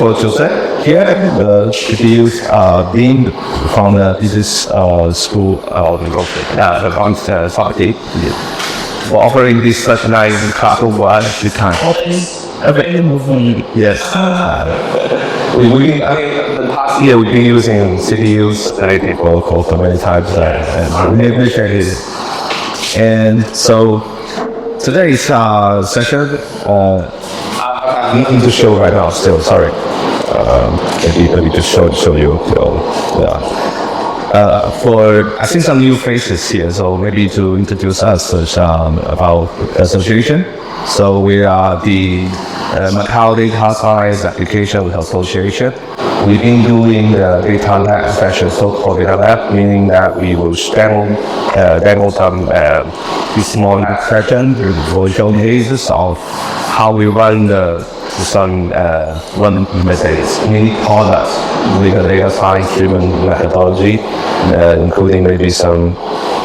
for Joseph. Here, GPUs are being from the business school on faculty. For offering this specialized classroom for us, you can yes. The past year we've been using CPUs for many times and we appreciate it. And so today's session, nothing to show right now still, sorry. Maybe just show you. I see some new faces here, so maybe to introduce us about association. So we are the Macau Data Science Application Association. We've been doing the data lab session, so-called data lab, meaning that we will demo some small session with showcases of how we run some mini products with a data science-driven methodology, including maybe some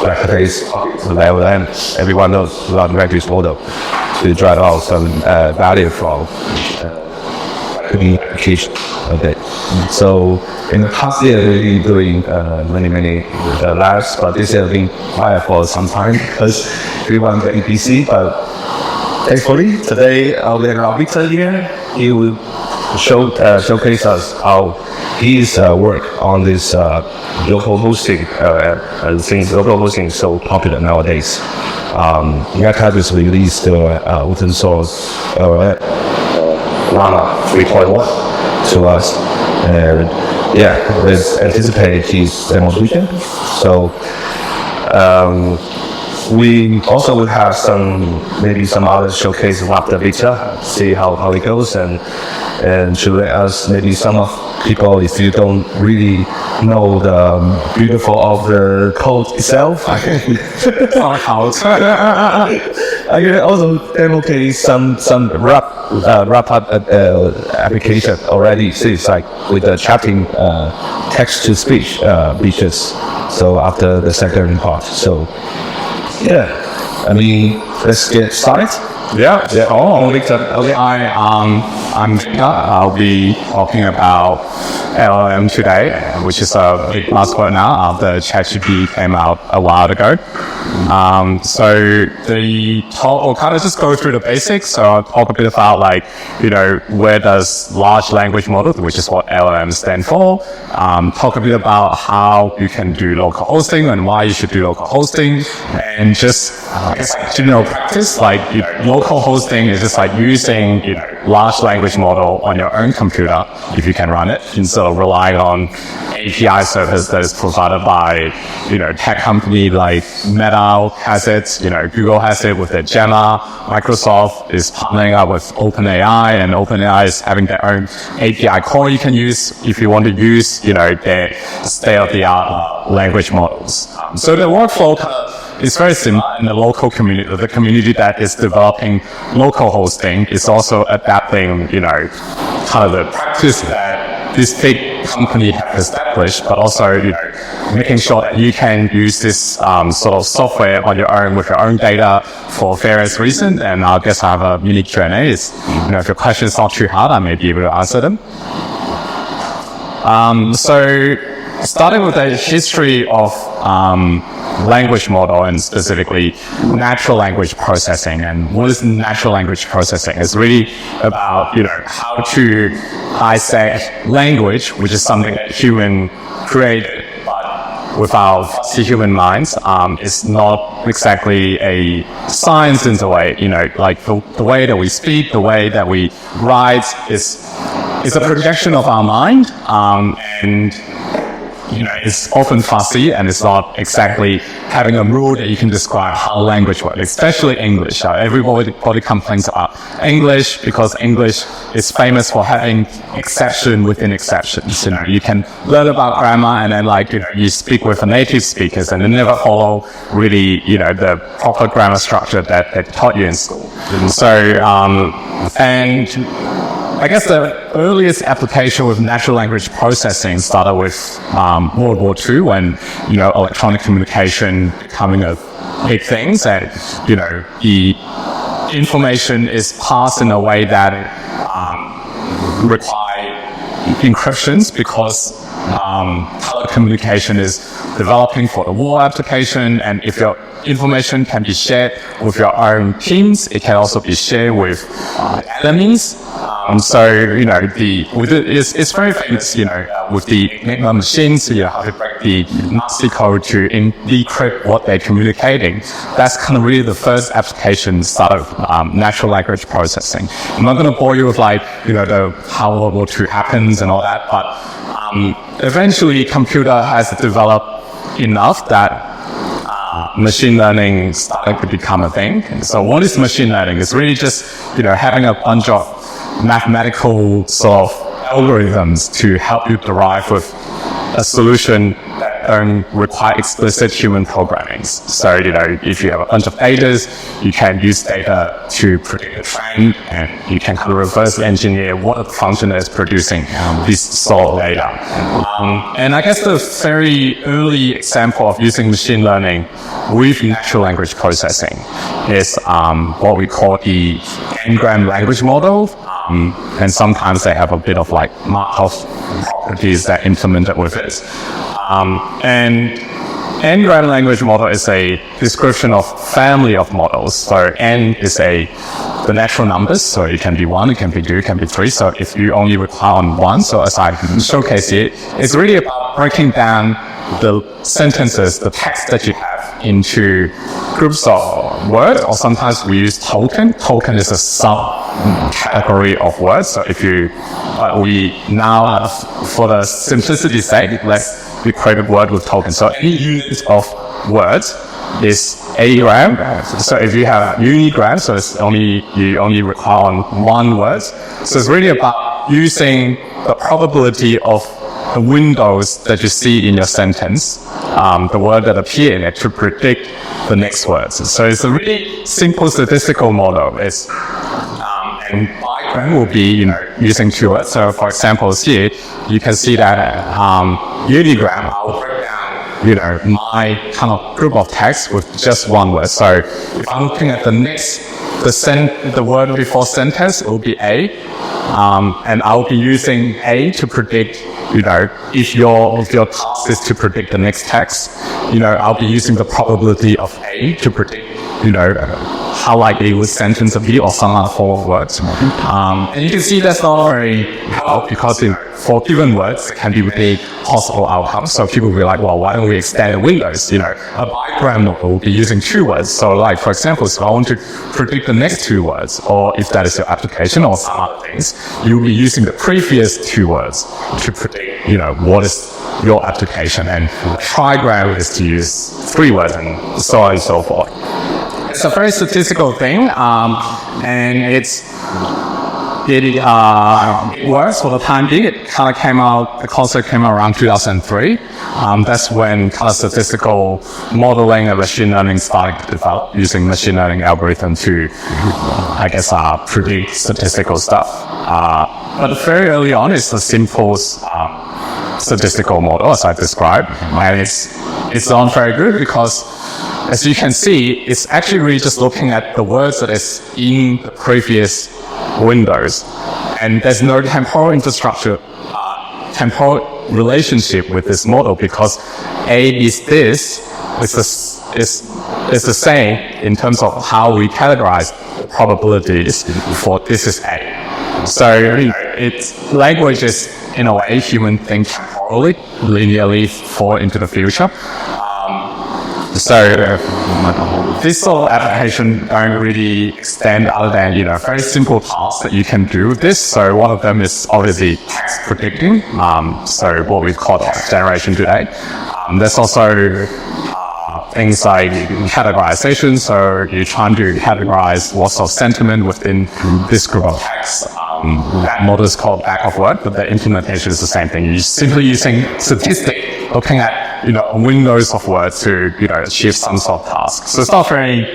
database LLM. Everyone knows large language model to drive out some value from application. Okay, so in the past year we've been doing many labs, but this year has been quiet for some time because everyone's getting busy. But thankfully today we have Victor here. He will showcase us how his work on this local hosting, since local hosting is so popular nowadays. Meetup has released open source Llama 3.1 to us, and yeah, let's anticipate his demonstration. So we also will have maybe some other showcase after Victor, see how it goes, and to let us maybe some of people, if you don't really know the beautiful of the code itself, I can also demo some wrap up application already. See, it's like with the chatting text to speech features. So after the second part, so yeah, I mean, let's get started. Yeah. Oh, Victor. Okay. I'm Victor. I'll be talking about LLM today, which is a big buzzword now after ChatGPT came out a while ago. So the talk will kind of just go through the basics. So I'll talk a bit about where does large language models, which is what LLM stand for, talk a bit about how you can do local hosting and why you should do local hosting, and just general practice, local hosting is just using large language model on your own computer if you can run it, instead of relying on API service that is provided by tech company like Meta has it, Google has it with their Gemma, Microsoft is partnering up with OpenAI, and OpenAI is having their own API core you can use if you want to use their state-of-the-art language models. So the workflow is very similar in the local community. The community that is developing local hosting is also adapting, kind of the practice that this big company have established, but also, making sure that you can use this sort of software on your own with your own data for various reasons. And I guess I have a mini Q&A. If your question is not too hard, I may be able to answer them. So starting with the history of language model, and specifically natural language processing. And what is natural language processing? It's really about how to dissect language, which is something that human created, but without human minds. It's not exactly a science in the way, the way that we speak, the way that we write is a projection of our mind, and it's often fuzzy, and it's not exactly having a rule that you can describe how language works, especially English. Everybody complains about English because English is famous for having exception within exceptions. You can learn about grammar and then you speak with a native speakers and they never follow really, the proper grammar structure that they taught you in school. And so, I guess the earliest application with natural language processing started with World War II, when electronic communication becoming a big thing, and the information is passed in a way that require encryptions because telecommunication is developing for the war application, and if your information can be shared with your own teams, it can also be shared with enemies. It's very famous, with the Enigma machines, how to break the Nazi code to decrypt what they're communicating. That's kind of really the first application start of natural language processing. I'm not going to bore you with how World War II happens and all that, but eventually computer has developed enough that machine learning started to become a thing. So what is machine learning? It's really just, having a bunch of mathematical sort of algorithms to help you derive with a solution that don't require explicit human programming. So, if you have a bunch of data, you can use data to predict a trend, and you can kind of reverse engineer what the function is producing this sort of data. And I guess the very early example of using machine learning with natural language processing is what we call the n-gram language model. And sometimes they have a bit of Markov properties that implemented with it. And n-gram language model is a description of family of models. So n is the natural numbers, so it can be 1, it can be 2, it can be 3. So if you only require on 1, so as I showcase it, it's really about breaking down the sentences, the text that you have, into groups of words, or sometimes we use token. Token is a subcategory of words. So if we now, for the simplicity's sake, we create a word with token. So any unit of words is a gram. So if you have unigram, so you only require on 1 word. So it's really about using the probability of the windows that you see in your sentence, the word that appear in it, to predict the next words. So it's a really simple statistical model. And bigram will be, using 2 words. So for example, here you can see that unigram, I'll break down, my kind of group of text with just 1 word. So if I'm looking at the word before sentence, it will be A, and I'll be using A to predict. If your task is to predict the next text, I'll be using the probability of A to predict, how likely would sentence be or some other form of words. And you can see that's not very helpful because for given words, it can be really possible outcomes. So people will be like, well, why don't we extend the windows? A bigram model will be using 2 words. So for example, if I want to predict the next 2 words, or if that is your application or some other things, you'll be using the previous 2 words to predict, what is your application. And trigram is to use 3 words and so on and so forth. It's a very statistical thing, and it works for the time being. It kind of came out, the concept came out around 2003. That's when kind of statistical modeling and machine learning started to develop using machine learning algorithm to, predict statistical stuff. But very early on, it's a simple statistical model, as I described, and it's not very good because, as you can see, it's actually really just looking at the words that is in the previous windows. And there's no temporal infrastructure, temporal relationship with this model because A is this, is the same in terms of how we categorize the probabilities for this is A. So language is, in a way, human think temporally, linearly forward into the future. So this sort of application don't really extend other than, very simple tasks that you can do with this. So one of them is obviously text predicting. So what we call text generation today. There's also things like categorization. So you're trying to categorize what sort of sentiment within this group of text. That model is called back of word, but the implementation is the same thing. You're simply using statistics, looking at windows of words to achieve some sort of task. So it's not very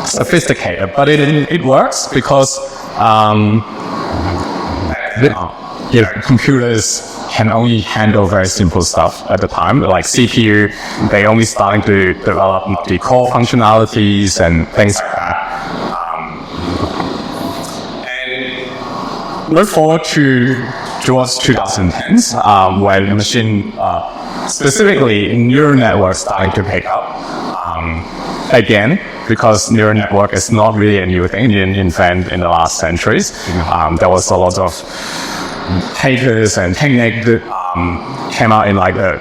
sophisticated, but it works because computers can only handle very simple stuff at the time. Like CPU, they only starting to develop multi-core functionalities and things like that. Look forward to towards 2010s, when machine, specifically neural networks started to pick up. Again, because neural network is not really a new thing, it didn't invent in the last centuries. There was a lot of papers and techniques that came out in like the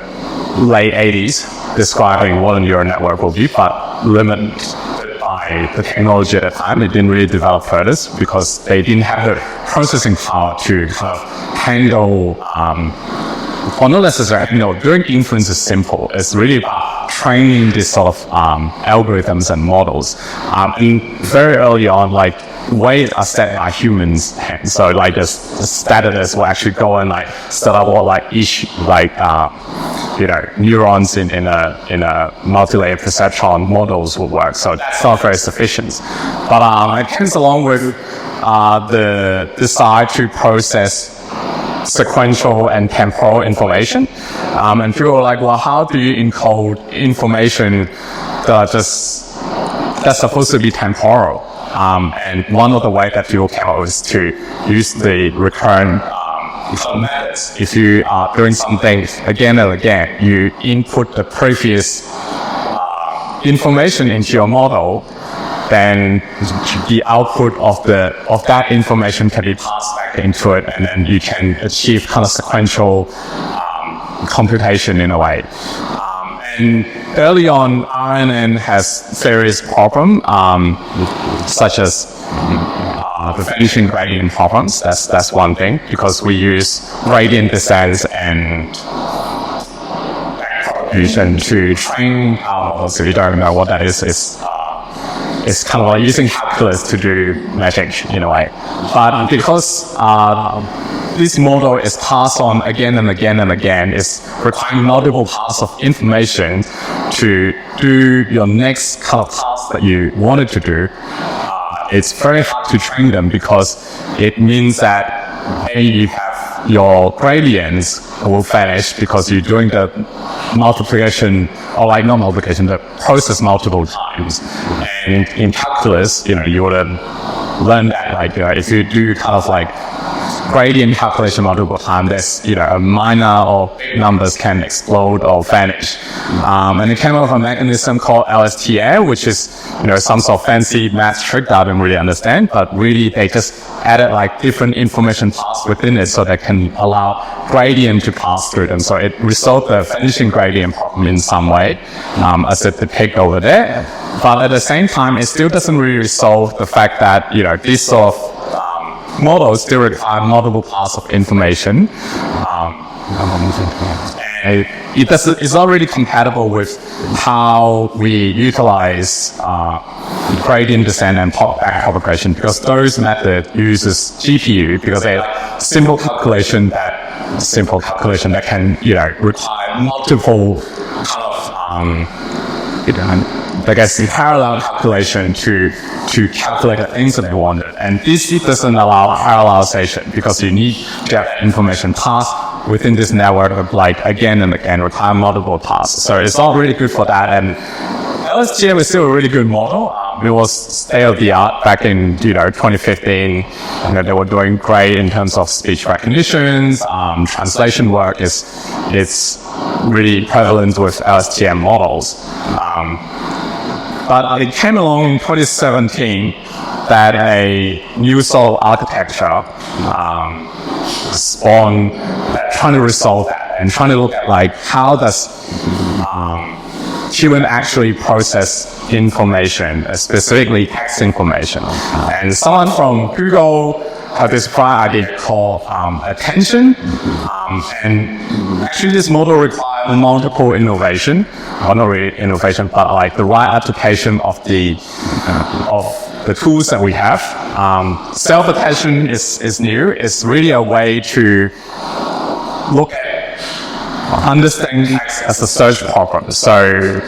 late 80s describing what a neural network will be, but limited by the technology at the time. It didn't really develop further because they didn't have the processing power to kind of handle, well, not necessarily, doing inference is simple. It's really about training these sort of algorithms and models. And very early on, like, weights are set by humans' hands. So like the statistics will actually go and like set up what like each like neurons in a multi-layer perceptron models will work. So that's not very sufficient. But it comes along with the desire to process sequential and temporal information. And people are like, well, how do you encode information that's supposed to be temporal? And one of the ways that people came up is to use the recurrent methods. If you are doing something again and again, you input the previous information into your model, then the output of that information can be passed back into it, and then you can achieve kind of sequential computation in a way. And early on, RNN has various problems, such as the vanishing gradient problems. That's one thing, because we use gradient descent and backpropagation to train our models. If you don't know what that is, it's kind of like using calculus to do magic in a way. But because this model is passed on again and again and again, it's requiring multiple parts of information to do your next kind of task that you wanted to do. It's very hard to train them because it means that you have your gradients will vanish because you're doing the multiplication, or like not multiplication, the process multiple times. And in calculus, you would have learned that, like, if you do kind of like gradient calculation multiple times, there's, a minor or big numbers can explode or vanish. And it came up with a mechanism called LSTM, which is, some sort of fancy math trick that I don't really understand, but really they just added like different information paths within it so that can allow gradient to pass through them. So it resolved the vanishing gradient problem in some way, as it depicted over there. But at the same time, it still doesn't really resolve the fact that, this sort of models still require multiple parts of information. It's not really compatible with how we utilize gradient descent and backpropagation, because those methods uses GPU because they have simple calculation that can require multiple kind of parallel calculation to calculate the things that they wanted. And this doesn't allow parallelization because you need to have information passed within this network of like again and again require multiple passes. So it's not really good for that. And LSTM is still a really good model. It was state of the art back in 2015. They were doing great in terms of speech recognitions, translation work it's really prevalent with LSTM models. But it came along in 2017 that a new sort of architecture spawned trying to resolve that and trying to look at like how does human actually process information, specifically text information. And someone from Google had this prior idea called attention. And actually this model required multiple innovation, or not really innovation, but like the right application of the tools that we have. Self-attention is new. It's really a way to look at understanding text as a search problem. So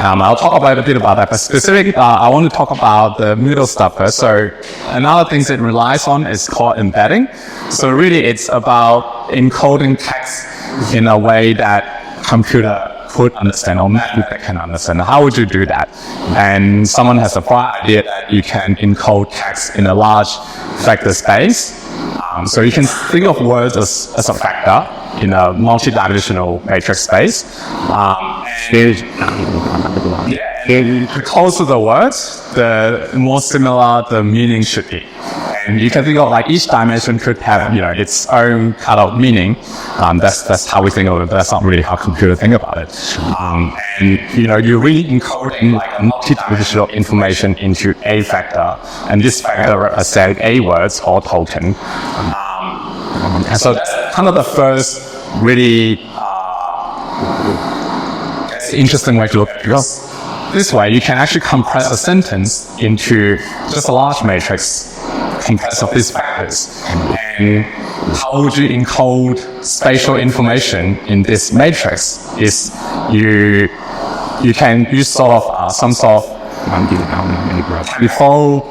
I'll talk a bit about that, but specifically I want to talk about the middle stuff first. So another thing it relies on is called embedding. So really it's about encoding text in a way that computer could understand or that can understand. How would you do that? And someone has a bright idea that you can encode text in a large vector space. So you can think of words as a factor in a multi-dimensional matrix space. The closer the words, the more similar the meaning should be. And you can think of like each dimension could have, its own kind of meaning. That's how we think of it, but that's not really how computers think about it. And you're really encoding like a multi-dimensional information into a factor, and this factor represents a words or token. And so that's kind of the first really interesting way to look at it. Because this way, you can actually compress a sentence into just a large matrix compressed of these factors. And how would you encode spatial information in this matrix? Is you can use some sort of default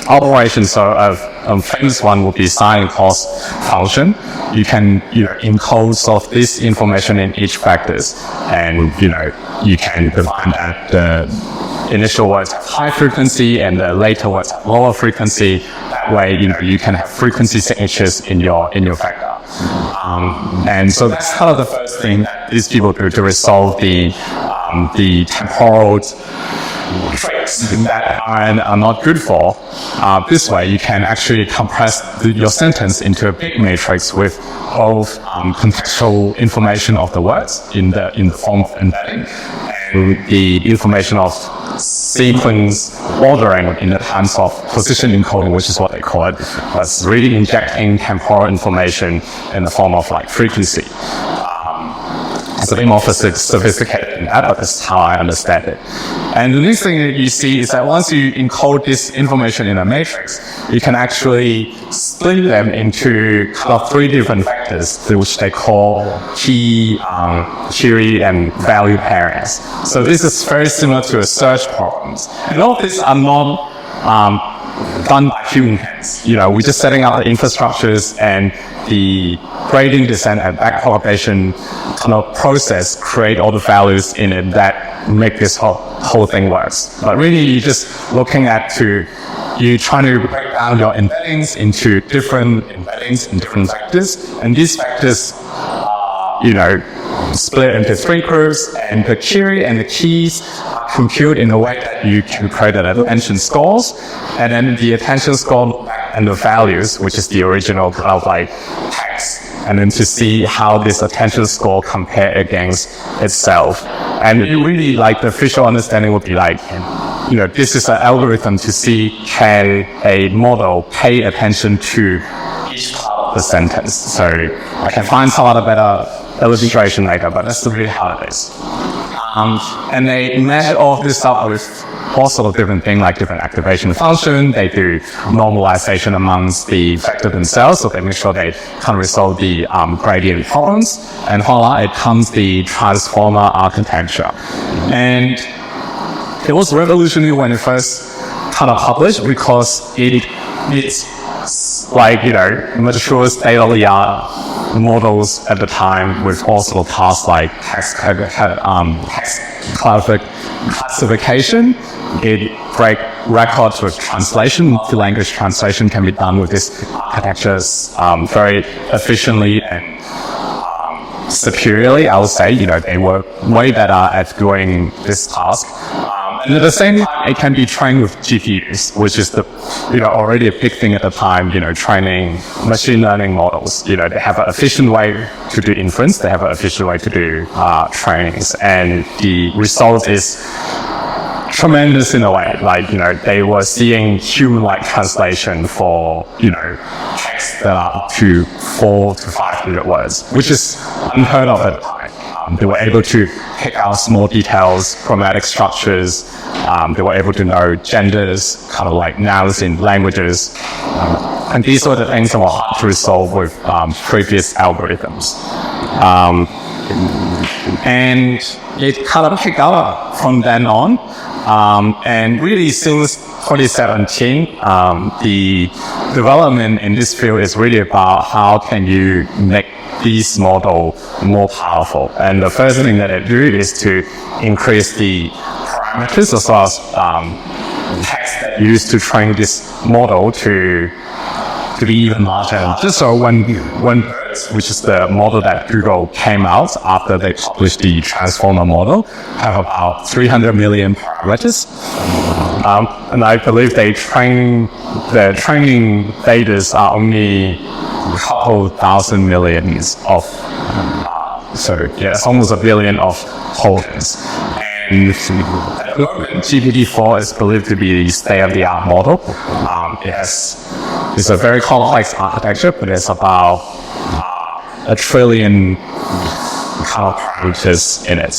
operation. So a famous one would be sine and cos function. You can encode sort of this information in each factors, and you can define that the initial words have high frequency and the later words have lower frequency. That way, you can have frequency signatures in your factor. And so that's kind of the first thing that these people do to resolve the temporal traits that are not good for. This way, you can actually compress your sentence into a big matrix with both contextual information of the words in the form of embedding, and the information of sequence ordering in the terms of position encoding, which is what they call it. That's really injecting temporal information in the form of like frequency. It's a bit more sophisticated than that, but that's how I understand it. And the next thing that you see is that once you encode this information in a matrix, you can actually split them into kind of three different vectors, which they call key, query, and value pairings. So this is very similar to a search problems. And all of these are not done by human hands. We're just setting up the infrastructures, and the gradient descent and backpropagation kind of process create all the values in it that make this whole thing works. But really, you're just looking at you trying to break down your embeddings into different embeddings in different vectors, and these vectors split into three groups, and the query and the keys are computed in a way that you can create an attention scores, and then the attention score and the values, which is the original kind of like text, and then to see how this attention score compare against itself. And really like the visual understanding would be like, this is an algorithm to see can a model pay attention to each part of the sentence. So I can find some other better illustration later, but that's really how it is. And they measure all of this stuff with all sorts of different things, like different activation function. They do normalization amongst the vector themselves, so they make sure they can resolve the gradient problems. And voila, it comes the transformer architecture. And it was revolutionary when it first kind of published, because it's like, mature state-of-the-art models at the time with all sort of tasks like text classification. It breaks records with translation. Multi-language translation can be done with these architectures very efficiently and superiorly, I would say. They were way better at doing this task. And at the same time, it can be trained with GPUs, which is already a big thing at the time, training machine learning models. They have an efficient way to do inference. They have an efficient way to do trainings. And the result is tremendous in a way. Like, they were seeing human-like translation for, texts that are up to 400 to 500 words, which is unheard of at the time. They were able to pick out small details, grammatic structures. They were able to know genders, kind of like nouns in languages. And these were the things that were hard to resolve with previous algorithms. And it kind of picked up from then on. And really since 2017, the development in this field is really about how can you make these models more powerful. And the first thing that they do is to increase the parameters as well as text that you use to train this model to be even larger. Just so when which is the model that Google came out after they published the transformer model, have about 300 million parameters. And I believe the training data are only a couple thousand millions of, it's almost a billion of tokens. And at the moment, GPT-4 is believed to be the state-of-the-art model. It's a very complex architecture, but it's about 1 trillion kind of parameters in it.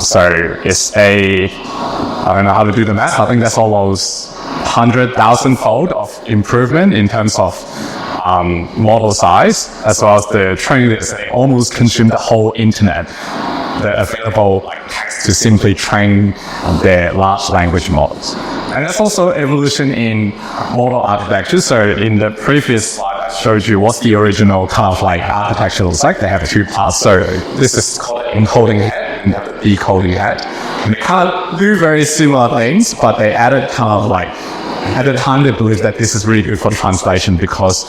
So it's I don't know how to do the math. I think that's almost 100,000-fold of improvement in terms of model size, as well as the training data. They almost consume the whole internet, the available text to simply train their large language models. And there's also evolution in model architecture. So in the previous slide, I showed you what's the original kind of architecture looks like. They have 2 parts. So this is called encoding head and decoding head. And they kind of do very similar things, but they added kind of at the time they believed that this is really good for translation, because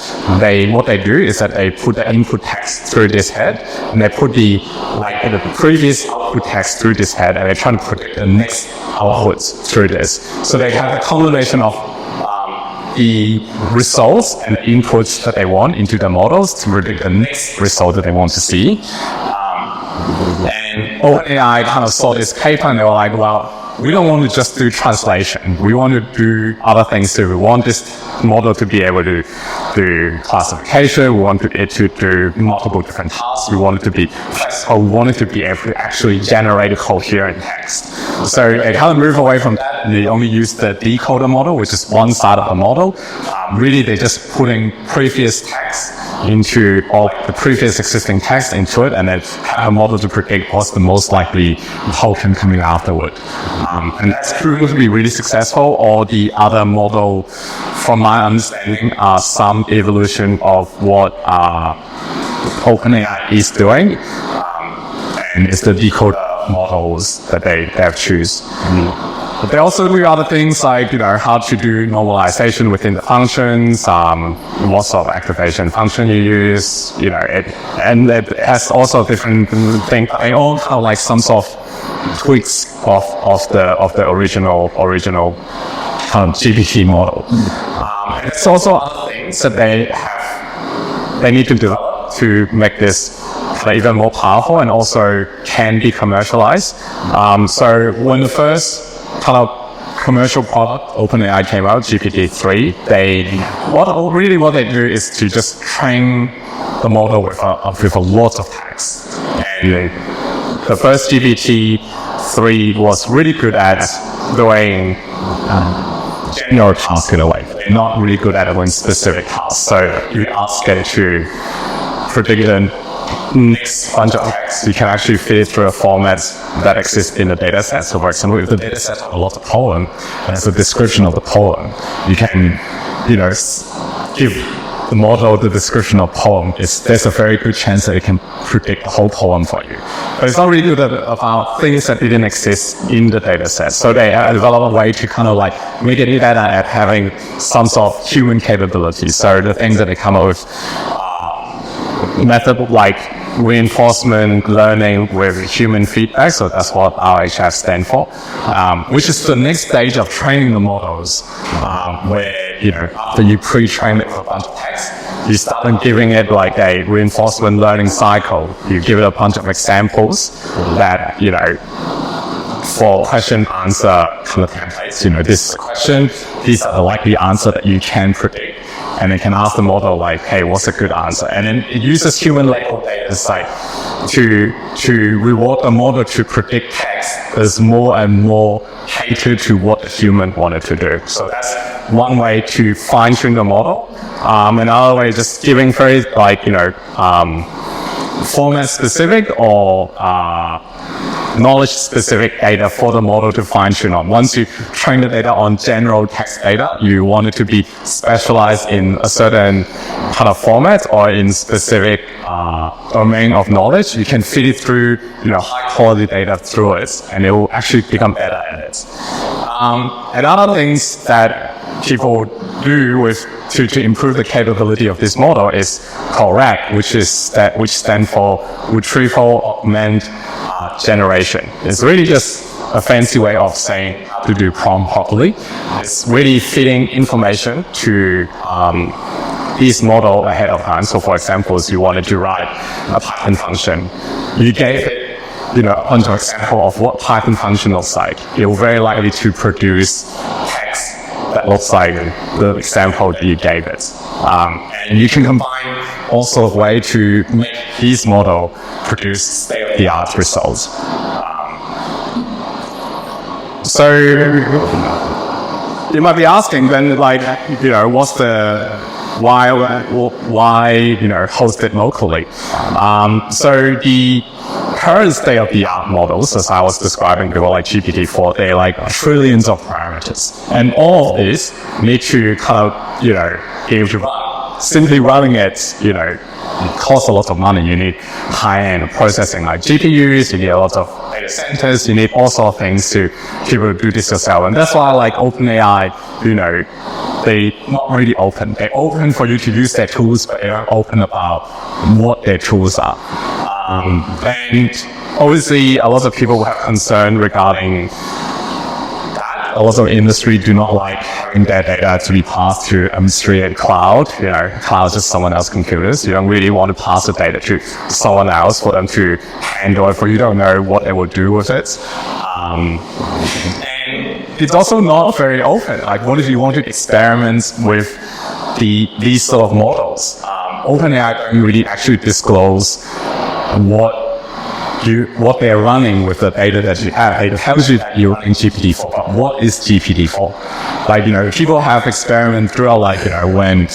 what they do is that they put the input text through this head, and they put the previous output text through this head, and they're trying to predict the next output through this. So they have a combination of the results and the inputs that they want into the models to predict the next result that they want to see. And OpenAI kind of saw this paper, and they were like, well, we don't want to just do translation. We want to do other things too. We want this model to be able to do classification. We want it to do multiple different tasks. We want it to be flexible. We want it to be able to actually generate a coherent text. So they kind of move away from that, and they only use the decoder model, which is one side of the model. Really, they're just putting previous text into all the previous existing text into it, and then have a model to predict what's the most likely token coming afterward. And that's proven to be really successful. All the other model, from my understanding, are some evolution of what OpenAI is doing, and it's the decoder models that they have choose. But they also do other things like, how to do normalization within the functions, what sort of activation function you use, and it has also different things. They all have some sort of tweaks of the original GPT model. It's also other things that they need to develop to make this even more powerful and also can be commercialized. So when the first kind of commercial product OpenAI came out, GPT-3, what they do is to just train the model with a lot of text. And the first GPT-3 was really good at doing general tasks in a way. They're not really good at doing specific tasks. So you ask it to predict the next bunch of text, you can actually fit it through a format that exists in the data set. So for example, if the data set has a lot of poem, and it's a description of the poem, you can, give the model the description of poem. There's a very good chance that it can predict the whole poem for you. But it's not really good about things that didn't exist in the data set. So they developed a way to kind of make it better at having some sort of human capabilities. So the things that they come up with, method like reinforcement learning with human feedback, so that's what RHF stands for, which is the next stage of training the models, where after you pre-train it with a bunch of text, you start giving it a reinforcement learning cycle. You give it a bunch of examples that for question answer kind of templates. This is a question, these are the likely answer that you can predict. And it can ask the model hey, what's a good answer? And then it uses human labeled data to reward the model to predict text that's more and more catered to what the human wanted to do. So that's one way to fine tune the model. Another way is just giving very format specific or knowledge specific data for the model to fine tune on. Once you train the data on general text data, you want it to be specialized in a certain kind of format or in specific domain of knowledge. You can feed it through high quality data through it, and it will actually become better at it. And other things that people do to improve the capability of this model is correct, which stands for retrieval augment generation. It's really just a fancy way of saying how to do prompt properly. It's really feeding information to this model ahead of time. So for example, if you wanted to write a Python function, you gave it a bunch of example of what Python function looks like. It will very likely to produce text that looks like the example that you gave it. And you can combine all sort of way to make this model produce state-of-the-art results. So you might be asking then, what's the why host it locally? So the current state-of-the-art models, as I was describing before, like GPT-4, they're like trillions of parameters, and all of this need to be able to run. Simply running it, costs a lot of money. You need high-end processing like GPUs, you need a lot of data centers, you need all sorts of things to be able to do this yourself. And that's why like OpenAI, they not really open. They're open for you to use their tools, but they're not open about what their tools are. And obviously a lot of people have concern regarding that. A lot of industry do not like having their data to be passed to a mystery cloud. Cloud is just someone else's computers. You don't really want to pass the data to someone else for them to handle it, for you don't know what they will do with it. And it's also not very open. Like, what if you want to experiment with these sort of models? OpenAI don't really actually disclose what they're running with the data that you have. It tells you that you're running GPT-4, but what is GPT-4? People have experimented throughout, when...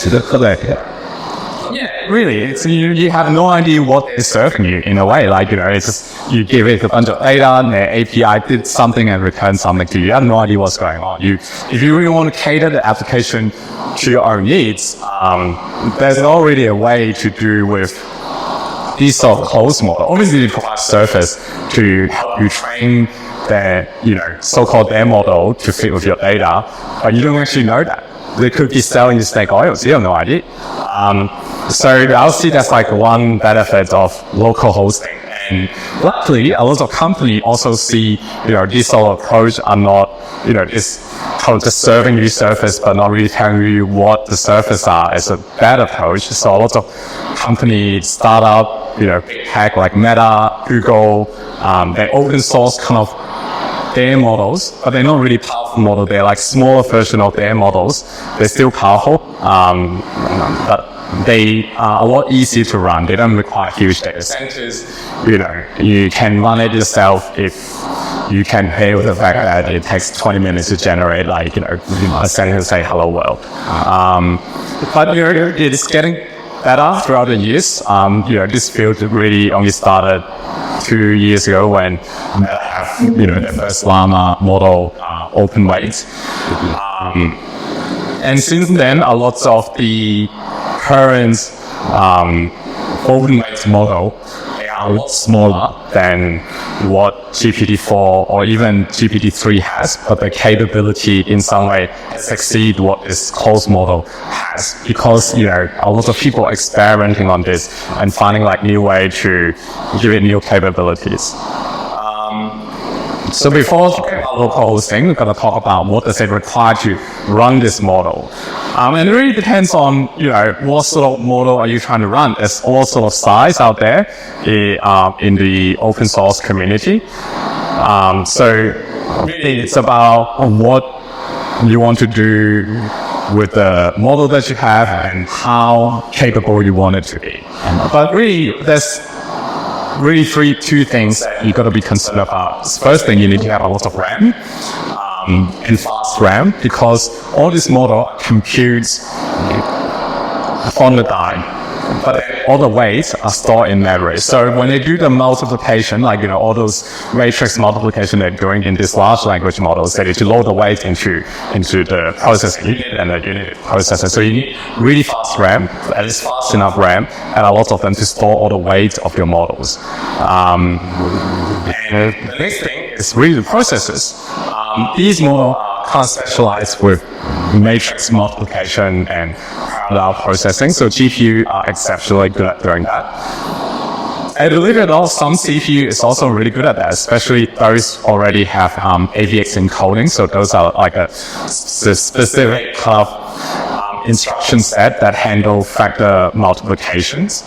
Yeah, really, it's, you have no idea what they're serving you in a way. It's just, you give it a bunch of data, and their API did something and returned something to you. You have no idea what's going on. If you really want to cater the application to your own needs, there's not really a way to do with these sort of closed model. Obviously, they provide surface to help you train their, so-called their model to fit with your data, but you don't actually know that. They could be selling you snake oils. You have no idea. So I'll see that's like one benefit of local hosting. And luckily, a lot of companies also see, this sort of approach are not, just serving you surface, but not really telling you what the surface are as a bad approach. So a lot of companies, startup, big tech like Meta, Google, they open source kind of their models, but they're not really powerful models. They're like smaller version of their models. They're still powerful, but they are a lot easier to run. They don't require huge data centers. You can run it yourself if you can pay with the fact that it takes 20 minutes to generate a sentence say hello world. But it's getting better throughout the years. This field really only started 2 years ago when Meta have the first Llama model open weight. And since then, a lot of the current open weight model, they are a lot smaller than what GPT-4 or even GPT-3 has, but the capability in some way exceed what this closed model has, because a lot of people are experimenting on this and finding new way to give it new capabilities. So before talking about local hosting, we're going to talk about what does it require to run this model. And it really depends on, what sort of model are you trying to run. There's all sort of size out there in the open source community. So really it's about what you want to do with the model that you have and how capable you want it to be. But really, there's two things that you got to be concerned about. First thing, you need to have a lot of RAM and fast RAM, because all this model computes on the die, but all the weights are stored in memory. So when they do the multiplication, all those matrix multiplication they're doing in these large language models, they need to load the weight into the processing unit and the unit processor. So you need really fast RAM, at least fast enough RAM, and a lot of them to store all the weight of your models. And the next thing is really the processors. These models are kind of specialized with matrix multiplication and parallel processing. So GPU are exceptionally good at doing that. And believe it or not, some CPU is also really good at that, especially those already have AVX encoding. So those are like a specific kind of instruction set that handle factor multiplications.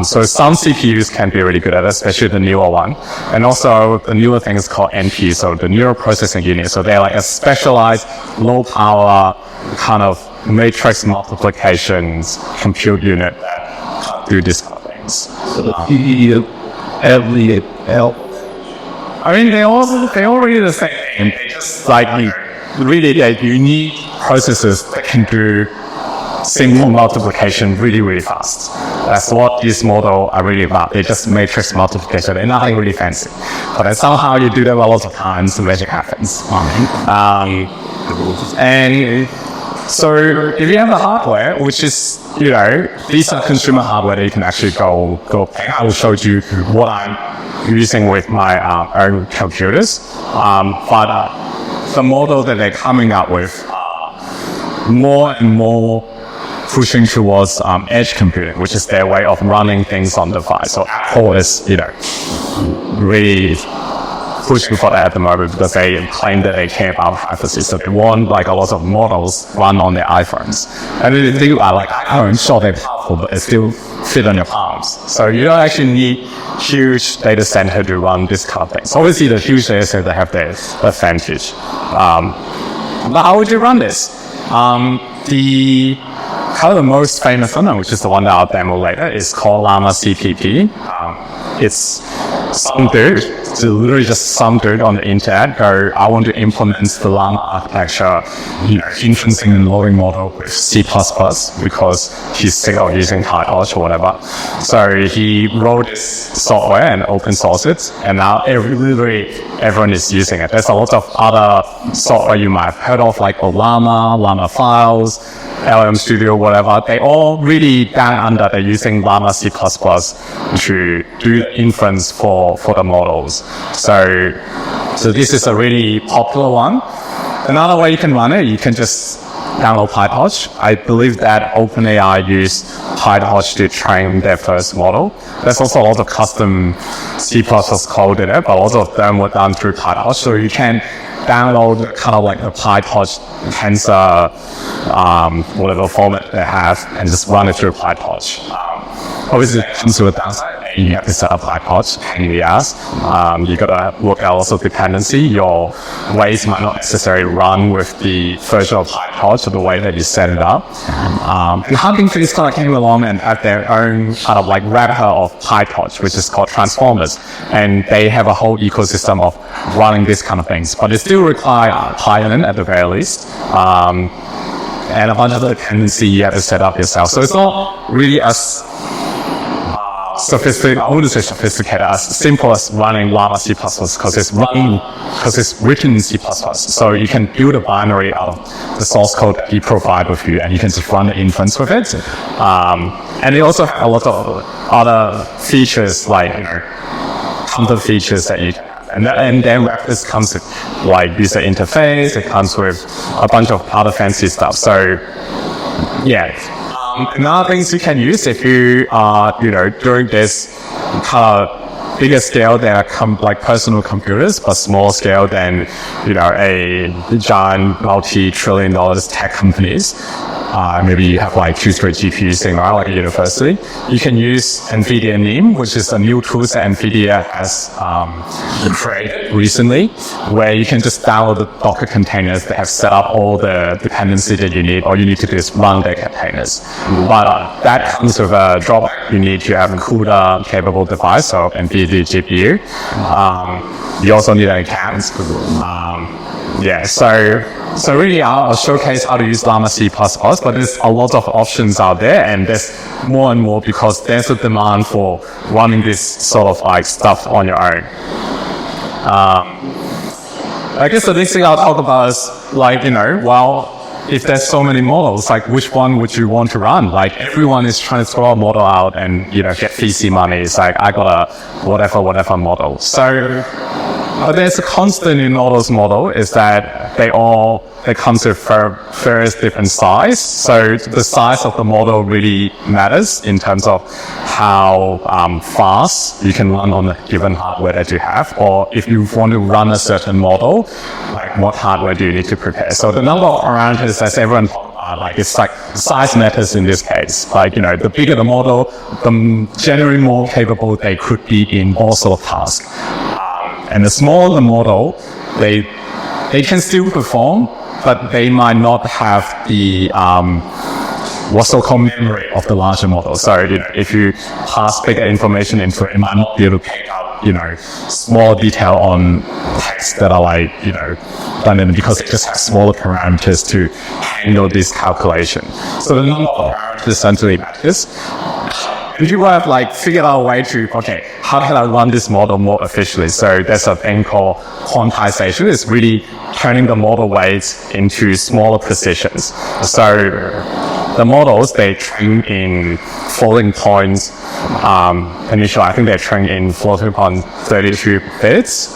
So some CPUs can be really good at it, especially the newer one. And also the newer thing is called NP, so the neural processing unit. So they're like a specialized low power kind of matrix multiplications compute unit that do these kind of things. So the PE, LVL. I mean, they all really the same thing. They just like you need processors that can do simple multiplication really, really fast. That's what this model are really about. They're just matrix multiplication. They're nothing really fancy. But then somehow you do them a lot of times, the magic happens. And so if you have the hardware, which is, these are consumer hardware that you can actually go pay. I will show you what I'm using with my own computers. But the model that they're coming up with more and more pushing towards edge computing, which is their way of running things on the fly. So Apple is, really pushing for that at the moment because they claim that they care about privacy. So they want like a lot of models run on their iPhones. And they think like iPhones, sure they're powerful, but they still fit on your palms. So you don't actually need huge data center to run this kind of thing. So obviously the huge data center have their advantage. But how would you run this? The kind of the most famous one, which is the one that I'll demo later, is called Llama CPP. It's some dude, it's literally just some dude on the internet go, I want to implement the Llama architecture, inferencing and loading model with C++ because he's sick of using PyTorch or whatever. So he wrote this software and open sourced it, and now literally everyone is using it. There's a lot of other software you might have heard of, like Llama Files, LLM Studio, whatever. They all really down under. They're using Llama C++ to do inference for the models. So this is a really popular one. Another way you can run it, you can just download PyTorch. I believe that OpenAI used PyTorch to train their first model. There's also a lot of custom C++ code in it, but a lot of them were done through PyTorch. So you can download kind of like a PyTorch tensor, whatever format they have, and just run it through PyTorch. Obviously, it comes with a downside. You have to set up PyTorch, pain in the ass. You gotta work out also dependency. Your ways might not necessarily run with the version of PyTorch or the way that you set it up. And Hugging Face kind of came along and had their own kind of like wrapper of PyTorch, which is called Transformers. And they have a whole ecosystem of running these kind of things. But they still require Python at the very least. And a bunch of the dependency you have to set up yourself. So it's not really as sophisticated, I wouldn't say sophisticated, as simple as running Llama C++ because it's written in C++. So you can build a binary out of the source code that he provides with you, and you can just run the inference with it. And they also have a lot of other features like content features that you can have. And then this comes with like user interface. It comes with a bunch of other fancy stuff. So yeah. Another things you can use if you are, doing this kind of bigger scale than like personal computers, but small scale than, a giant multi-trillion-dollar tech companies. Maybe you have like 2-3 GPUs sitting around like a university. You can use NVIDIA NIM, which is a new tool that NVIDIA has created recently, where you can just download the Docker containers that have set up all the dependency that you need. All you need to do is run their containers. But that comes with a drawback. You need to have a CUDA capable device, so NVIDIA GPU. You also need an account. So really I'll showcase how to use Llama C++, but there's a lot of options out there, and there's more and more because there's a demand for running this sort of like stuff on your own. I guess the next thing I'll talk about is like, if there's so many models, like which one would you want to run? Like everyone is trying to throw a model out and, get VC money. It's like, I got a whatever model. So there's a constant in all those models is that they come to various different size. So the size of the model really matters in terms of how fast you can run on a given hardware that you have, or if you want to run a certain model, like what hardware do you need to prepare. So the number of parameters, as everyone it's like size matters in this case. Like, the bigger the model, the generally more capable they could be in all sort of tasks. And the smaller the model, they can still perform, but they might not have the what's so-called memory of the larger model. So, if you pass bigger information into it, it might not be able to pick up, small detail on text that are like, done in, because it just has smaller parameters to handle this calculation. So the number of parameters essentially matters. If you have figured out a way to, how can I run this model more efficiently? So there's a thing called quantization. It's really turning the model weights into smaller precisions. So the models, they train in floating points. Initially, I think they're trained in floating point 32 bits.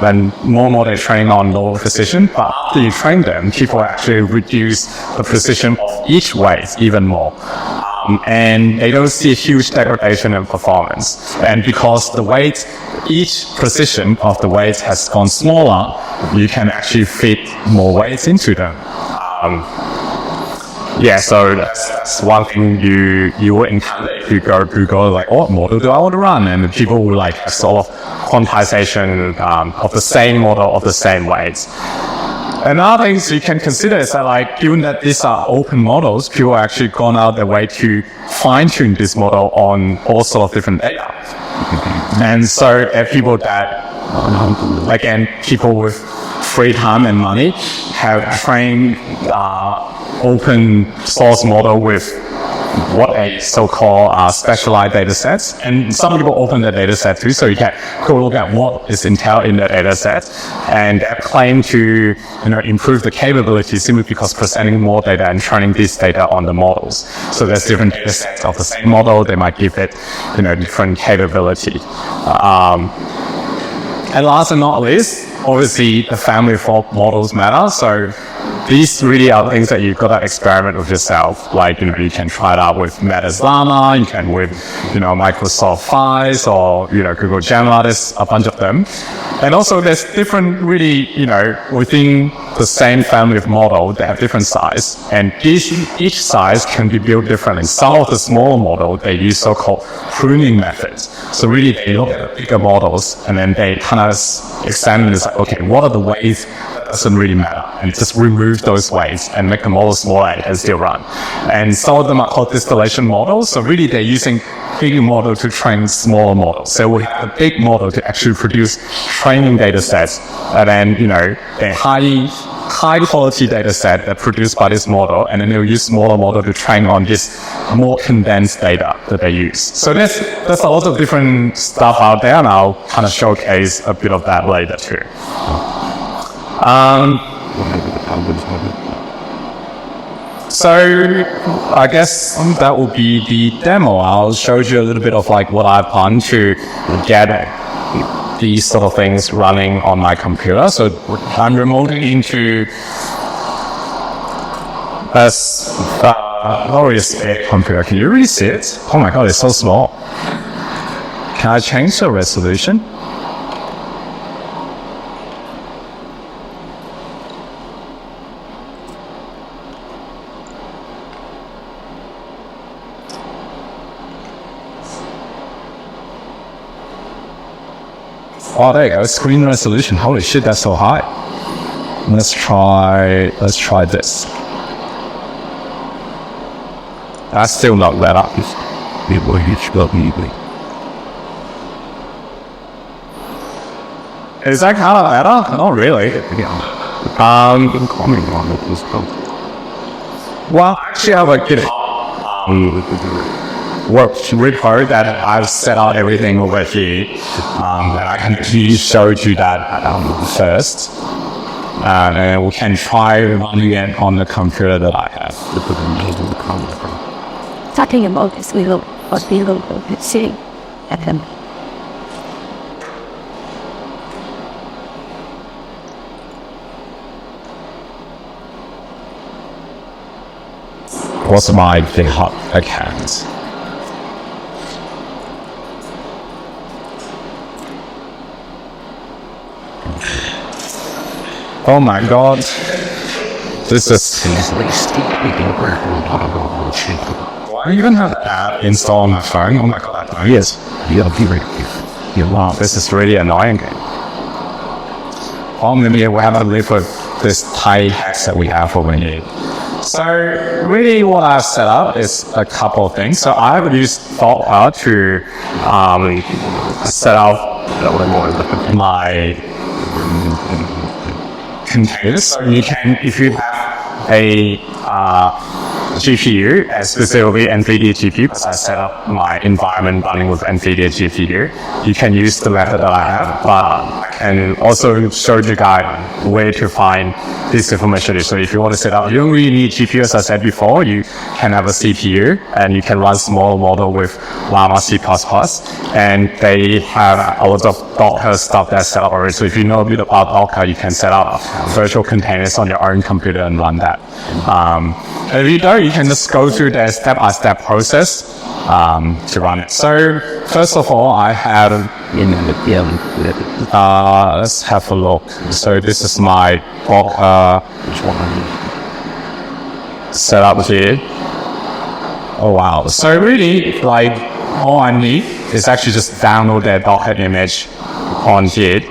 Then more they're training on lower precision. But after you train them, people actually reduce the precision of each weight even more. And they don't see a huge degradation in performance. And because the weight, each precision of the weight has gone smaller, you can actually fit more weights into them. So that's one thing you will encounter if you go Google, what model do I want to run? And people will a sort of quantization of the same model of the same weights. Another thing you can consider is that given that these are open models, people have actually gone out their way to fine-tune this model on all sorts of different data. And so people that, again, people with free time and money have trained open source model with what a so-called specialized data sets. And some people open the data set too, so you can go look at what is entailed in the data set, and claim to improve the capability simply because presenting more data and training this data on the models. So there's different data sets of the same model, they might give it different capability. And last but not least, obviously the family of models matter. So these really are things that you've got to experiment with yourself. You can try it out with Meta's Llama, you can with, Microsoft Files or, Google Gemini, there's a bunch of them. And also there's different really, within the same family of model, they have different size. And each size can be built differently. Some of the smaller model, they use so-called pruning methods. So really they look at the bigger models and then they kind of examine this, what are the ways that doesn't really matter? And just remove those weights and make the model smaller and still run. And some of them are called distillation models. So really they're using big model to train smaller models. So we have a big model to actually produce training data sets. And then, a high quality data set that produced by this model. And then they'll use smaller model to train on this more condensed data that they use. So there's a lot of different stuff out there, and I'll kind of showcase a bit of that later too. So I guess that will be the demo. I'll show you a little bit of what I've done to get these sort of things running on my computer. So I'm remoting into a glorious computer. Can you really see it? Oh my god, it's so small. Can I change the resolution? Oh, there you go. Screen resolution. Holy shit, that's so high. Let's try this. That's still not better. Is that kind of better? Not really. Well, actually, I have a Github. Worked really hard that I've set out everything over here. That I can actually show you that first. And we can try running it on the computer that I have. Talking about this, we will see at them. was my GitHub account. Oh my god. This is... I even have an app installed on my phone. Oh my god, yes. Wow, this is really annoying. Or maybe we have to live with this tight hacks that we have over here. So really what I've set up is a couple of things. So I've used Docker to set up my containers. So you can, if you have a GPU, specifically NVIDIA GPU, because I set up my environment running with NVIDIA GPU, you can use the method that I have, but I can also show you guys where to find this information. So if you want to set up, you don't really need GPU, as I said before, you can have a CPU, and you can run small model with Llama C++, and they have a lot of Docker stuff that's set up already. So if you know a bit about Docker, you can set up virtual containers on your own computer and run that. If you don't, you can just go through the step-by-step process to run it. So first of all, I had let's have a look. So this is my set up here. Oh wow. So really, like, all I need is actually just download that Docker image on here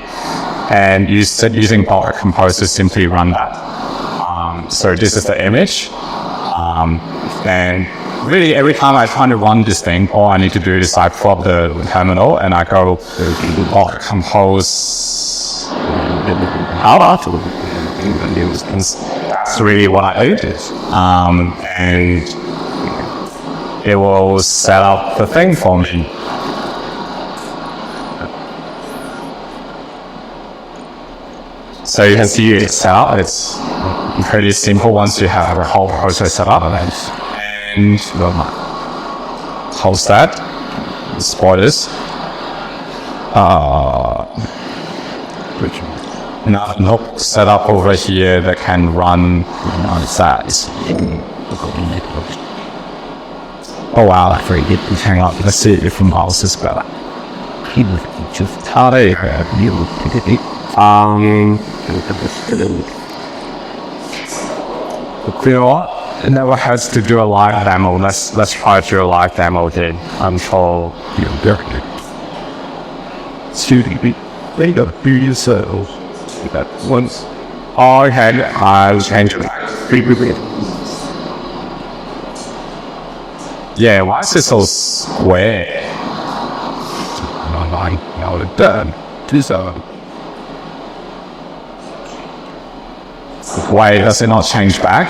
and using Docker Compose to simply run that. So this is the image. And really every time I try to run this thing, all I need to do is I pull up the terminal and I go Docker Compose out. That's really what I do. And it will set up the thing for me. So you can see it's set up. It's pretty simple once you have a whole process set up. And host that. Support this. Nope, set up over here that can run on that. Oh wow, hang on, let's see if the mouse is better. How do you know what? It never hurts to do a live demo. Let's try to do a live demo then. Until Make a few yourself. That once. Okay, I'll change it. Yeah, why is it so square? Now the done. Why does it not change back?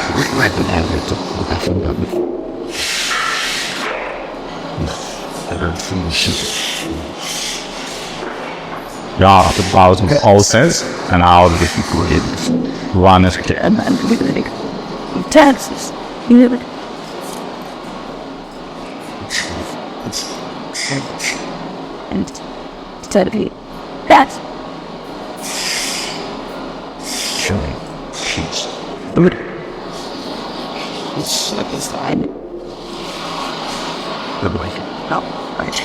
Yeah, the browser process, and I'll run it again. Taxes. And totally. That's good. It's fine. No, right.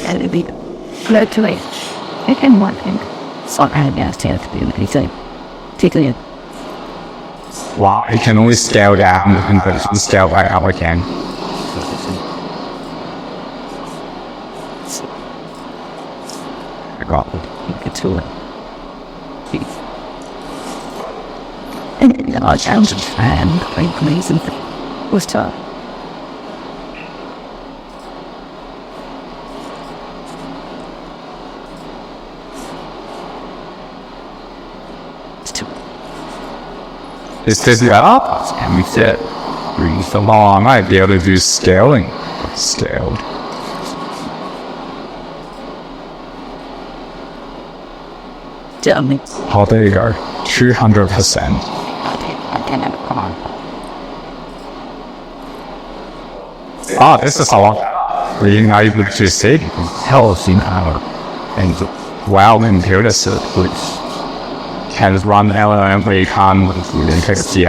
And be locally. I can one thing. So I have to do anything. Particularly. Wow, it can only scale down, but it can scale back up again. I got it. Get to it. And I challenge and please and was tough. Is this up? And we said, so long, I might be able to do scaling. Scaled. Tell me. Oh, there you go. 200%. I can have a car. Ah, this is a lot. Being able to see Health in our and well computer circuits can run LLM, we can fix the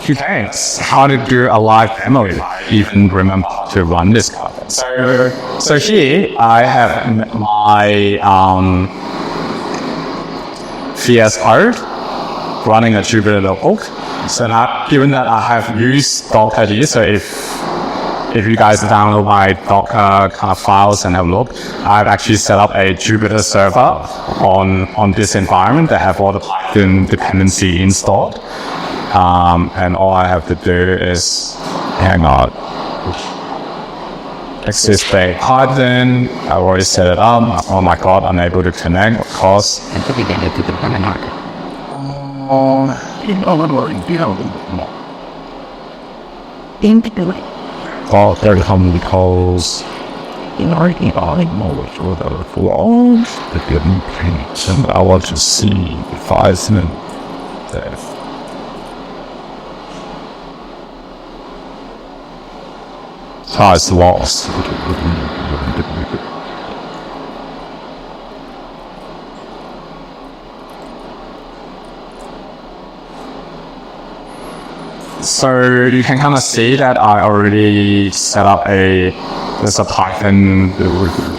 you can. It's hard to do a live demo if I even remember to run this code. So here I have my VS Code running a Jupyter notebook. So now, given that I have used Docker here, so if you guys download my Docker kind of files and have a look, I've actually set up a Jupyter server on this environment that have all the Python dependency installed. And all I have to do is, hang on, existing Python, I've already set it up. Oh my god, unable to connect, of course. And to begin to the permanent market. Into the way. Oh, there come the calls. In already I know for the flaws that didn't paint, and I want to see if I isn't there. It's lost. So you can kind of see that I already set up there's a Python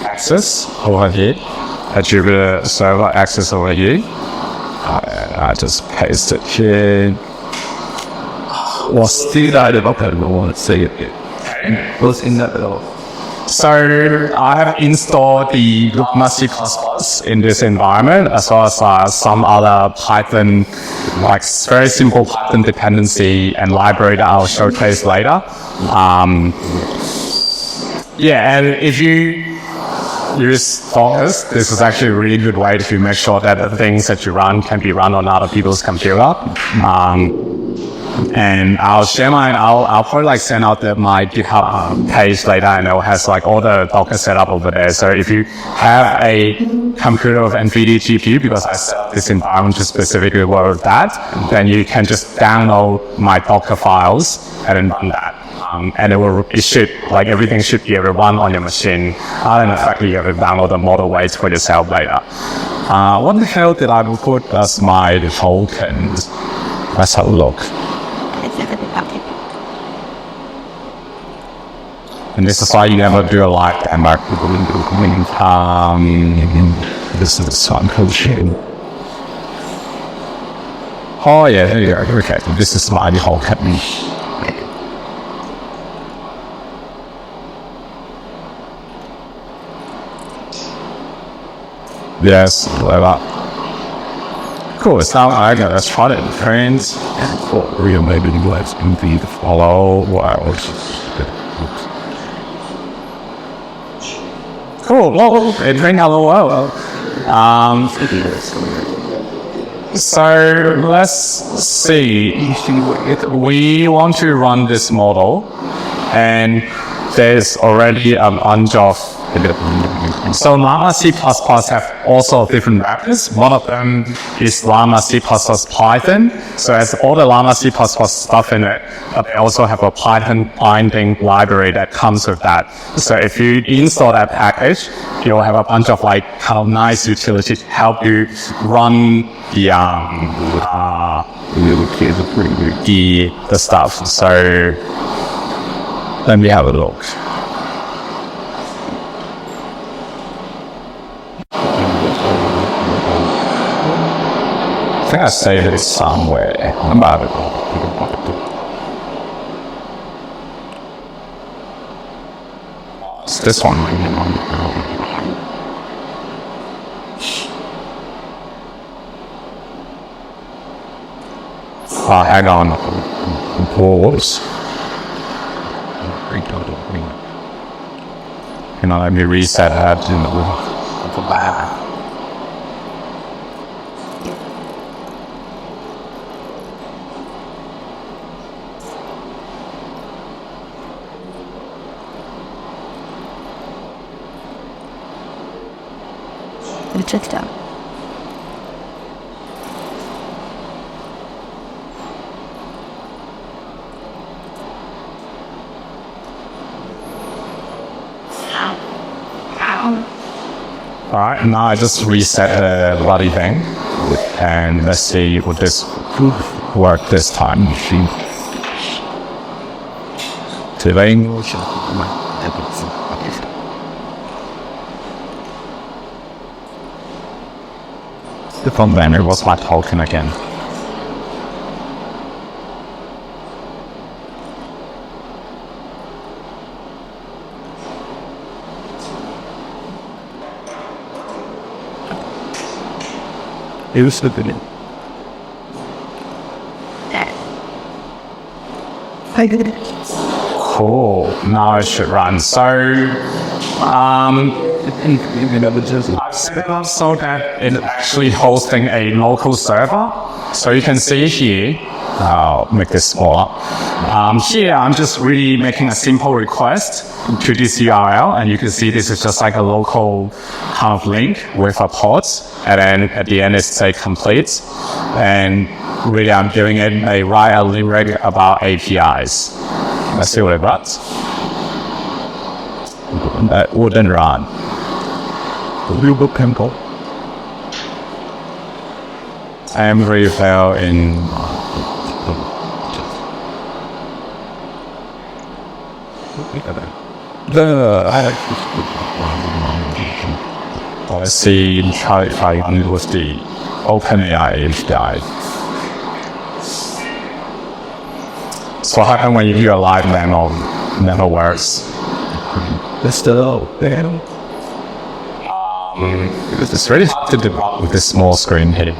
access over here, a Jupyter server access over here. I just paste it here. What's the item of that? I want to say it. What's in that at all? So I have installed the Llama C++ in this environment, as well as some other Python, like very simple Python dependency and library that I'll showcase later. Yeah, and if you use Docker, this is actually a really good way to make sure that the things that you run can be run on other people's computer. And I'll share mine. I'll probably send out my GitHub page later, and it has all the Docker setup over there. So if you have a computer with NVIDIA GPU, because I set up this environment to specifically work with that, then you can just download my Docker files and then run that. And everything should be able to run on your machine. And in fact, you have to download the model weights for yourself later. What the hell did I put as my tokens? Let's have a look. And this is why you never do a live demo. This is some coaching. Oh yeah, there you go. Okay, this is my whole company. Yes, whatever. Cool, it's now let's try it. Friends. Real maybe let's be the follow. Wow. Cool. Well, it's been hello. So let's see. We want to run this model, and there's already a bunch of. So Llama C++ have also different wrappers. One of them is Llama C++ Python. So it has all the Llama C++ stuff in it, but they also have a Python binding library that comes with that. So if you install that package, you'll have a bunch of kind of nice utilities to help you run the stuff. So let me have a look. I think I saved it somewhere. About it. It's this one. Hang on. Pause. Let me reset that. Checked out. Alright, now I just reset the bloody thing, and let's see would this work this time. Today, the phone banner was my token again. It was the good. Cool. Now it should run. So, I've set it up so that it's actually hosting a local server. So you can see here, I'll make this smaller. Here, I'm just really making a simple request to this URL, and you can see this is just like a local kind of link with a port, and then at the end it's say complete, and really I'm giving it a write a limerick about APIs. Let's see what it runs. That wouldn't run. I'm really fail in let's see how if I run with the OpenAI API. So what happens when you do a live demo? Never works. It's really hard to debug with this small screen here.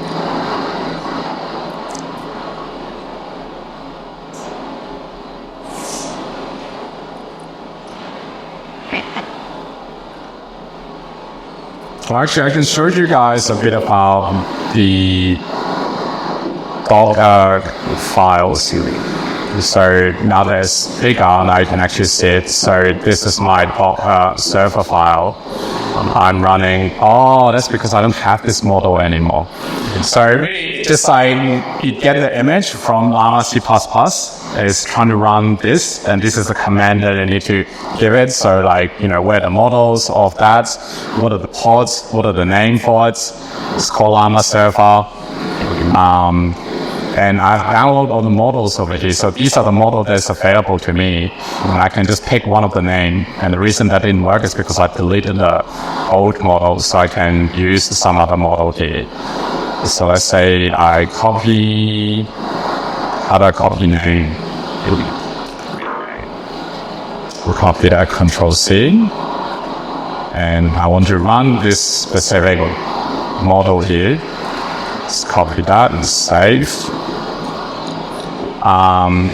Well, actually, I can show you guys a bit about the Docker files. So now that it's bigger, now you can actually see it. So this is my Docker server file. I'm running. Oh, that's because I don't have this model anymore. So just like you get the image from Llama C++, it's trying to run this, and this is the command that I need to give it. So like, you know, where are the models of that? What are the pods? What are the name for it? It's called Llama server. And I've downloaded all the models over here. So these are the models that's available to me. And I can just pick one of the name. And the reason that didn't work is because I deleted the old model, so I can use some other model here. So let's say I copy, how do I copy name? We'll copy that, Control C. And I want to run this specific model here. Let's copy that and save. And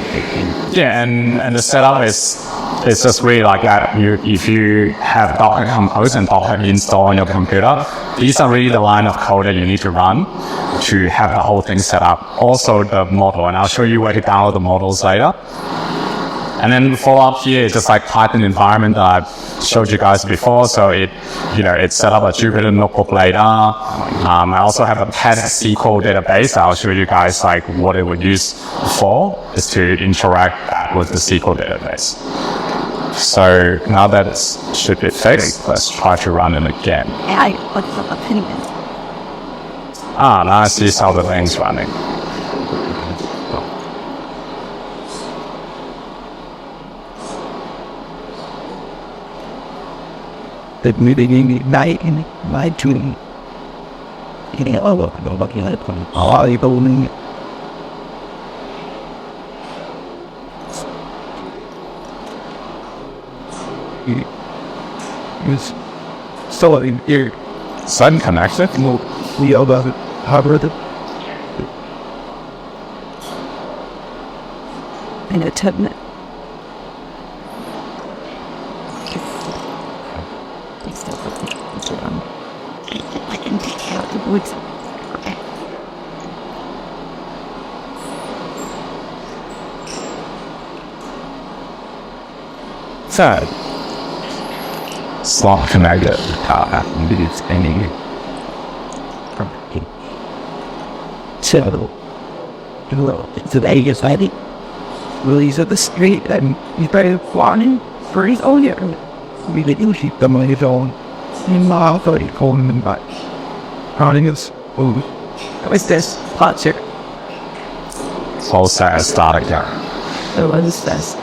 the setup is just really like that. If you have Docker Compose and Docker install on your computer, these are really the line of code that you need to run to have the whole thing set up. Also the model, and I'll show you where to download the models later. And then follow up here is just like Python environment that I've showed you guys before. So it's set up a Jupyter notebook later. I also have a pet SQL database. I'll show you guys like what it would use for is to interact with the SQL database. So now that it should be fixed, let's try to run it again. Now I see how the thing's running. The meeting night in my tuning. It's still in here. Sudden connection? We all got it. In a 10 minute. I can take out the woods. Sad. Slot connected. It's ending. So, today is Friday. Release of the street and he's very flying for his own year. We did you keep them on his own. In my 30 calling them back. Running us. What's this? Parts here. So sad start again. So what is this?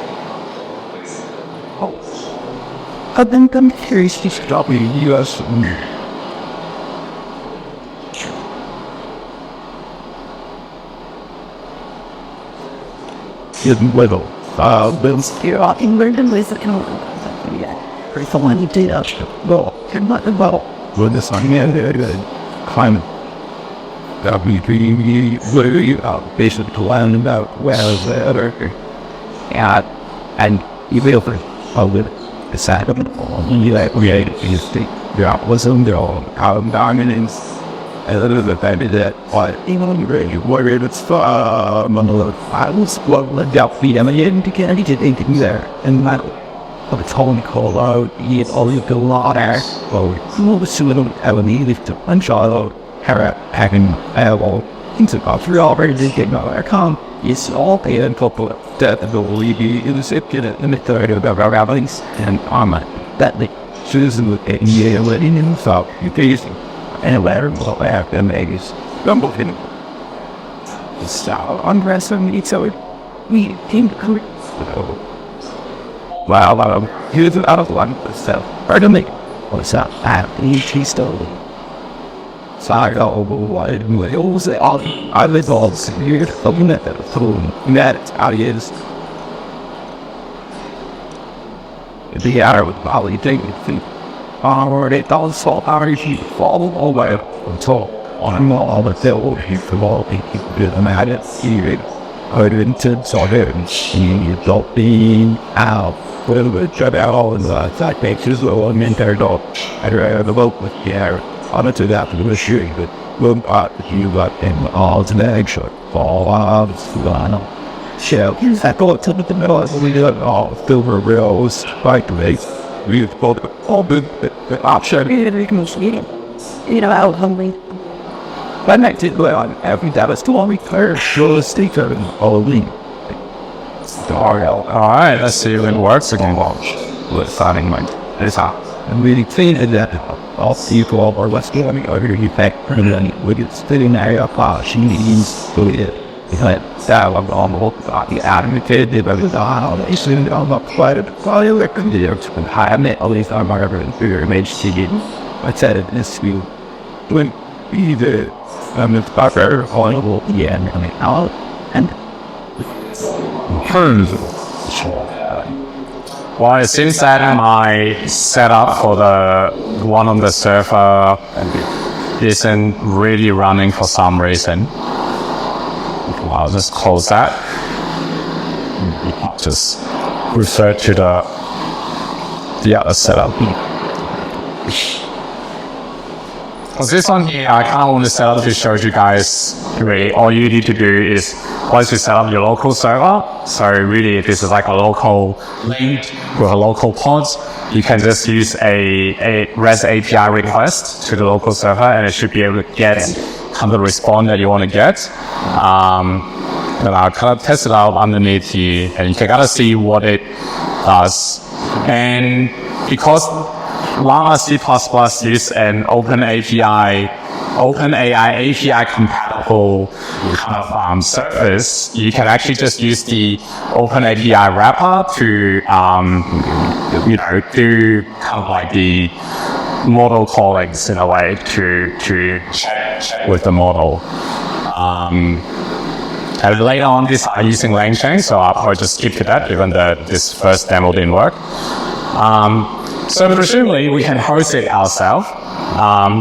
I've been curious to stop in the U.S. Didn't little. You're all England and with the pretty someone who did that. Well, Not about when the sun climate that we basically land about where the other and you feel for with the side of it you like is the was on their own dominance and a little bit better that even really worried it's I was what up the to get anything there and that of a tone call out yet all you go out there well most of them have a need to punch out having things about 3 already did get no come it's all paid and couple that the believe you the second in the third of our rabblings and armor that the citizen with a letting in south you tasting and a letter will have them eggs rumble in it's unrest on me so we came to come wow here's an out of one so hard to make what's up I have to eat cheese stove Sorry, it was I was all severe open at the phone that how it is the hour would probably take it or it all saw how you fall away until on all the devil he from all people did and I didn't see it I didn't saw him you don't be out whatever shut out all the side pictures or I meant their dog I read the boat with the air I'm into that for the shooting, but boom, you got him all to the egg shot. Fall out, shell. I go to the middle of the all silver rails, spike legs. We both all the option. you know how hungry. But I did go on every day. Was too long. Clear, show the stick of Halloween. Alright, let's see if it works again. With signing my this out. And really clean it that all people or what's going on here, you pack permanently with it sitting there, she needs to it. Because that was on the whole body out of the kid, they were they soon on the quite a fire there. And I met all these are my image to get. I said it this week when we the fucker horrible and I mean out and Well, it seems that my setup for the one on the server isn't really running for some reason. I'll just close that. Just refer to the other setup. For this one here, I kind of want to set up to show you guys, really, all you need to do is, once you set up your local server, so really this is like a local link with a local pod, you can just use a REST API request to the local server and it should be able to get kind of the response that you want to get. And I'll kind of test it out underneath here and you can kind of see what it does. And because Llama C++ is an OpenAI compatible kind of service, you can actually just use the OpenAI wrapper to, do kind of like the model callings in a way to check with the model. And later on, this are using LangChain, so I'll probably just skip to that, given that this first demo didn't work. So presumably we can host it ourselves.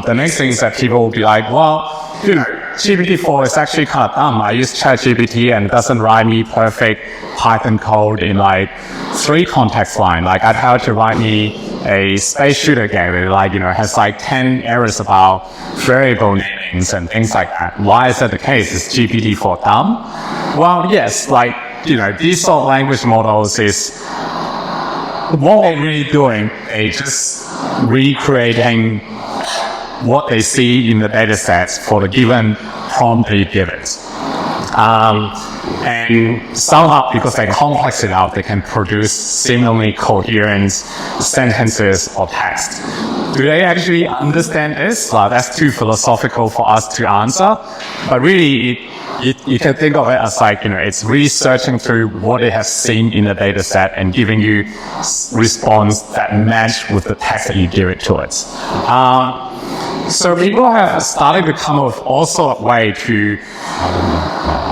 The next thing is that people will be like, well, GPT-4 is actually kind of dumb. I use ChatGPT and it doesn't write me perfect Python code in like 3 context lines. Like I'd have to write me a space shooter game that has like 10 errors about variable namings and things like that. Why is that the case? Is GPT-4 dumb? Well, yes, these sort of language models is what they're really doing, they just recreating what they see in the data sets for the given prompt they give it. And somehow, because they complex it out, they can produce seemingly coherent sentences or text. Do they actually understand this? Well, that's too philosophical for us to answer. But really, you can think of it as like, it's really searching through what it has seen in the data set and giving you response that match with the text that you give it to it. So people have started to come up with also a way to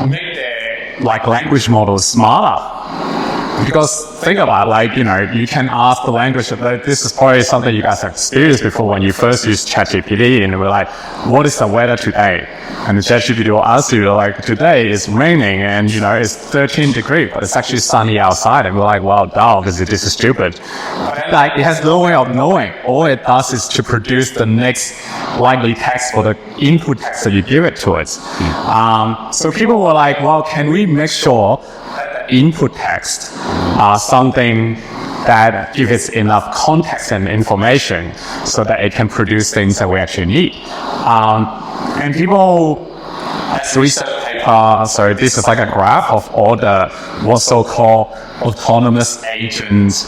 make their language models smarter. Because think about you can ask the language, this is probably something you guys have experienced before when you first used ChatGPT, and we're like, what is the weather today? And the ChatGPT will ask you, today is raining and, it's 13 degrees, but it's actually sunny outside. And we're like, well, duh, because this is stupid. But it has no way of knowing. All it does is to produce the next likely text for the input text that you give it to it. So people were like, well, can we make sure input text something that gives it enough context and information so that it can produce things that we actually need. And people, as research paper, so this is like a graph of all the what's so-called autonomous agents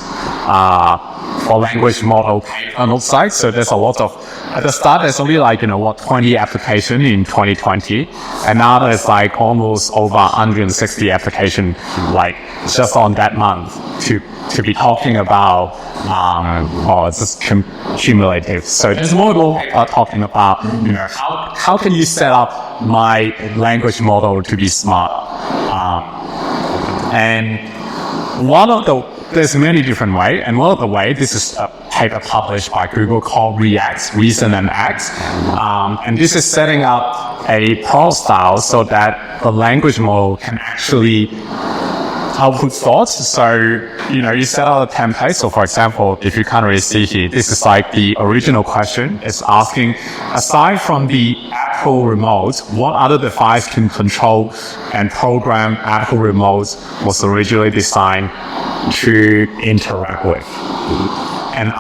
for language model paper looks like. So there's a lot of, at the start there's only 20 applications in 2020, and now there's almost over 160 applications just on that month to be talking about it's just cumulative. So there's more people talking about how can you set up my language model to be smart, and there's many different ways, and one of the ways, this is a paper published by Google called Reason and Act, and this is setting up a prompt style so that the language model can actually output thoughts. So, you set out a template. So for example, if you can't really see here, this is the original question. It's asking, aside from the Apple remote, what other device can control and program Apple remote was originally designed to interact with? And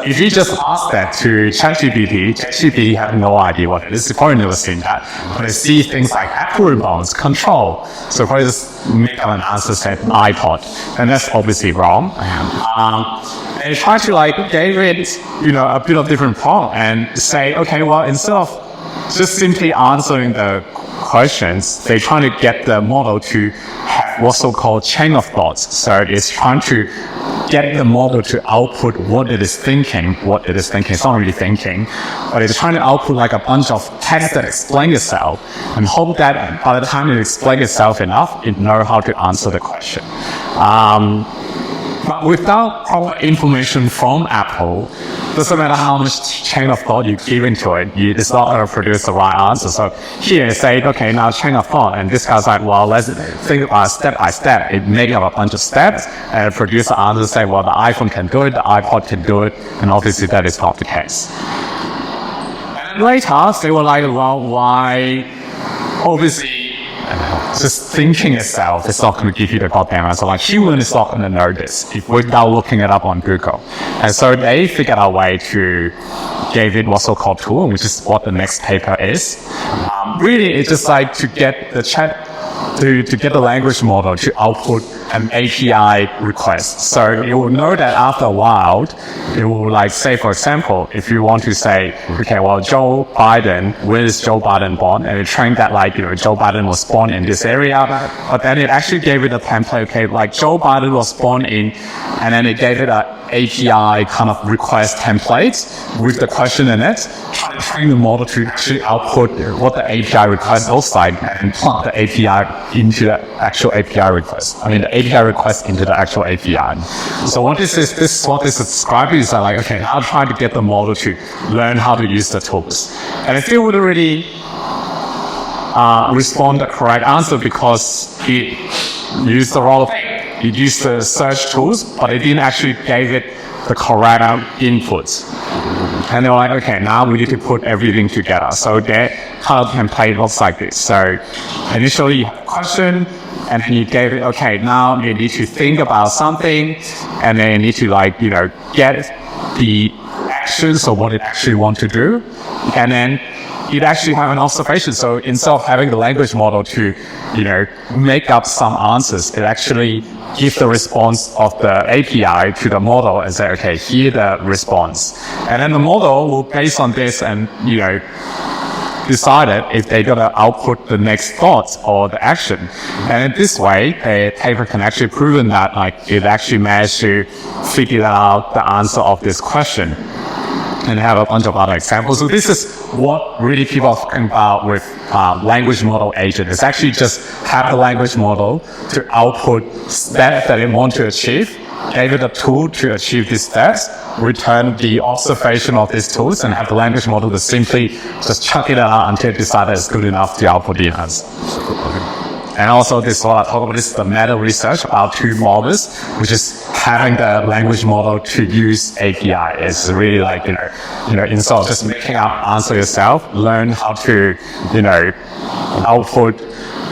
if you just ask that to ChatGPT has no idea what it is. It's probably never seen that. But it sees things like Apple remotes, control. So probably just make up an answer said iPod. And that's obviously wrong. And try to give it, a bit of different prompt and say, okay, well, instead of just simply answering the questions, they're trying to get the model to have what's so-called chain of thoughts. So it's trying to get the model to output what it is thinking. It's not really thinking, but it's trying to output a bunch of text that explains itself, and hope that by the time it explains itself enough, it knows how to answer the question. But without proper information from Apple, doesn't matter how much chain of thought you give into it, it's not going to produce the right answer. So here it says, okay, now chain of thought, and this guy's like, well, let's think about step by step. It makes up a bunch of steps and produce the answer, say, well, the iPhone can do it, the iPod can do it, and obviously that is not the case. And later, they were like, well, why? Obviously, just thinking itself is not going to give you the goddamn answer. Human is not going to know this without looking it up on Google. And so they figured out a way to give it what's so-called tool, which is what the next paper is. Really, it's just to get the chat to get the language model to output an API request. So it will know that after a while, it will say, for example, if you want to say, okay, well, Joe Biden, where is Joe Biden born? And it trained that Joe Biden was born in this area, but then it actually gave it a template, okay, Joe Biden was born in, and then it gave it a API kind of request template with the question in it, trying to train the model to actually output what the API request looks like and plug the API into the actual API request. The API request into the actual API. So what this is describing is okay, I'm trying to get the model to learn how to use the tools. And if it would already respond the correct answer because it used the wrong thing. It used the search tools, but it didn't actually give it the correct inputs. And they were like, okay, now we need to put everything together. So their kind of template looks like this. So initially you have a question, and then you gave it, okay, now you need to think about something, and then you need to get the actions of what it actually wants to do. And then it actually have an observation. So instead of having the language model to, make up some answers, it actually give the response of the API to the model and say, okay, here the response. And then the model will, based on this and, decided if they're going to output the next thoughts or the action. And in this way, a paper can actually proven that it actually managed to figure out the answer of this question. And have a bunch of other examples. So this is what really people are talking about with language model agent. It's actually just have the language model to output steps that it want to achieve, give it a tool to achieve these steps, return the observation of these tools, and have the language model to simply just chuck it out until it decides it's good enough to output the answer. And also this is what I talk about, this is the meta research about two models, which is having the language model to use API. It's really like, instead of just making up answer yourself, learn how to, output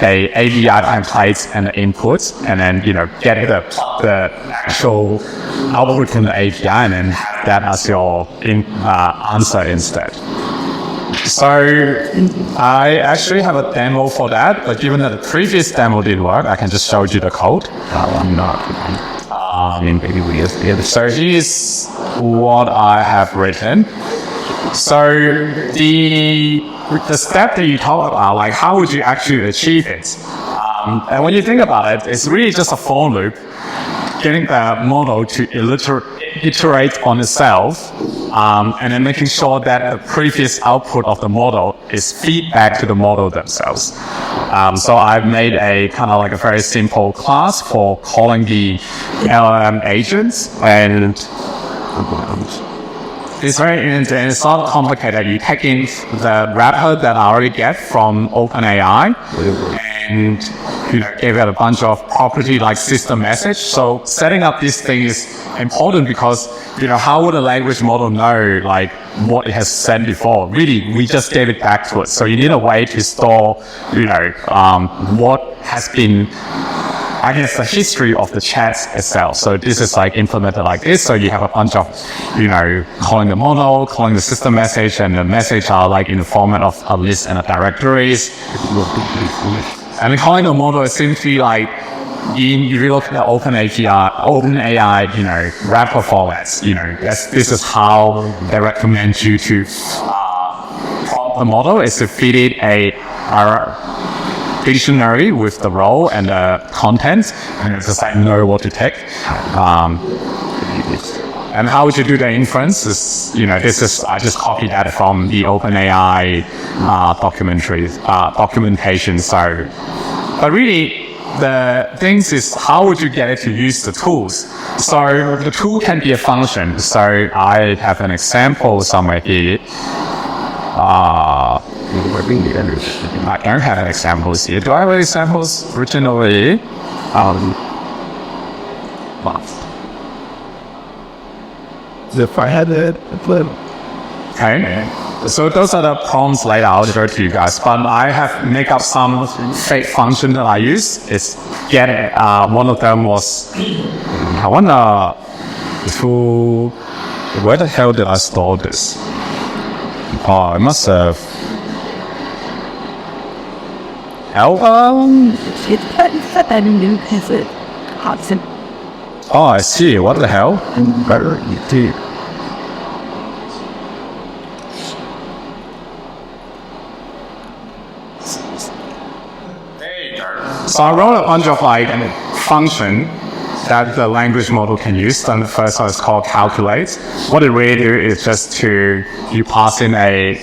a API templates and the inputs, and then, get the actual output from the API and then have that as your answer instead. So I actually have a demo for that, but given that the previous demo didn't work, I can just show you the code. So here's what I have written. So the step that you talk about, like how would you actually achieve it? And when you think about it, it's really just a for loop, getting the model to iterate on itself, and then making sure that the previous output of the model is feedback to the model themselves. So I've made a kind of like a very simple class for calling the LLM agents, and it's it's not complicated. You take in the wrapper that I already get from OpenAI, and give it a bunch of property like system message. So setting up this thing is important because how would a language model know like what it has said before? Really, we just gave it back to it. So you need a way to store what has been, I guess, the history of the chat itself. So this is like implemented like this. So you have a bunch of, calling the model, calling the system message, and the message are like in the format of a list and a directories. And calling the model is simply like, if you look at the OpenAI, wrapper formats, this is how they recommend you to prompt the model, is to feed it a dictionary with the role and the contents, and it's just like know what to take. And how would you do the inference is, I just copied that from the OpenAI documentation. So, but really, the things is how would you get it to use the tools? So the tool can be a function. So I have an example somewhere here. I don't have examples here. Do I have examples written over here? If I had it, Okay. So those are the prompts laid out there to you guys. But I have make up some fake function that I use. It's get it. One of them was I wanna to where the hell did I store this? Oh, I must have. Oh, I see. What the hell? better you do. So I wrote a bunch of like function that the language model can use. And the first one is called calculate. What it really do is just you pass in a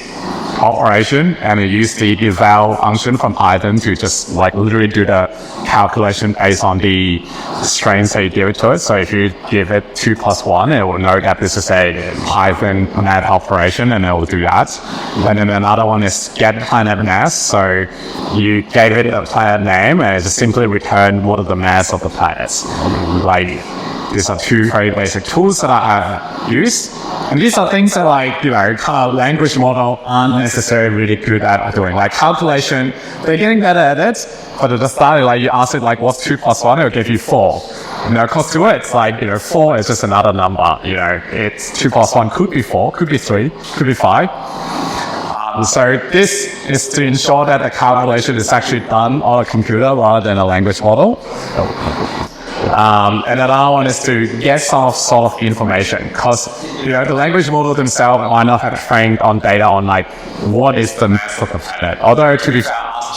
operation and you use the eval function from Python to just like literally do the calculation based on the strings that you give it to it. So if you give it 2 + 1, it will know that this is a Python math operation and it will do that. And then another one is get planet mass. So you gave it a planet name and it just simply return what are the mass of the planets. Like these are two very basic tools that I use. And these are things that language model aren't necessarily really good at doing. Like calculation, they're getting better at it, but at the start, you ask it what's 2 + 1, it'll give you 4. Because to it, it's 4 is just another number. It's 2 + 1 could be 4, could be 3, could be 5. So this is to ensure that the calculation is actually done on a computer rather than a language model. And another one is to get some sort of information, because the language model themselves might not have trained on data on like what is the mass of the planet. Although to be fair,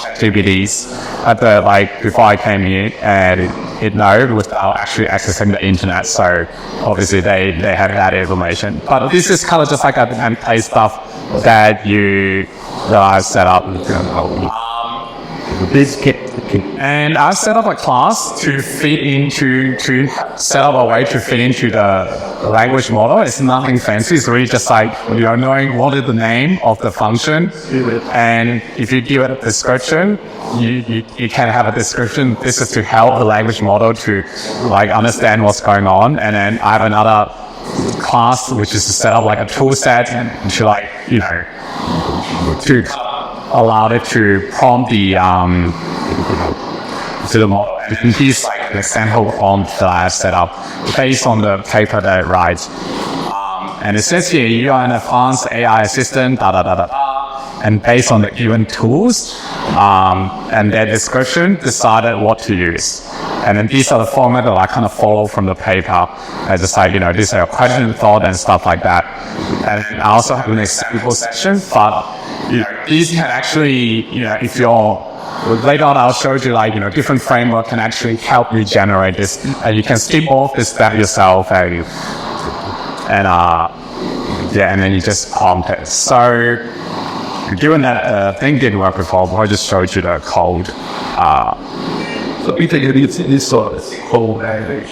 activities at the before I came here, and it know without actually accessing the internet. So obviously they have that information. But this is kind of just like a template stuff that I've set up. And I set up a class to set up a way to fit into the language model. It's nothing fancy. It's really just like, knowing what is the name of the function. And if you give it a description, you can have a description. This is to help the language model to understand what's going on. And then I have another class, which is to set up a tool set to allow it to prompt the to the model. And here's an example prompt that I have set up based on the paper that I write. And it says here, you are an advanced AI assistant, and based on the given tools and their description, decided what to use. And then these are the format that I kind of follow from the paper. I just these are question, thought, and stuff like that. And I also have an example section, but these can actually, if you're later on, I'll show you different framework can actually help you generate this, and you can skip off this step yourself, and then you just prompt it. So given that thing didn't work before, I just showed you the code. So we take this sort of whole language.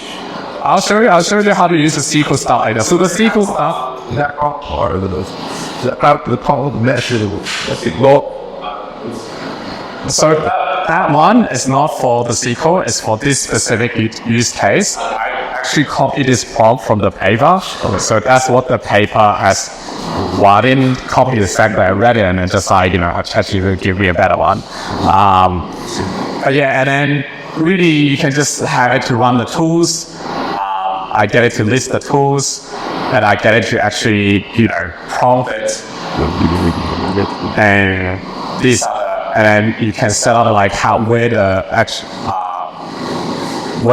I'll show you how to use the SQL stuff later. So the SQL stuff, That part of it, about the code method, so that one is not for the SQL, it's for this specific use case. I actually copied this prompt from the paper, so that's what the paper has. Well, I didn't copy the fact that I read it and then just ChatGPT will give me a better one. And then really you can just have it to run the tools. I get it to list the tools, and I get it to actually, prompt it. And these, and then you can set up where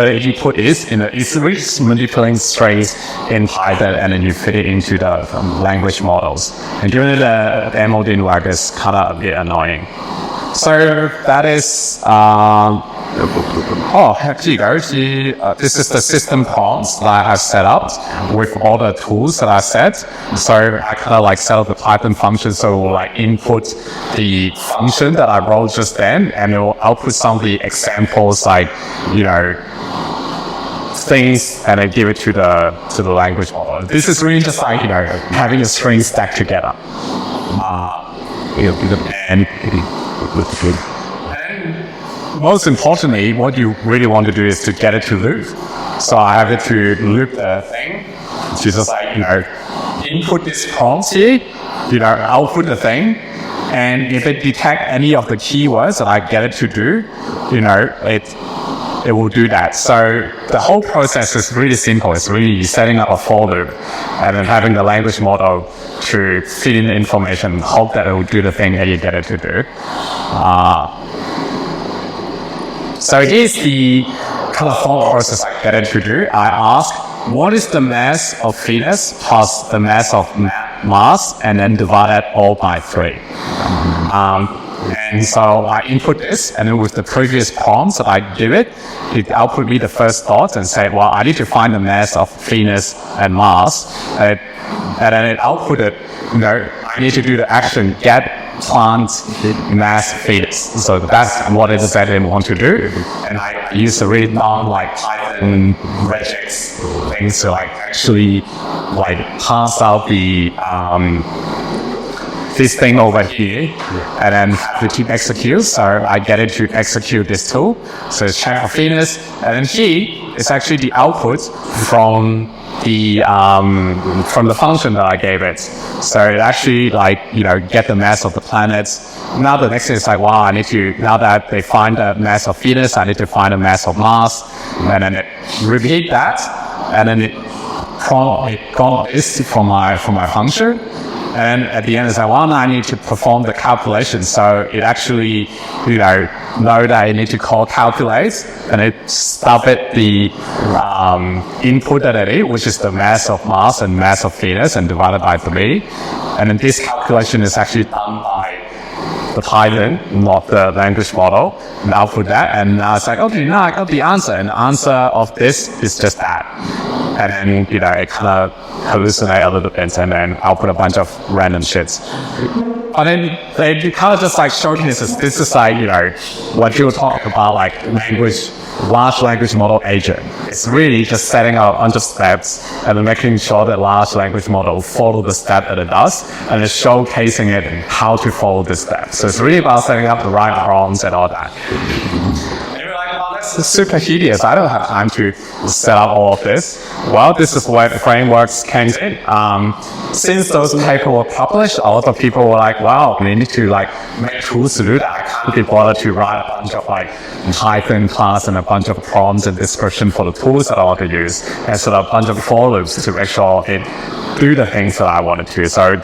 the input is in the it's manipulating strings in Python, and then you fit it into the language models. And given that the ML didn't work, it's kind of a bit annoying. So that is, here you go. This is the system prompts that I've set up with all the tools that I set. So I kind of set up the Python function, so it will input the function that I wrote just then, and it will output some of the examples things, and then give it to the language model. This is really just having a string stacked together. And most importantly, what you really want to do is to get it to loop. So I have it to loop the thing. So just input this prompt here, output the thing, and if it detects any of the keywords that I get it to do, it will do that. So the whole process is really simple. It's really setting up a for loop and then having the language model to feed in the information, hope that it will do the thing that you get it to do. So here's the kind of thought process I get it to do. I ask, what is the mass of Venus plus the mass of Mars, and then divide that all by 3. And so I input this, and then with the previous prompts that I give it output me the first thoughts and say, well, I need to find the mass of Venus and Mars. And then it outputted, I need to do the action, get plant mass Venus. So that's what it exactly want to do. And I use a really long Python regex things to actually pass out the this thing over here, and then have to keep execute. So I get it to execute this tool. So it's check for Venus, and then here is actually the output from the function that I gave it. So it actually get the mass of the planets. Now the next thing is wow, I need to, now that they find the mass of Venus, I need to find the mass of Mars, and then it repeat that, and then it got this from my function. And at the end, it's like, well, now I need to perform the calculation. So it actually, know that I need to call calculate, and it stop at the input that it is, which is the mass of Mars and mass of Venus, and divided by 3. And then this calculation is actually done by the Python, not the language model, and output that. And now it's like, okay, now I got the answer, and the answer of this is just that. And then, it kind of hallucinate a little bit, and then I'll put a bunch of random shits. And then they kind of just like showcases, this is like, what people talk about, like large language model agent. It's really just setting out a bunch of steps and then making sure that large language model follow the step that it does, and it's showcasing it and how to follow this step. So it's really about setting up the right prompts and all that. It's super tedious. I don't have time to set up all of this. Well, this is where the frameworks came in. Since those papers were published, a lot of people were like, wow, we need to make tools to do that. I can't be bothered to write a bunch of Python class and a bunch of prompts and description for the tools that I want to use, and sort of a bunch of for loops to make sure it do the things that I wanted to. So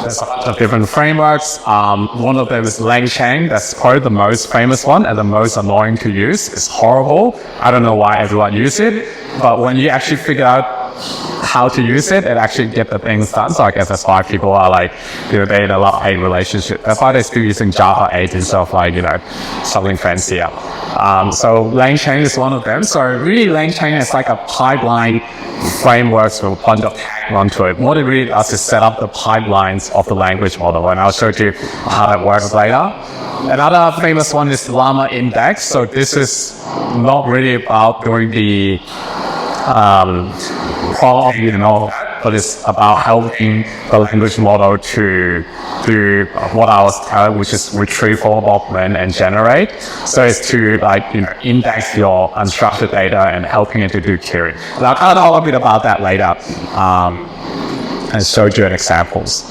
there's a bunch of different frameworks. One of them is LangChain. That's probably the most famous one and the most annoying to use. It's horrible. I don't know why everyone uses it, but when you actually figure out how to use it, it actually get the things done. So I guess that's why people are they in a love-hate relationship. That's why they're still using Java 8 instead of something fancier. So LangChain is one of them. So really LangChain is like a pipeline framework with a bunch of tag onto it. What it really does is set up the pipelines of the language model, and I'll show you how that works later. Another famous one is Llama Index. So this is not really about doing the prompting and all that, but it's about helping the language model to do what I was telling, which is retrieve, augment, and generate. So it's to index your unstructured data and helping it to do query. And I'll talk a bit about that later and show you examples.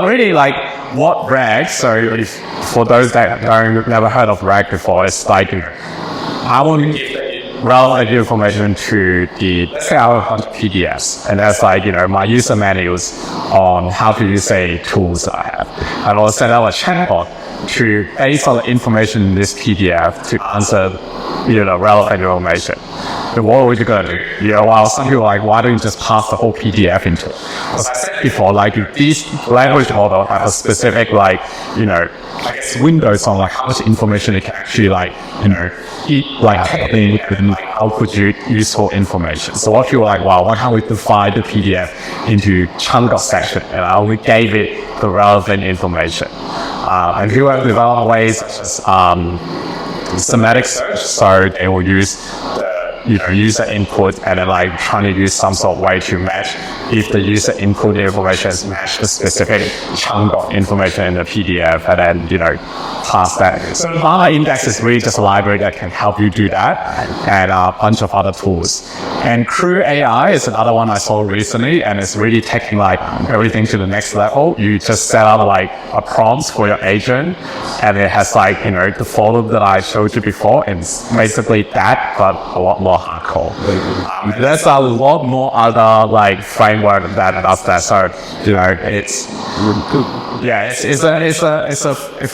Really, what RAG? So for those that never heard of RAG before, it's I want to give relevant information to let's say I have a bunch of PDFs, and that's my user manuals on how to use tools that I have. And I'll set up a chatbot to, based on the information in this PDF, to answer relevant information. Then what are we going to do? Some people are like, why don't you just pass the whole PDF into it? As I said before, these language models have a specific windows on how much information it can actually output you useful information. So what people are like, wow, why can't we divide the PDF into chunk of section, and I only gave it the relevant information. And people have developed ways such as semantic search, so they will use user input and then trying to use some sort of way to match if the user input information is matched the specific chunk of information in the PDF, and then pass that. So Llama Index is really just a library that can help you do that, and a bunch of other tools. And Crew AI is another one I saw recently, and it's really taking everything to the next level. You just set up a prompt for your agent, and it has the follow that I showed you before. It's basically that, but a lot more hardcore. There's a lot more other framework that does that. So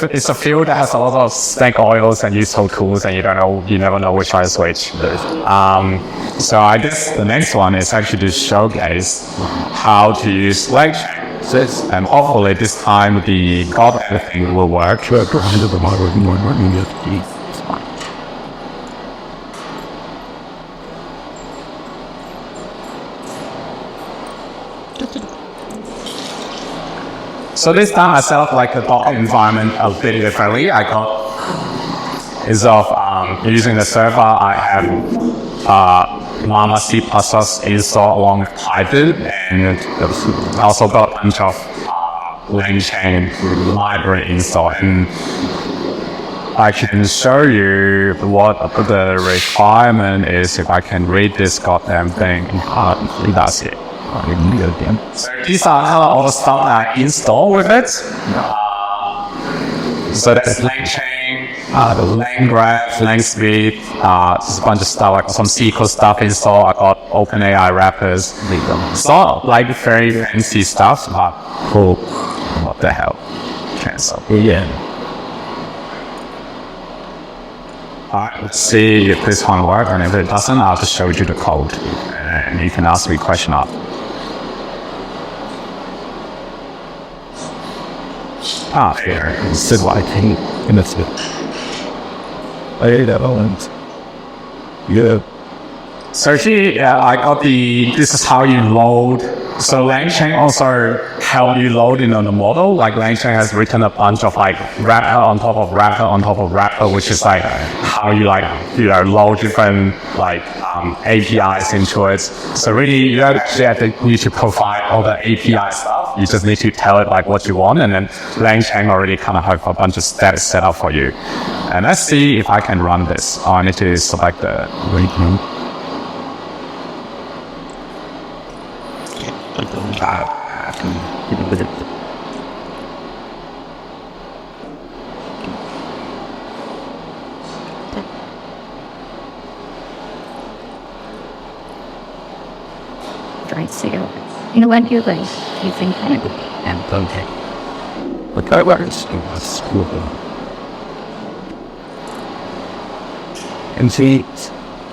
it's a field that has a lot of snake oils and useful tools, and you never know which one is which. So I guess the next one is actually to showcase how to use LangChain. And hopefully this time the God thing will work. So this time I set up the Docker environment a bit differently. Instead of using the server, I have Llama C++ installed along with Python, and also got a bunch of LangChain library installed. And I can show you what the requirement is if I can read this goddamn thing. That's it. So these are all the stuff that I install with it. So that's LangChain, the lane graph, lane speed, just a bunch of stuff, like some SQL stuff installed. I got OpenAI wrappers. It's not like very fancy stuff, but cool. What the hell? Cancel. Yeah. Alright, let's see if this one works, and if it doesn't, I'll just show you the code, and you can ask me a question up. Here. Sid Whiting in the Sid. I hate that element. Yeah. So here, I got this is how you load. So LangChain also help you load in on the model. Like LangChain has written a bunch of like wrapper on top of wrapper on top of wrapper, which is like how you load different like APIs into it. So really, you don't actually need to provide all the API stuff. You just need to tell it like what you want, and then LangChain already kind of have a bunch of steps set up for you. And let's see if I can run this. Oh, I need to select the region. Try to see you know when you think and okay. But that works. And see,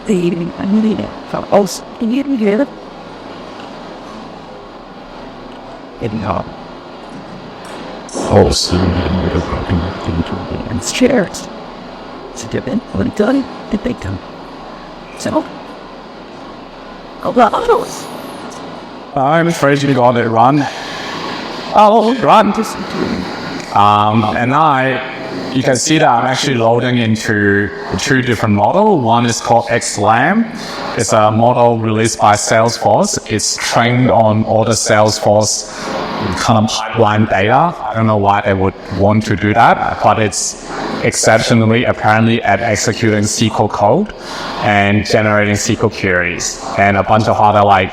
I need it. also, Can you hear it? anyhow, And chairs. It's a different one done the big time. So a lot of those. I'm afraid you got it run. Oh, Run. You can see that I'm actually loading into two different models. One is called XLAM. It's a model released by Salesforce. It's trained on all the Salesforce kind of pipeline data. I don't know why they would want to do that, but it's exceptionally apparently at executing SQL code and generating SQL queries and a bunch of other like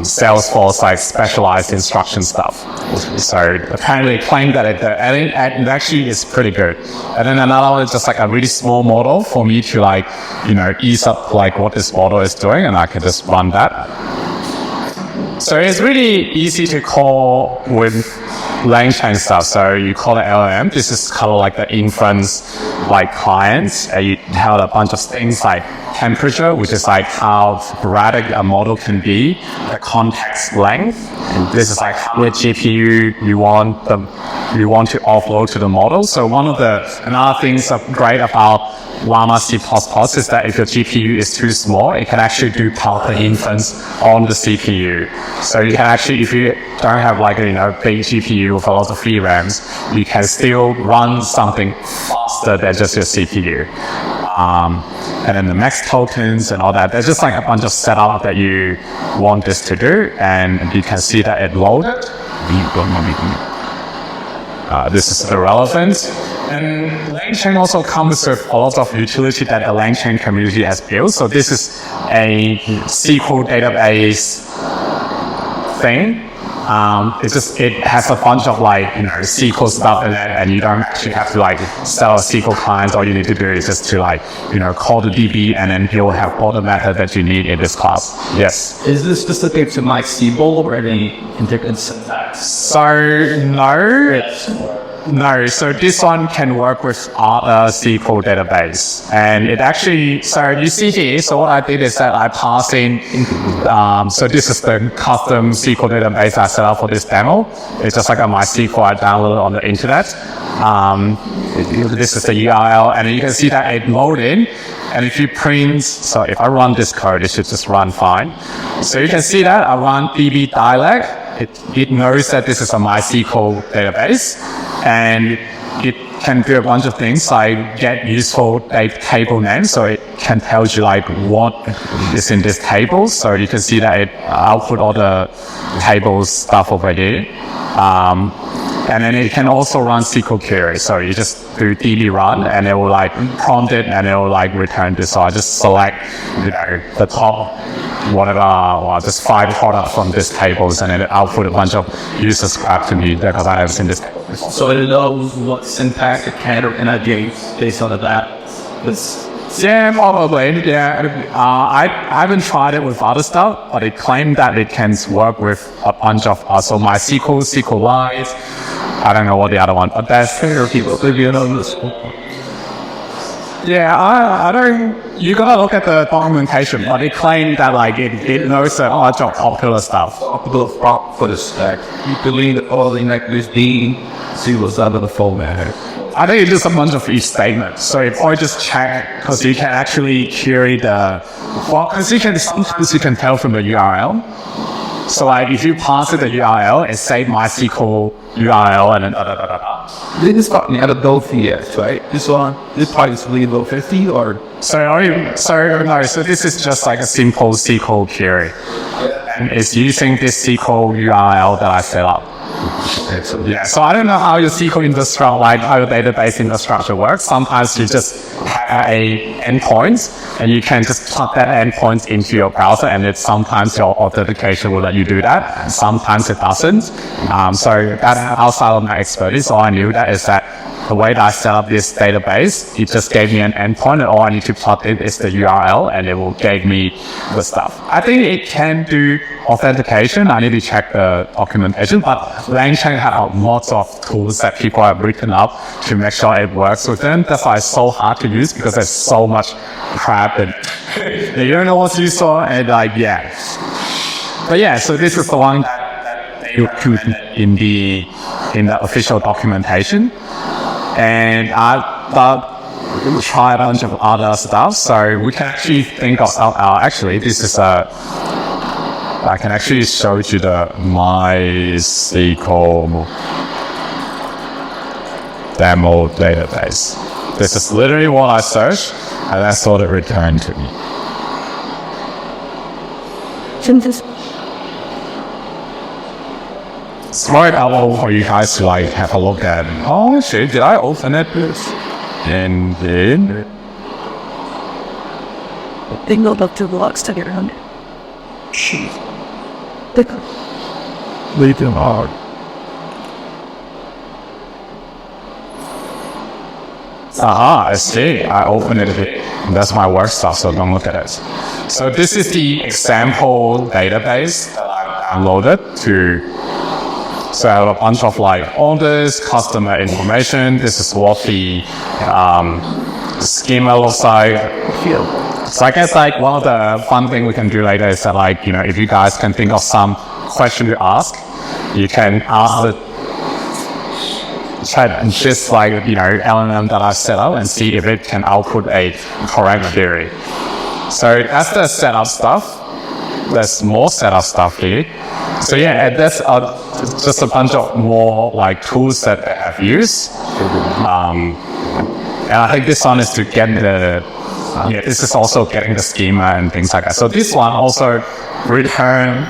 Salesforce like specialized instruction stuff. So apparently claim that it actually is pretty good. And then another one is just like a really small model for me to like, ease up like what this model is doing, and I can just run that. So it's really easy to call with LangChain stuff. So you call it LLM. This is kind of like the inference like clients. You tell a bunch of things like temperature, which is like how sporadic a model can be, the context length, and this is like how much GPU you want to offload to the model. So another thing that's great about Llama C++ is that if your GPU is too small, it can actually do part of the inference on the CPU. So you can actually, if you don't have like a big GPU with a lot of VRAMs, you can still run something faster than just your CPU. And then the max tokens and all that, there's just like a bunch of setup that you want this to do, and you can see that it loaded. This is the relevance. And LangChain also comes with a lot of utility that the LangChain community has built. So this is a SQL database thing. It has a bunch of SQL stuff in it, and you don't actually have to sell a SQL client. All you need to do is just to call the DB, and then he'll have all the method that you need in this class. Yes. is this specific to MySQL or any integrated syntax? So no, so this one can work with other SQL database, and it actually, so you see here, so what I did is that I passed in, so this is the custom SQL database I set up for this demo. It's just like a MySQL I downloaded on the internet. This is the URL, and you can see that it loaded, and if you print, so if I run this code, it should just run fine. So you can see that I run db dialect. It knows that this is a MySQL database, and it can do a bunch of things like get useful table names, so it can tell you what is in this table. So you can see that it output all the tables stuff over here. And then it can also run SQL queries. So you just do db run, and it will prompt it, and it will return this. So I just select the top whatever, or just 5 products from these tables, and then it output a bunch of user script to me because I have seen this. So it knows what syntax it can or cannot use based on that. Yeah, probably. Yeah, I haven't tried it with other stuff, but it claimed that it can work with a bunch of so MySQL, SQLite. I don't know what the other one, but that's people maybe on this. yeah. I don't. You gotta look at the documentation, but it claimed that like it knows a bunch of popular stuff. For the stack, you believe that all the this D, see what's under the format. I think it's just a bunch of each statement. So if I just check, because you can actually query because sometimes you can tell from the URL. So like if you pass it the URL and say MySQL URL and then This is not out of those yet, right? This part is level 50 or? So this is just like a simple SQL query. And it's using this SQL URL that I set up. Yeah, so I don't know how your SQL infrastructure, like how your database infrastructure works. Sometimes you just have a endpoint and you can just plug that endpoint into your browser, and it's sometimes your authentication will let you do that, and sometimes it doesn't. So that's outside of my expertise. All I knew that is that the way that I set up this database, it just gave me an endpoint, and all I need to plug in is the URL, and it will give me the stuff. I think it can do authentication. I need to check the documentation, but LangChain have lots of tools that people have written up to make sure it works with them. That's why it's so hard to use, because there's so much crap and you don't know what to use for, and like, yeah. But yeah, so this is the one that they included in the official documentation. And I thought we would try a bunch of other stuff. So we can actually think of, actually, this is I can actually show you the MySQL demo database. This is literally what I searched, and that's what it returned to me. It's very helpful for you guys to like have a look at. Oh shit, did I open it? And then They go up to the blocks to get around it. Leave them hard. I see. I opened it here. That's my work stuff, so don't look at it. So this is the example database that I downloaded so I have a bunch of like orders, customer information. This is what the schema looks like. So I guess like one of the fun things we can do later is that like, if you guys can think of some question to ask, you can ask the chat and just like, LLM that I've set up and see if it can output a correct query. So that's the setup stuff. There's more setup stuff here. So yeah, and that's just a bunch of more like tools that they have used. And I think this one is to get this is also getting the schema and things like that. So this one also return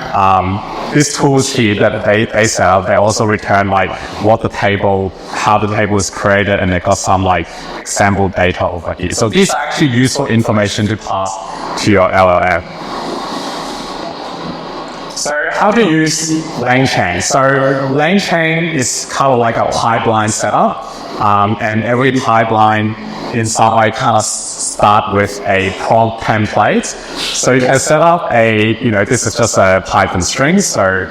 these tools here that they set up. They also return like how the table is created, and they got some like example data over here. So these are actually useful information to pass to your LLM. So how to use LangChain? So LangChain is kind of like a pipeline setup, and every pipeline inside kind of start with a prompt template. So you can set up this is just a Python string. So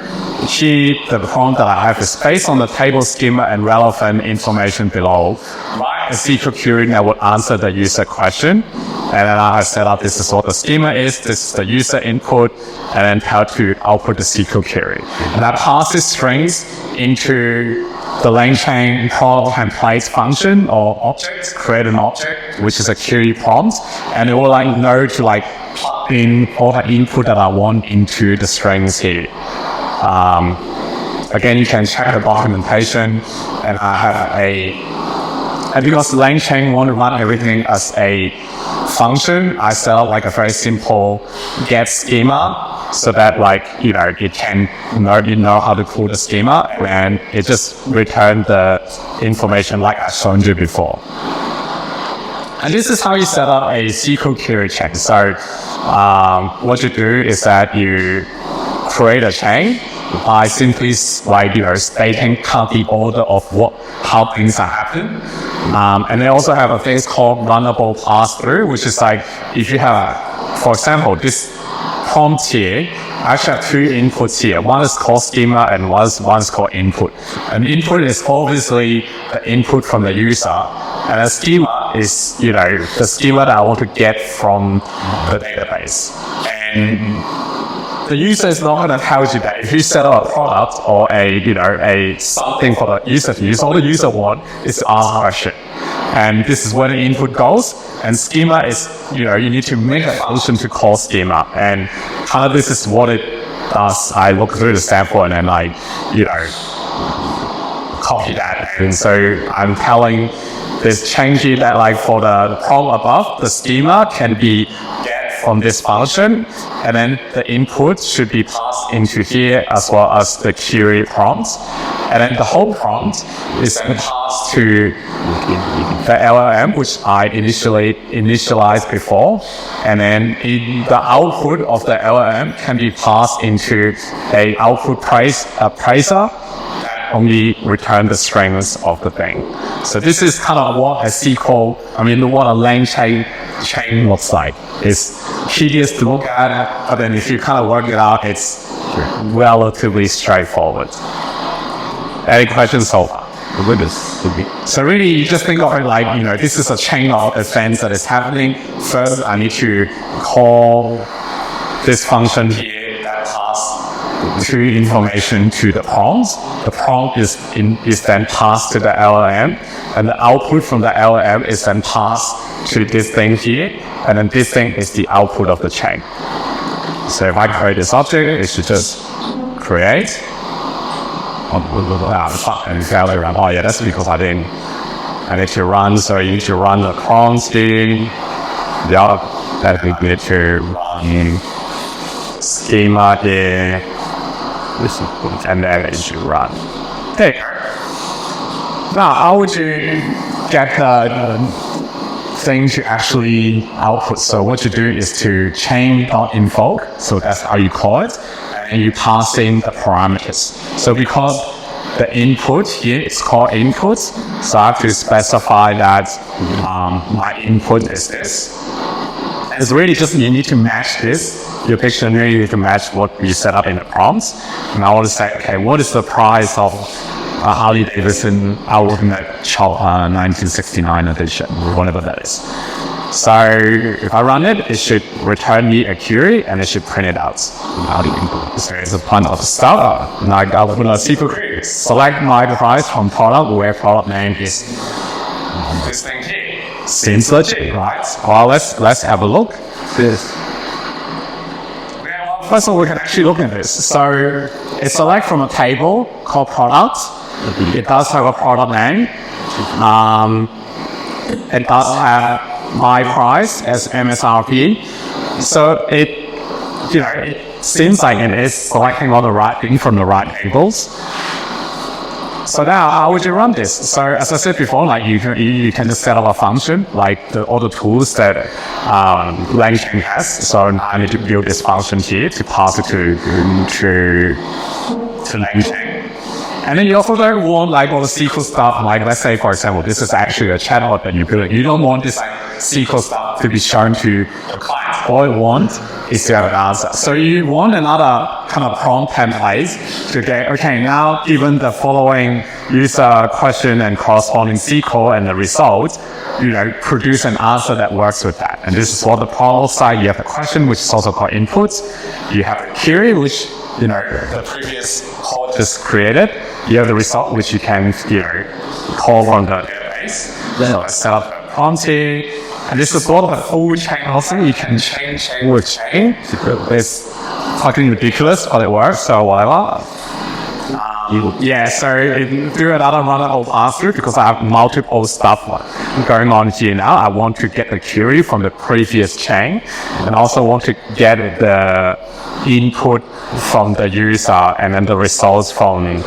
here, the prompt that I have is based on the table schema and relevant information below. Write a SQL query that would answer the user question. And then I have set up, this is what the schema is, this is the user input, and then how to output the SQL query. And I pass these strings into the LangChain call template function or object, create an object, which is a query prompt, and it will know to plug in all the input that I want into the strings here. Again, you can check the documentation, and I have and because LangChain want to run everything as a function, I set up a very simple get schema, so that it can know how to pull the schema, and it just return the information like I shown you before. And this is how you set up a SQL query chain. So what you do is that you create a chain by simply stating the order of how things are happening. And they also have a thing called runnable pass-through, which is like if you have, for example, this prompt here, I actually have two inputs here. One is called schema and one is called input. An input is obviously the input from the user. And a schema is, the schema that I want to get from the database. And the user is not going to tell you that. If you set up a product or a something for the user to use, all the user wants is to ask a question. And this is where the input goes. And schema is, you need to make a function to call schema. And kind of this is what it does. I look through the sample and then copy that. And so I'm telling this change here that for the prompt above, the schema can be get from this function, and then the input should be passed into here as well as the query prompt. And then the whole prompt is then passed to the LLM, which I initialized before. And then the output of the LLM can be passed into a output appraiser that only return the strings of the thing. So this is kind of what a what a lang chain looks like. It's tedious to look at, but then if you kind of work it out, it's relatively straightforward. Any questions so far? So really, you just think of it like, this is a chain of events that is happening. First, I need to call this function here that passes to information to the prompt. The prompt is then passed to the LLM, and the output from the LLM is then passed to this thing here, and then this thing is the output of the chain. So if I create this object, it should just create. And failed around. Oh yeah, that's because I need to run. So you need to run the cron scheme. That we need to run schema here, and then it should run. There. Now, how would you get the thing to actually output? So what you do is to chain.invoke. So that's how you call it. And you pass in the parameters. So because the input here is called input, so I have to specify that my input is this. It's really just you need to match this. Your dictionary need to match what you set up in the prompts. And I want to say, okay, what is the price of Harley Davidson Ultimate 1969 edition, whatever that is. So if I run it, it should return me a query and it should print it out. So there's a bunch of stuff. Like I'll put a SQL query. Select my price from product where product name is this thing here. Seems legit, right? Well, let's have a look. First of all, we can actually look at this. So it's select from a table called product. It does have a product name. It does have my price as MSRP. So it seems like it is selecting all the right thing from the right tables. So now, how would you run this? So as I said before, like you can just set up a function, like all the tools that LangChain has. So now I need to build this function here to pass it to LangChain. And then you also don't want like all the SQL stuff, like let's say, for example, this is actually a chatbot that you're building. You don't want this like SQL stuff to be shown to the client. All you want is to have an answer. So you want another kind of prompt template to get, okay, now given the following user question and corresponding SQL and the result, produce an answer that works with that. And this is what the prompt side, you have the question, which is also called inputs. You have the query, which the previous code just created. You have the result, which you can, call from the database. Then set up a prompt here. And this is sort of an old chain also. You can chain with chain. It's fucking ridiculous, but it works, so whatever. So do another runnable pass-through because I have multiple stuff going on here now. I want to get the query from the previous chain and also want to get the input from the user and then the results from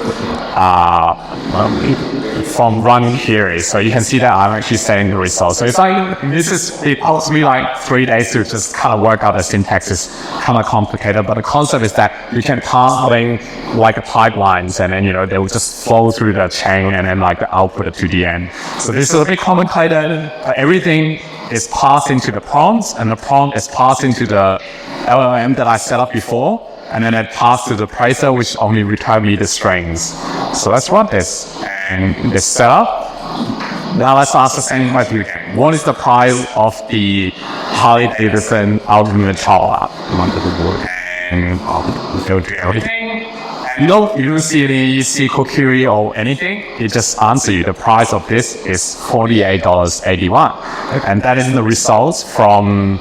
from running queries. So you can see that I'm actually setting the results. So it's like, it takes me like 3 days to just kind of work out the syntax. Is kind of complicated, but the concept is that you can pass things like pipelines, and then, they will just flow through the chain and then like the output to the end. So this is a bit complicated, but everything is passed into the prompts, and the prompt is passed into the LLM that I set up before, and then it passed to the parser, which only return me the strings. So let's run this, and this setup. Now let's ask the same question again. What is the price of the Harley-Davidson ultimate chopper? And I'll go to everything. You don't see any SQL query or anything. It just answers you. The price of this is $48.81, and that is the results from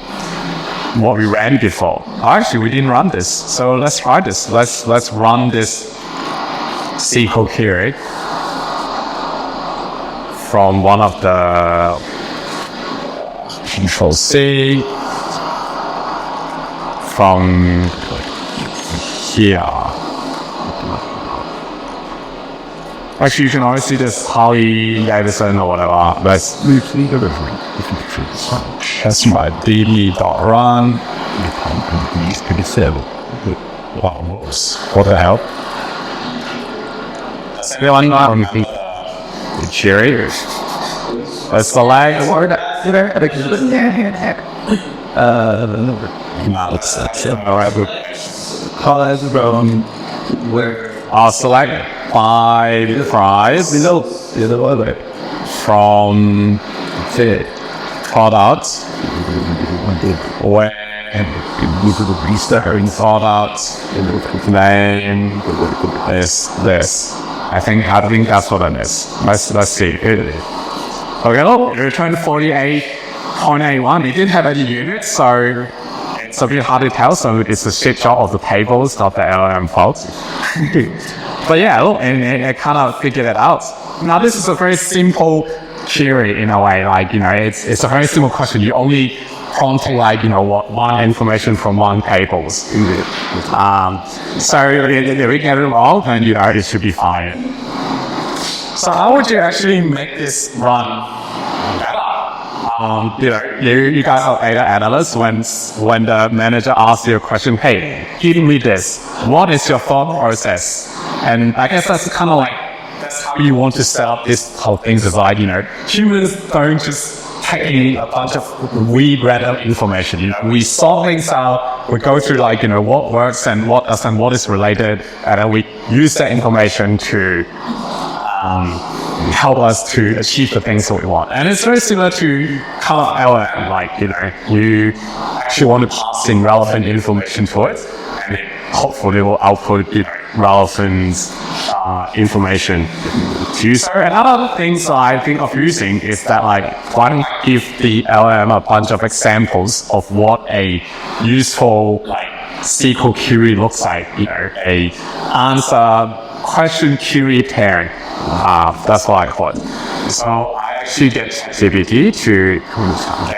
what we ran before. Actually, we didn't run this, so let's try this. Let's run this SQL query from one of the Control C from here. Actually, you can always see this Harley-Davidson or whatever. Let's test my db.run. Wow, what the hell? Does anyone know the cherry? Let's select. I'll select by price from products when products name is this. I think that's what it is. Let's see. Okay, look, it returned 48.81. It didn't have any units, so it's a bit hard to tell. So it's a shit job of the tables, not the LLM fault. But yeah, look, and I kind of figured it out. Now this is a very simple query in a way. Like, it's a very simple question. You only prompt one information from one tables. So if we get it wrong, then it should be fine. So how would you actually make this run better? You guys are data analysts. When the manager asks you a question, hey, give me this. What is your thought process? And I guess that's kind of like, that's how you want to set up this whole thing. Is like, humans don't just take in a bunch of weird random information. We sort things out. We go through what works and what doesn't, what is related, and then we use that information to help us to achieve the things that we want. And it's very similar to kind of LLM, you actually want to pass in relevant information to it, and hopefully it will output relevant information to you. So another things I think of using is that why don't I give the LLM a bunch of examples of what a useful SQL query looks like, a answer question query pairing. That's what I call it. So I actually get GPT to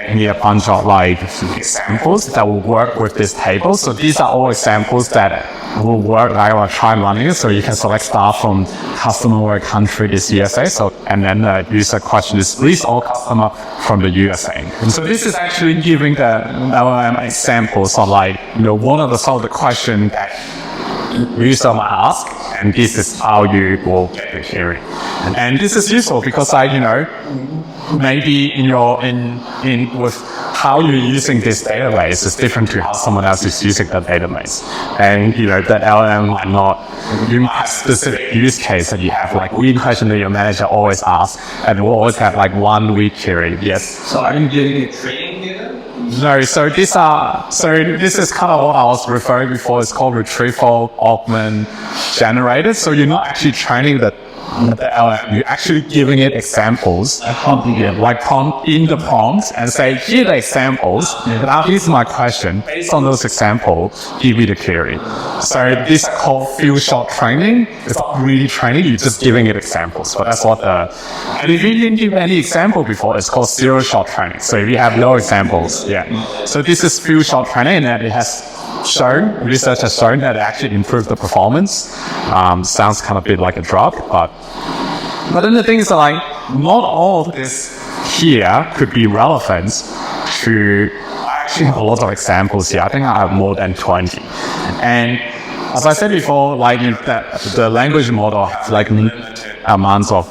give me a bunch of examples that will work with this table. So these are all examples that will work. I will try running it. So you can select stuff from customer or country is USA. So and then the user question is list all customer from the USA. And so this is actually giving the LLM examples of what are some of the questions that user might ask, and this is how you will get the query. And this is useful because maybe in with how you're using this database is different to how someone else is using that database. And that LLM might not, you might have specific use case that you have weird question that your manager always asks, and will always have one weird query. Yes. So are you getting it training data? No, so this is kind of what I was referring before. It's called retrieval augment generated. So you're not actually training the LLM, you're actually giving it examples, prompt in the prompt and say, here are the examples, now here's my question, based on those examples, give me the query. So this is called few shot training. It's not really training, you're just giving it examples. But that's and if you didn't give any example before, it's called zero shot training. So if you have no examples, So this is few shot training, and it has research has shown that it actually improved the performance. Sounds kind of a bit like a drug, but But then the thing is like, not all of this here could be relevant to, I actually have a lot of examples here. I think I have more than 20. And as I said before, like the language model has like limited amounts of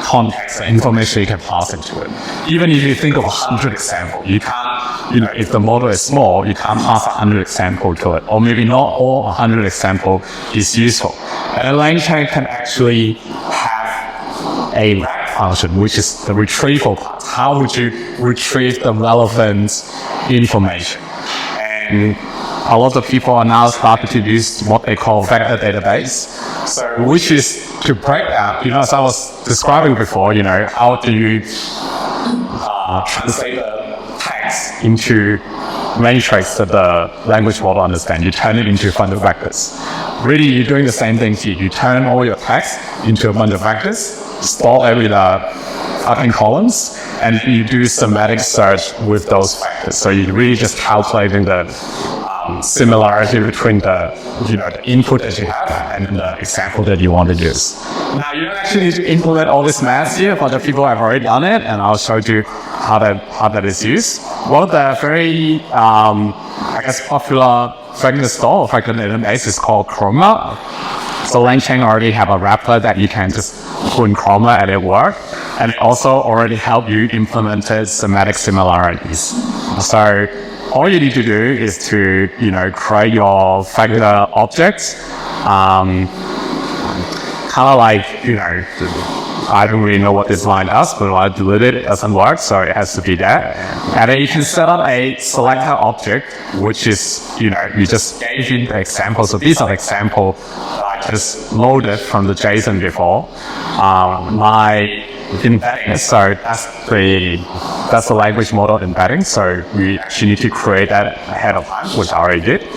context and information you can pass into it. Even if you think of 100 examples, you can't, if the model is small, you can't pass 100 examples to it. Or maybe not all 100 examples is useful. And a LangChain can actually have a function, which is the retrieval part. How would you retrieve the relevant information? And a lot of people are now starting to use what they call vector database. So, which is to break that, as I was describing before, how do you translate the text into matrix that the language model understands? You turn it into a bunch of vectors. Really, you're doing the same thing here. You turn all your text into a bunch of vectors, store every in columns, and you do semantic search with those vectors. So you're really just calculating the similarity between the input that you have and the example that you want to use. Now you don't actually need to implement all this math here, but the people have already done it, and I'll show you how that is used. One of the very popular vector store or vector database is called Chroma. So LangChain already have a wrapper that you can just put in Chroma and it works. And it also already help you implement semantic similarities. So all you need to do is to, create your vector objects. Kind of like, I don't really know what this line does, but when I delete it, it doesn't work, so it has to be there. And then you can set up a selector object, which is, you just gave in the example. So these are the examples I just loaded from the JSON before. My embedding, so that's the language model embedding. So we actually need to create that ahead of time, which I already did.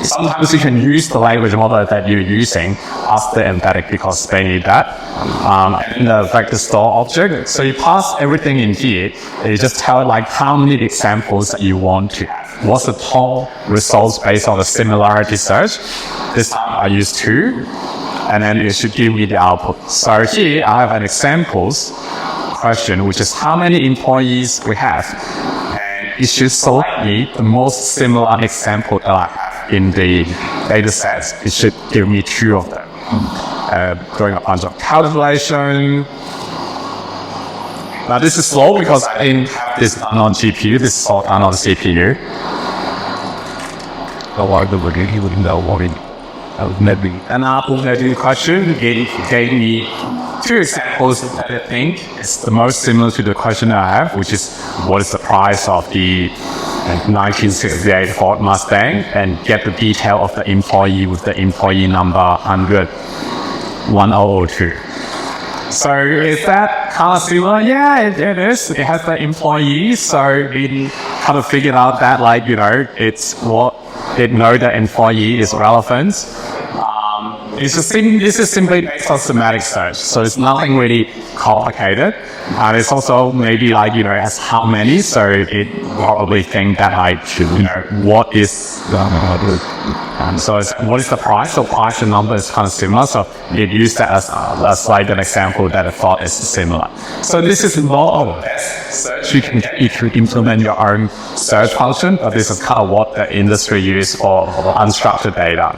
Sometimes you can use the language model that you're using as the embedding because they need that. And the vector store object. So you pass everything in here. And you just tell it like how many examples that you want to have. What's the total results based on the similarity search? This time I use 2. And then it should give me the output. So here I have an examples question, which is how many employees we have. And it should select me the most similar example that I have in the data sets. It should give me 2 of them. Doing a bunch of calculation. Now this is slow because I didn't have this done on GPU. This is all done on CPU. And after the question, it gave me 2 examples that I think is the most similar to the question that I have, which is what is the price of the 1968 Ford Mustang, and get the detail of the employee with the employee number 1002. So is that kind of similar? Yeah, it is. It has the employee, so we kind of figured out that it's what it know that employee is relevant. This is simply based on semantic search, so it's nothing really complicated. And it's also maybe it has how many, so it probably think that what is so what is the price? So price and number is kind of similar, so it used that as an example that I thought is similar. So this is not a best search. You can implement your own search function, but this is kind of what the industry uses for unstructured data.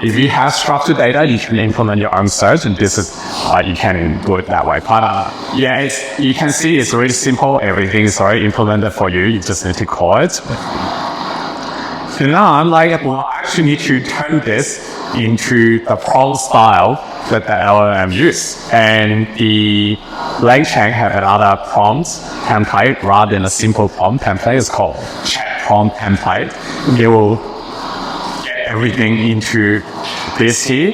If you have structured data, you can implement your own search, and this is you can do it that way. But you can see it's really simple. Everything is already implemented for you. You just need to call it. So now I'm I actually need to turn this into the prompt style that the LLM use. And the LangChain have another prompt template rather than a simple prompt template. It's called chat prompt template. It will get everything into this here,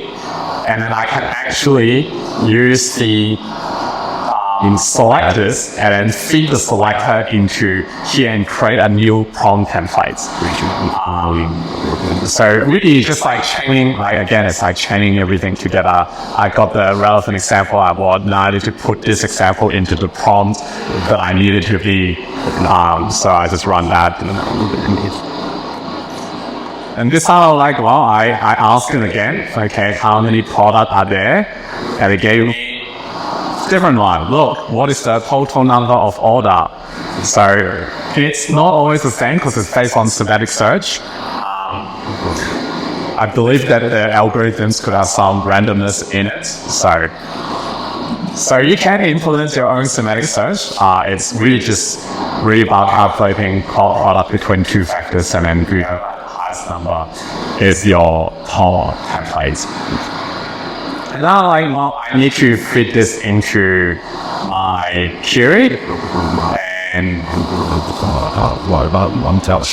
and then I can actually use the selectors and then feed the selector into here and create a new prompt template. So really just chaining, again, it's chaining everything together. I got the relevant example I want. Now I need to put this example into the prompt that I needed to be. So I just run that. And this time I asked it again, okay, how many products are there? And it gave me different one. Look, what is the total number of order? So it's not always the same because it's based on semantic search. I believe that the algorithms could have some randomness in it. So you can influence your own semantic search. It's really about calculating product between two factors, and then you have the highest number is your top template. And now I need to fit this into my query. And what about one tell?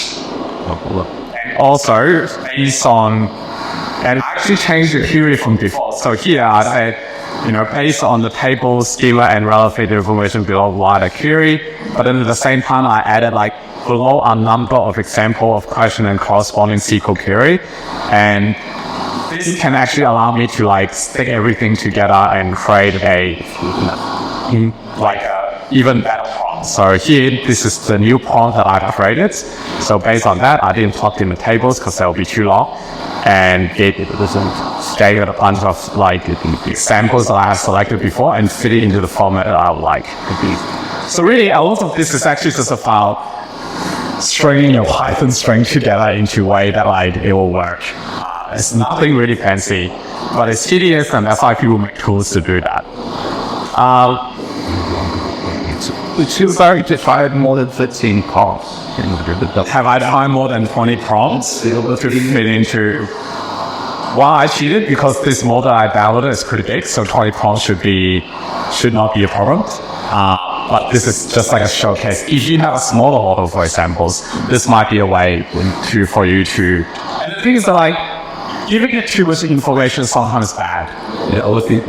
also based on, and I actually changed the query from before. So here I said, based on the table schema and relevant information below, write a query. But then at the same time, I added below a number of example of question and corresponding SQL query. And this can actually allow me to stick everything together and create a even better prompt. So here, this is the new prompt that I've created. So based on that, I didn't plug in the tables because that would be too long. And it gave it a bunch of examples that I have selected before and fit it into the format that I would like. So really, a lot of this is actually just about stringing your Python string together into a way that it will work. It's nothing really fancy, but it's tedious, and that's why people make tools to do that. It's very defined more than 15 prompts. Have I defined more than 20 prompts to fit into? Well, I cheated because this model I downloaded is pretty big, so 20 prompts should not be a problem. But this is just a showcase. If you have a smaller model, for example, this might be a way for you to. And the thing is that giving it too much information sometimes is bad.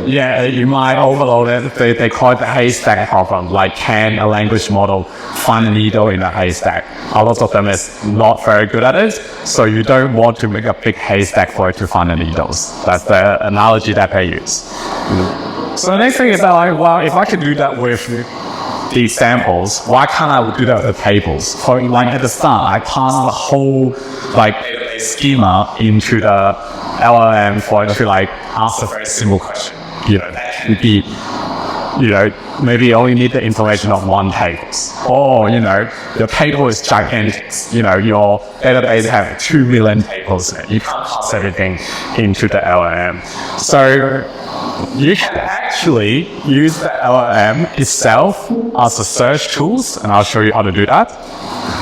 Yeah, you might overload it. They call it the haystack problem. Can a language model find a needle in a haystack? A lot of them is not very good at it, so you don't want to make a big haystack for it to find the needles. That's the analogy that they use. So the next thing is that, if I can do that with the examples, why can't I do that with the tables? For at the start, I pass the whole schema into the LLM for it to ask a very simple question. That can be, maybe you only need the information of one table. Or, your table is gigantic. Your database have 2 million tables. You can't pass everything into the LLM. So you can actually use the LLM itself as a search tools, and I'll show you how to do that.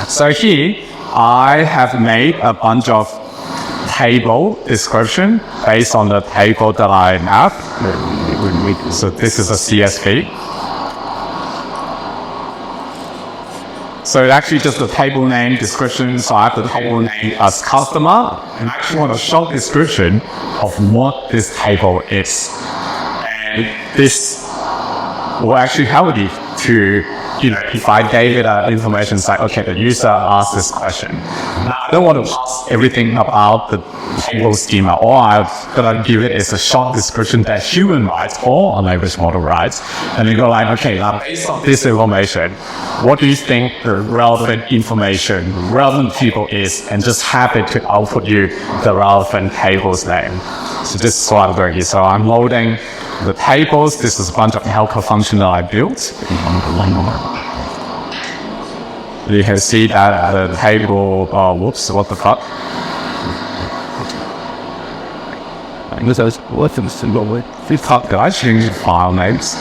So here, I have made a bunch of table description based on the table that I have. So this is a CSV. So it's actually just the table name description. So I have the table name as customer, and I actually want a short description of what this table is. And this will actually help you to, if I gave it information, it's okay, the user asked this question. Now, I don't want to pass everything about the table schema. All I'm going to give it is a short description that human writes or a language model writes. And then go okay, now based on this information, what do you think the relevant information, relevant table is? And just have it to output you the relevant table's name. So this is what I'm doing here. So I'm loading the tables. This is a bunch of helper function that I built. You can see that the table, whoops, what the fuck? Did I change the file names?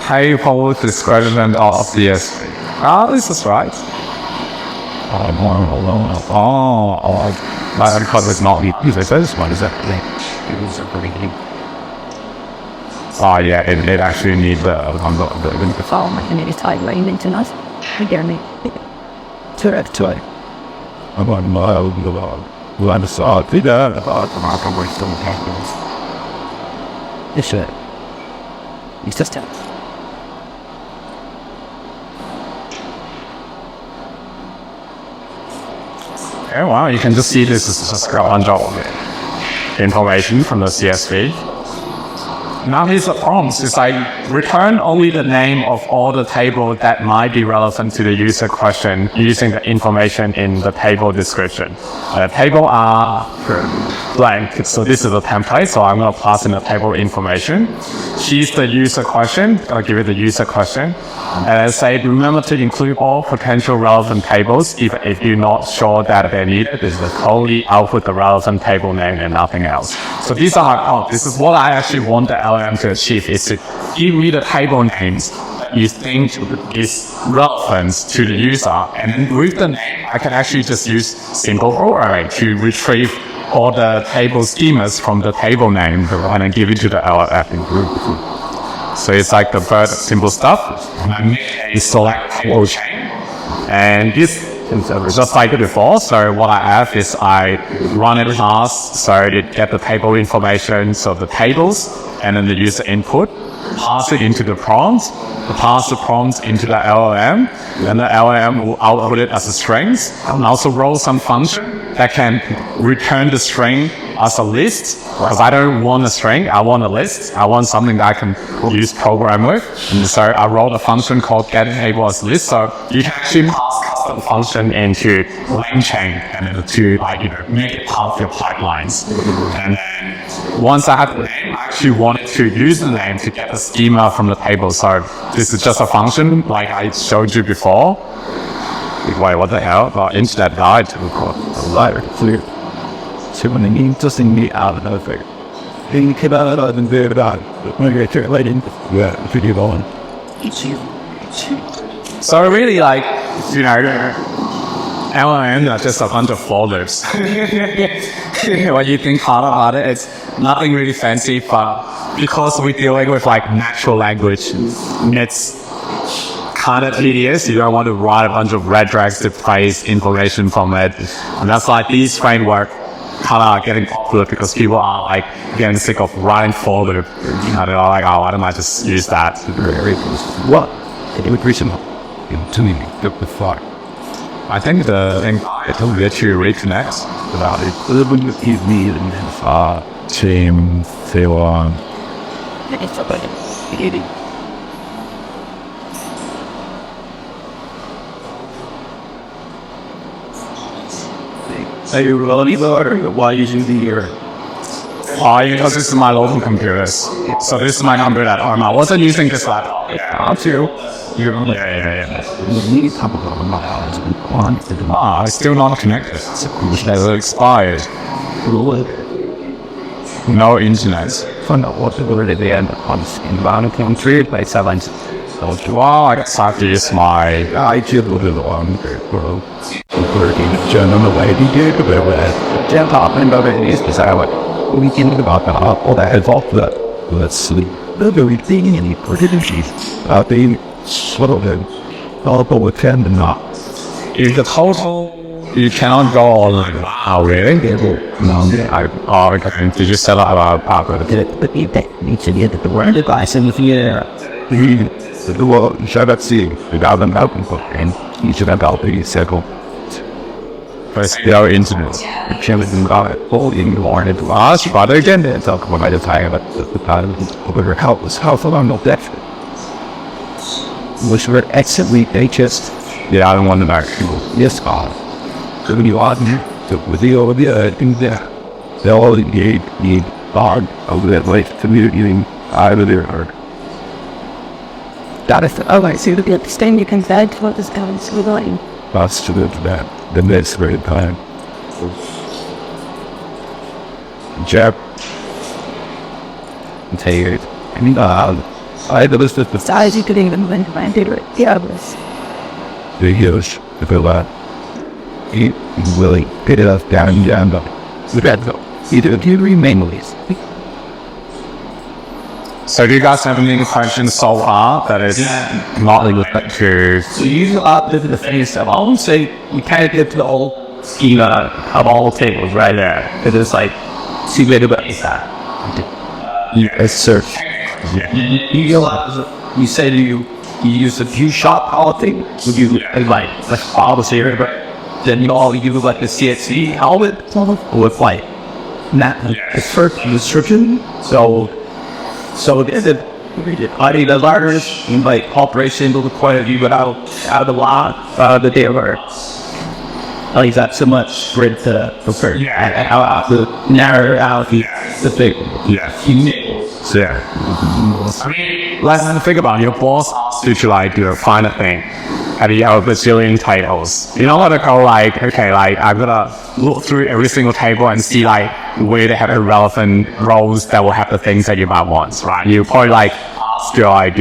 Table description of CSV. This is right. Because it's not this one, is that? Oh yeah, it actually needs the File my community type right into us. We dare me. Toy. I'm on my I'm sorry. It's it. It's just it. Okay, well, you can just see this is just a bunch of information from the CSV. Now here's the prompts. It's return only the name of all the table that might be relevant to the user question using the information in the table description. Table are blank. So this is the template. So I'm going to pass in the table information. Here's the user question. I'll give it the user question. And I say, remember to include all potential relevant tables if you're not sure that they're needed. This is only output the relevant table name and nothing else. So these are, this is what I actually want the LLM to achieve, is to give me the table names you think is relevant to the user, and then with the name, I can actually just use simple programming to retrieve all the table schemas from the table name and then give it to the LLM. So it's like the very simple stuff. I make a select table chain, and this is just like before. So what I have is I run it fast, so it get the table information, so the tables, and then the user input. Pass it into the prompt, pass the prompt into the LLM, and the LLM will output it as a string, and also roll some function that can return the string as a list. Because I don't want a string, I want a list. I want something that I can use program with. And so I wrote a function called getTable as list. So you can actually pass custom function into LangChain and to make it part of your pipelines. And then once I have the name, I actually wanted to use the name to get the schema from the table. So this is just a function like I showed you before. Wait, what the hell? Our internet died. So when they just in me out of nowhere, they came out of the video about when I turn right into the video on. So really, like, LLM are just a bunch of folders. When you think hard about it, it's nothing really fancy, but because we're dealing with like natural language, it's kind of tedious. You don't want to write a bunch of regex to place information from it. And that's like these framework kind of getting popular because people are like getting sick of writing folder. They're like, oh, why don't I just use that? What? It would reasonable. To me, the fuck. I think the thing it'll get you reconnect about it. A little bit of me and Team Theon. It's about it. Are you really or why you do the year? Because this is my local computers. So this is my computer at home. I wasn't using this laptop. I'm too. Yeah. You need couple of my house. It's still not connected. It's expired. No internet. Find out what the word at the end on inbound country by 7. Wow, I guess I have to use my... I did a little on bro. Turn on the way to do the bit. Jam talking about it is because I went weekend about the all that heads off that. Let's sleep. The very thing in the opportunities out there. Sort of a developable with 10 and not. Is the total... You cannot go on like, wow, really? No, okay. Did you set up a password? but you need to get the word device in the theater. The world, shut up, see, without them helping for and each of them helping circle. But no internet. Chairman got it all in the morning to ask, but again, they talk about the time, but the time of her helpless health along no death. Which were excellently, they just, Yeah, I don't want to know. yes, God. So when you are with the over the they'll all need hard over that life community out of their heart. That is okay. So to understand, you can add what is going on. That's to that, the next very time. Jab. And take it. I mean, I was the Size you could even win my favorite. Yeah, was. the heels, the fella. He really pick it up down, but the bad though. Either of you remain with. So do you guys have any questions so far that is not related to... So you this is the phase of I won't say you kind of get to the whole schema of all the tables right there. It is like see later about that. It's search. Yeah. You say to you use a few shot policy, would you like policy here, but then you all you like the CSC helmet with like not the first description. So this is I think the largest like operation to the point of view, but out of the lot the day of Like that so much grid to prefer. Yeah. How to narrow out the thing. Yeah. Yeah. I mean, let's think about it. Your boss asks you to like do a find a thing, and you have a bazillion tables. You know what I call like, okay, like I'm gonna look through every single table and see like where they have the relevant roles that will have the things that you might want, right? You probably like ask your like,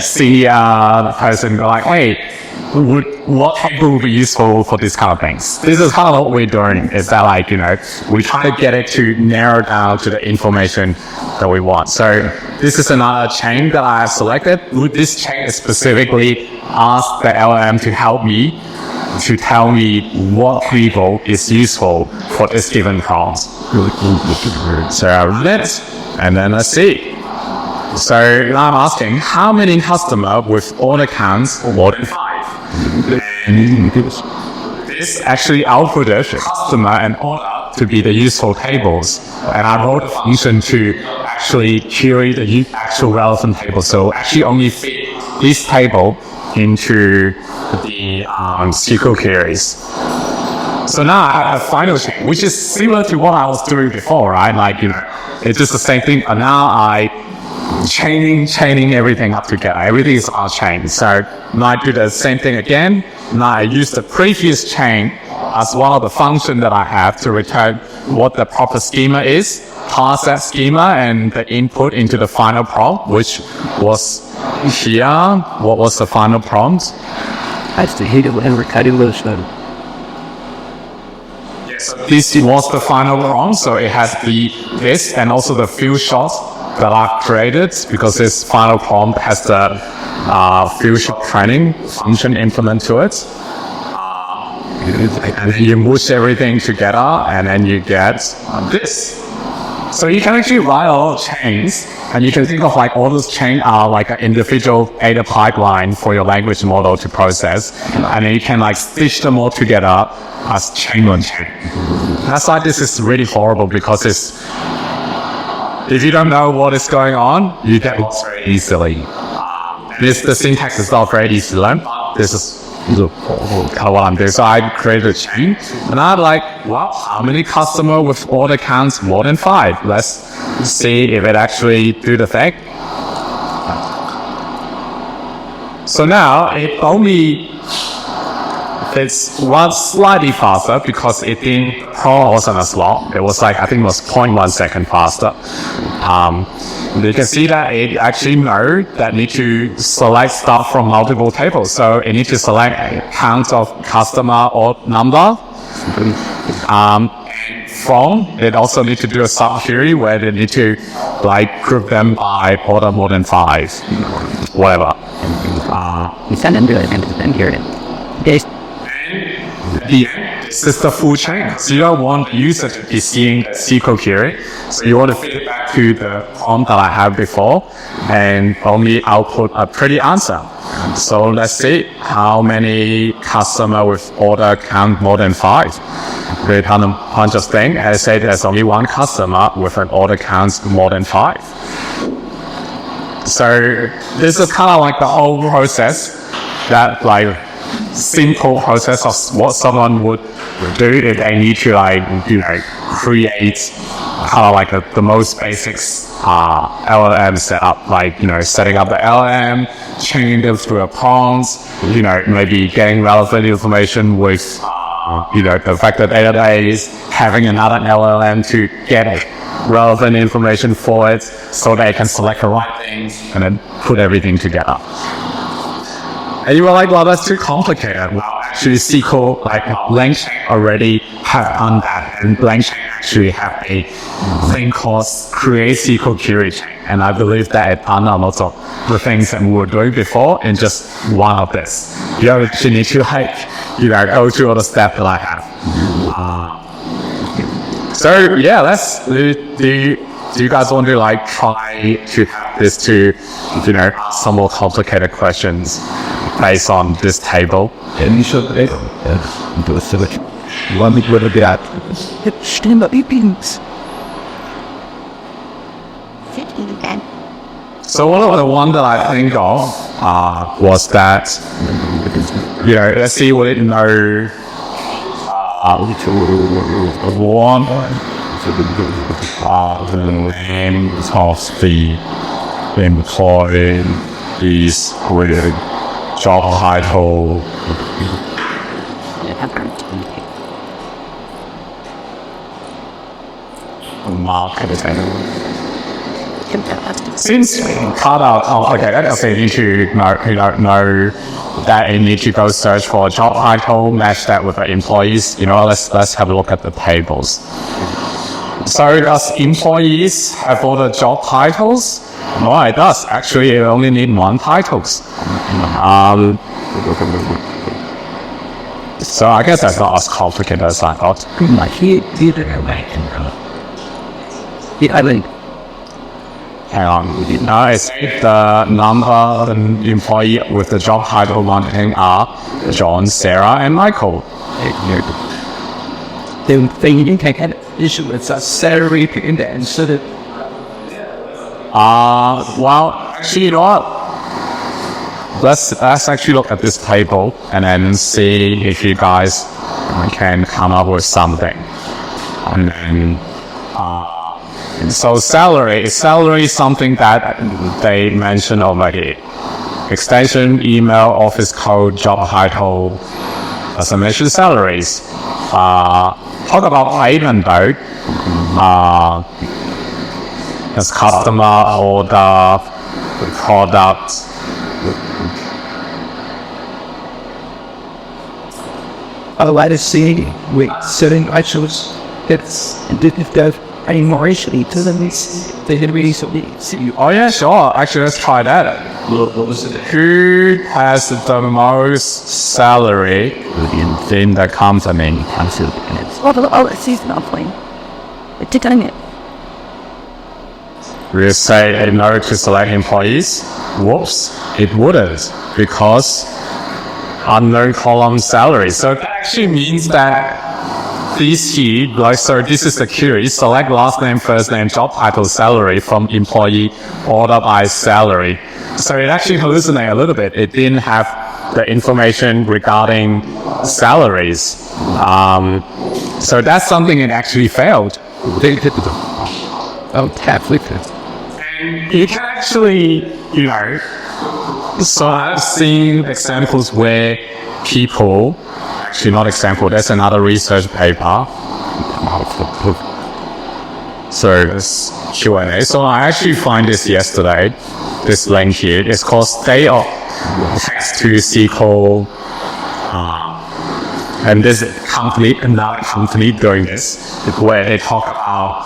senior person, go like, hey, what table would be useful for this kind of things? This is kind of what we're doing, is that like, we try to get it to narrow down to the information that we want. So this is another chain that I have selected. This chain specifically asks the LLM to help me to tell me what table is useful for this given prompt. So I read it, and then let's see. So now I'm asking, how many customers with order counts more than 5? And this actually outputted customer and order to be the useful tables. And I wrote a function to actually query the actual relevant table. So actually only fit this table into the SQL queries. So now I have a final chain, which is similar to what I was doing before, right? Like, it's just the same thing. And now chaining everything up together. Everything is all chained. So now I do the same thing again. Now I use the previous chain as one of the functions that I have to return what the proper schema is, pass that schema and the input into the final prompt, which was here. What was the final prompt? That's the hate and recording those then. Yes, this was the final prompt. So it has this and also the few shots that I've created, because this final prompt has the future training function implemented to it. And then you mush everything together, and then you get this. So you can actually write a lot of chains, and you can think of like all those chains are like an individual data pipeline for your language model to process, and then you can like stitch them all together as chain on chain. That's why this is really horrible, because if you don't know what is going on, you get lost very easily. The syntax is not very easy to learn. This is kind of what I'm doing. So I created a chain, and I'm like, wow, how many customers with order counts more than 5? Let's see if it actually do the thing. So now it only it's one slightly faster because it didn't pause as long. It was like, I think it was 0.1 second faster. You can see that it actually knows that need to select stuff from multiple tables. So it needs to select count of customer or number. From it also need to do a sub query where they need to like group them by order more than 5, whatever. This is the full chain. So you don't want the user to be seeing the SQL query. So you want to feed it back to the prompt that I had before and only output a pretty answer. So let's see how many customer with order count more than 5. Return a bunch of things and say there's only one customer with an order count more than 5. So this is kind of like the whole process, that like simple process of what someone would do if they need to create kind of like the most basics LLM setup, like setting up the LLM, chaining them through a prompt, maybe getting relevant information with the vector database, having another LLM to get relevant information for it so they can select the right things and then put everything together. And you were like, well, that's too complicated. Well, actually SQL, like LangChain already have done that, and LangChain actually have a thing called create SQL query chain. And I believe that it done a lot of the things that we were doing before in just one of this. You actually need to go through all the steps that I have. So yeah, let's do you guys want to try to have this to some more complicated questions based on this table? Initial data. Do a selection. You want me to look at stand up beans. So one of the one that I think of was that let's see what it know one, the name of the employee is with job title. Marketing. Since cut out, you need to know that you need to go search for a job title, match that with the employees. Let's have a look at the tables. So does employees have all the job titles? No, it does. Actually, it only need one titles. So I guess that's not as complicated as I thought. Hang on. Now it's the number of the employee with the job title marketing are John, Sarah, and Michael. The thing you can get issue with a salary in the answer. Well, actually, you know what? Let's actually look at this table and then see if you guys can come up with something. And then, so salary is something that they mentioned already. Extension, email, office code, job title. Doesn't mention salaries. Talk about payment though. As customer or the product. I like to see with certain items that's if they're paying more easily to them, they can really see. Oh yeah, sure. Actually, let's try that. Who has the most salary in the company? It's seasonal point. It's taking it. We say no to select employees. Whoops, it wouldn't because unknown column salary. So that actually means that this is the query. Select last name, first name, job title, salary from employee order by salary. So it actually hallucinated a little bit. It didn't have the information regarding salaries. So that's something it actually failed. Oh, Catholic. And you can actually, so I've seen examples where people, actually not example, there's another research paper. So this Q&A. So I actually find this yesterday, this link here. It's called State of Text to SQL. And this another company doing this, where they talk about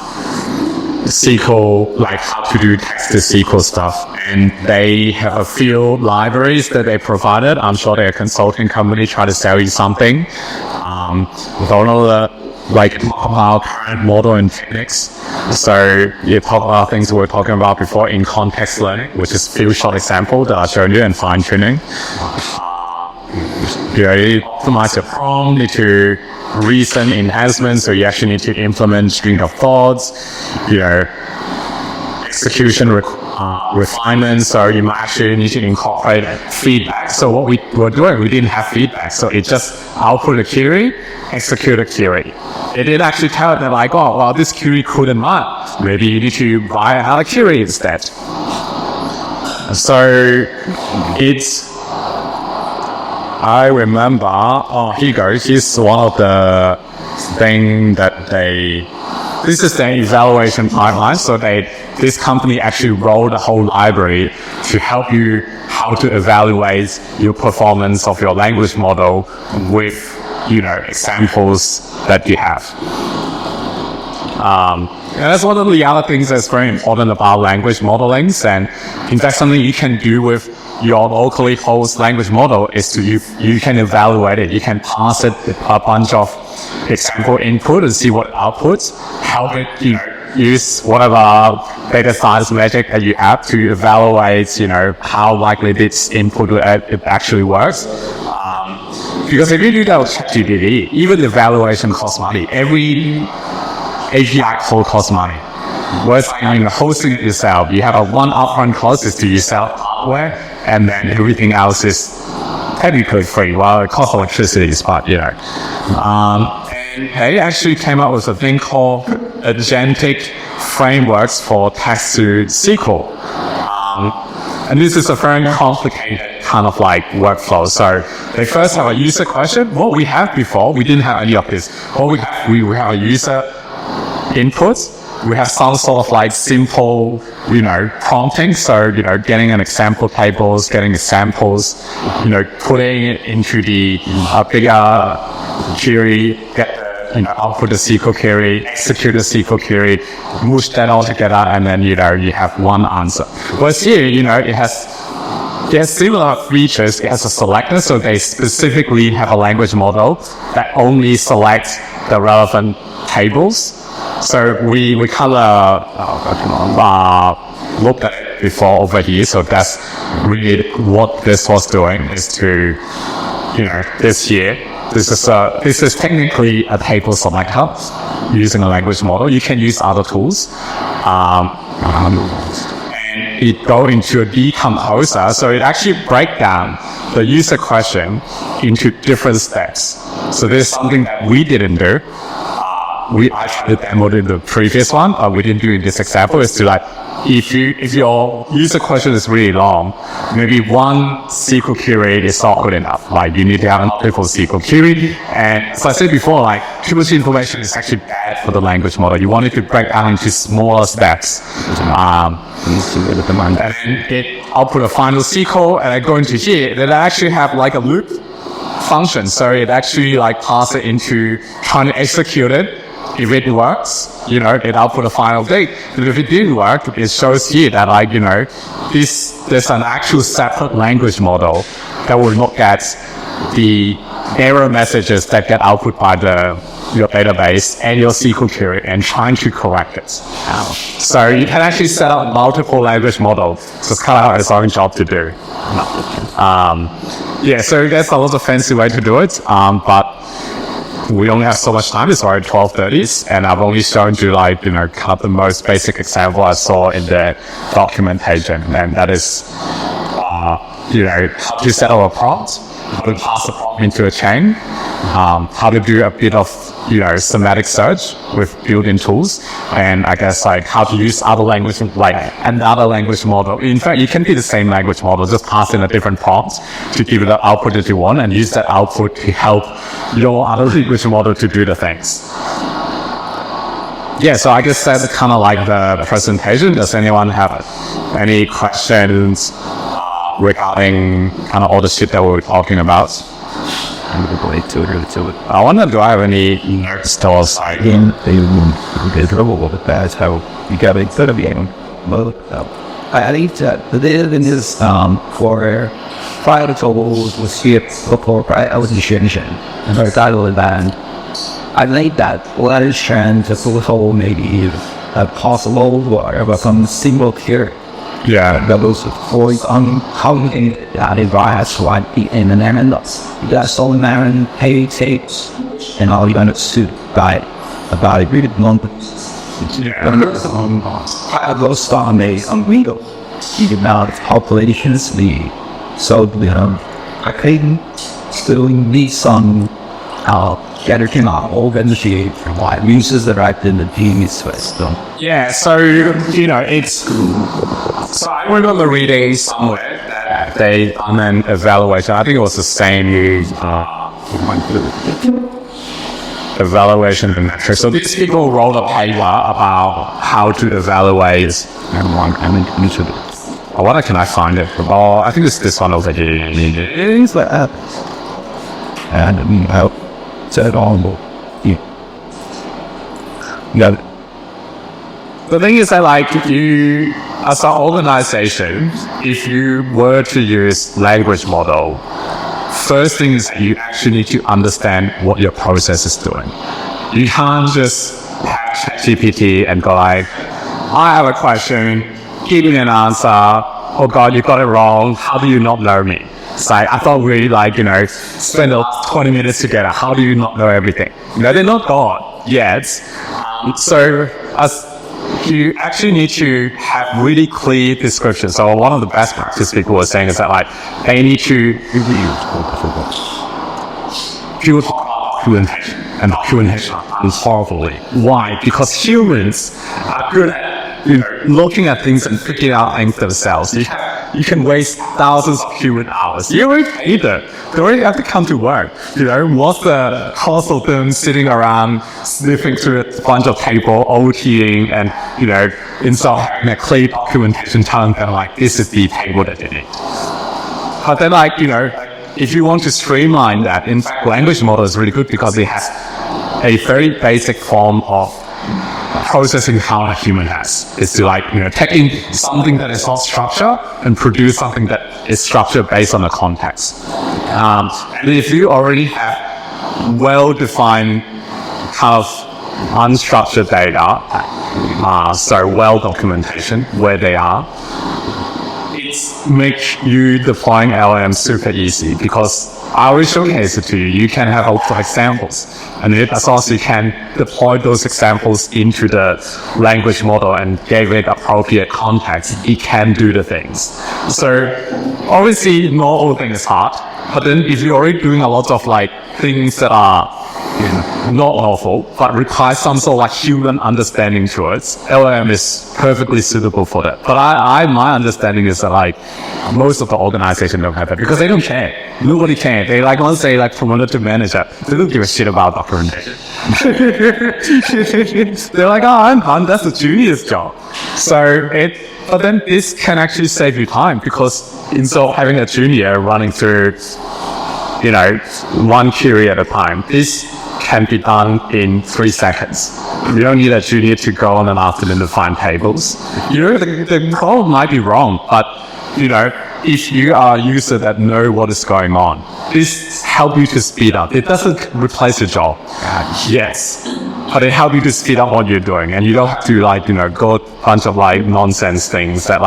SQL, like how to do text to SQL stuff. And they have a few libraries that they provided. I'm sure they're a consulting company trying to sell you something. With all of the, talk about current model and techniques. So you talk about things we were talking about before in context learning, which is a few short examples that I showed you, and fine tuning. You optimize your prompt, need to recent enhancements, so you actually need to implement string of thoughts, execution refinement, so you might actually need to incorporate feedback. So what we were doing, we didn't have feedback, so it just output a query, execute a query. It didn't actually tell them this query couldn't run. Maybe you need to buy another query instead. So I remember, here you go, here's one of the thing that this is the evaluation pipeline. So this company actually wrote a whole library to help you how to evaluate your performance of your language model with, examples that you have. And that's one of the other things that's very important about language modeling. And in fact, something you can do with your locally host language model is you can evaluate it. You can pass it a bunch of example input and see what outputs. Help it, use whatever data science magic that you have to evaluate, how likely this input it actually works. Because if you do that with ChatGPT, even the evaluation costs money. Every API call costs money. Whereas hosting it yourself, you have a one upfront cost is to use hardware, and then everything else is technically free. Well, it costs electricity, but they actually came up with a thing called agentic frameworks for text to SQL. And this is a very complicated kind of like workflow. So they first have a user question. What we have before, we didn't have any of this. What we have a user input. We have some sort of like simple, prompting. So, getting an example tables, getting examples, putting it into the bigger query, output the SQL query, execute the SQL query, mush that all together, and then, you have one answer. Whereas here, it has similar features. It has a selector, so they specifically have a language model that only selects the relevant tables. So we kind of looked at it before over here. So that's really what this was doing is to, this here. This is technically a table selector using a language model. You can use other tools. And it go into a decomposer, so it actually break down the user question into different steps. So there's something that we didn't do. We actually demoed in the previous one, but we didn't do in this example, is to like, if your user question is really long, maybe one SQL query is not good enough. Like you need to have multiple SQL query. And as I said before, like too much information is actually bad for the language model. You want it to break down into smaller steps. And then it output a final SQL, and I go into here, then I actually have like a loop function. So it actually like pass it into trying to execute it. If it works, it output a final date. But if it didn't work, it shows here that like, there's an actual separate language model that will look at the error messages that get output by your database and your SQL query and trying to correct it. So you can actually set up multiple language models. So it's kind of its own job to do. So that's a lot of fancy way to do it. But we only have so much time. It's already 12:30, and I've only shown you like, kind of the most basic example I saw in the documentation, and that is, how to set up a prompt, how to pass a prompt into a chain, how to do a bit of, semantic search with built-in tools, and I guess like how to use other language, like another language model. In fact, you can do the same language model, just pass in a different prompt to give it the output that you want, and use that output to help your other language model to do the things. So I guess that's kind of like the presentation. Does anyone have any questions regarding kind of all the shit that we were talking about? I wonder, do I have any notes to our side? How you got it to be able to I think that the data in this for prior to was here before I was in Shenzhen and our title event. I think that let us trend to whole maybe a possible or some single here. That was voice on how that advice like the internet. That's all American pay tapes and all you understood by about a really long I go start made on Windows. The amount of populations so I can still need some better cannot organizate why users that are in the team is system. So it's so I remember reading somewhere that they done an evaluation. I think it was the same evaluation metrics. So these people wrote a paper about how to evaluate. I wonder, can I find it? I think it's this one over here. It's like and set on got it. The thing is that like you, as an organization, if you were to use language model, first thing is you actually need to understand what your process is doing. You can't just have ChatGPT and go like, I have a question, give me an answer. Oh God, you got it wrong. How do you not know me? It's like, I thought we spend 20 minutes together. How do you not know everything? They're not God yet. So you actually need to have really clear descriptions. So one of the best practice people were saying is that like they need to build documentation. and documentation are done horribly. Why? Because humans are good at looking at things and picking out things themselves. You can waste thousands of human hours. You already pay them. They already have to come to work. What's the cost of them sitting around sniffing through a bunch of paper, OTing, and instead of having a clear documentation telling them this is the table that you need. But then if you want to streamline that, in fact, language model is really good because it has a very basic form of processing how a human has. It's to take in something that is not structured and produce something that is structured based on the context. And if you already have well-defined kind of unstructured data, so well documentation where they are, it makes you deploying LLM super easy because I already showcased it to you. You can have multiple examples, and as long as you can deploy those examples into the language model and give it appropriate context, it can do the things. So obviously, not all things is hard, but then if you're already doing a lot of things that are not awful, but require some sort of human understanding to it, LLM is perfectly suitable for that. But my understanding is that most of the organizations don't have that because they don't care. Nobody cares. They once they promoted to manager, they don't give a shit about documentation. They're I'm done. That's the junior's job. But then this can actually save you time because instead of having a junior running through one query at a time, this can be done in 3 seconds. You don't need a junior to go on an afternoon to find tables. The code might be wrong, but if you are a user that know what is going on, this helps you to speed up. It doesn't replace your job, yes, but it helps you to speed up what you're doing, and you don't have to go a bunch of nonsense things that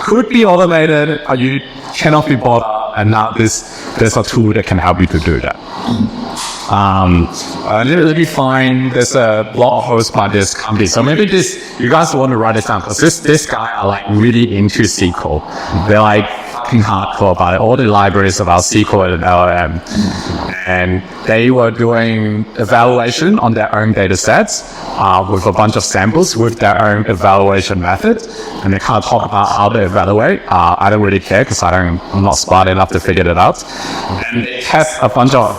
could be automated, but you cannot be bothered. And now there's a tool that can help you to do that. Let me find, there's a blog post by this company. So maybe you guys want to write it down because this guy are really into SQL. They're fucking hardcore about it. All the libraries about SQL and LLM. And they were doing evaluation on their own data sets with a bunch of samples with their own evaluation method. And they kind of talk about how they evaluate. I don't really care because I'm not smart enough to figure it out. And they test a bunch of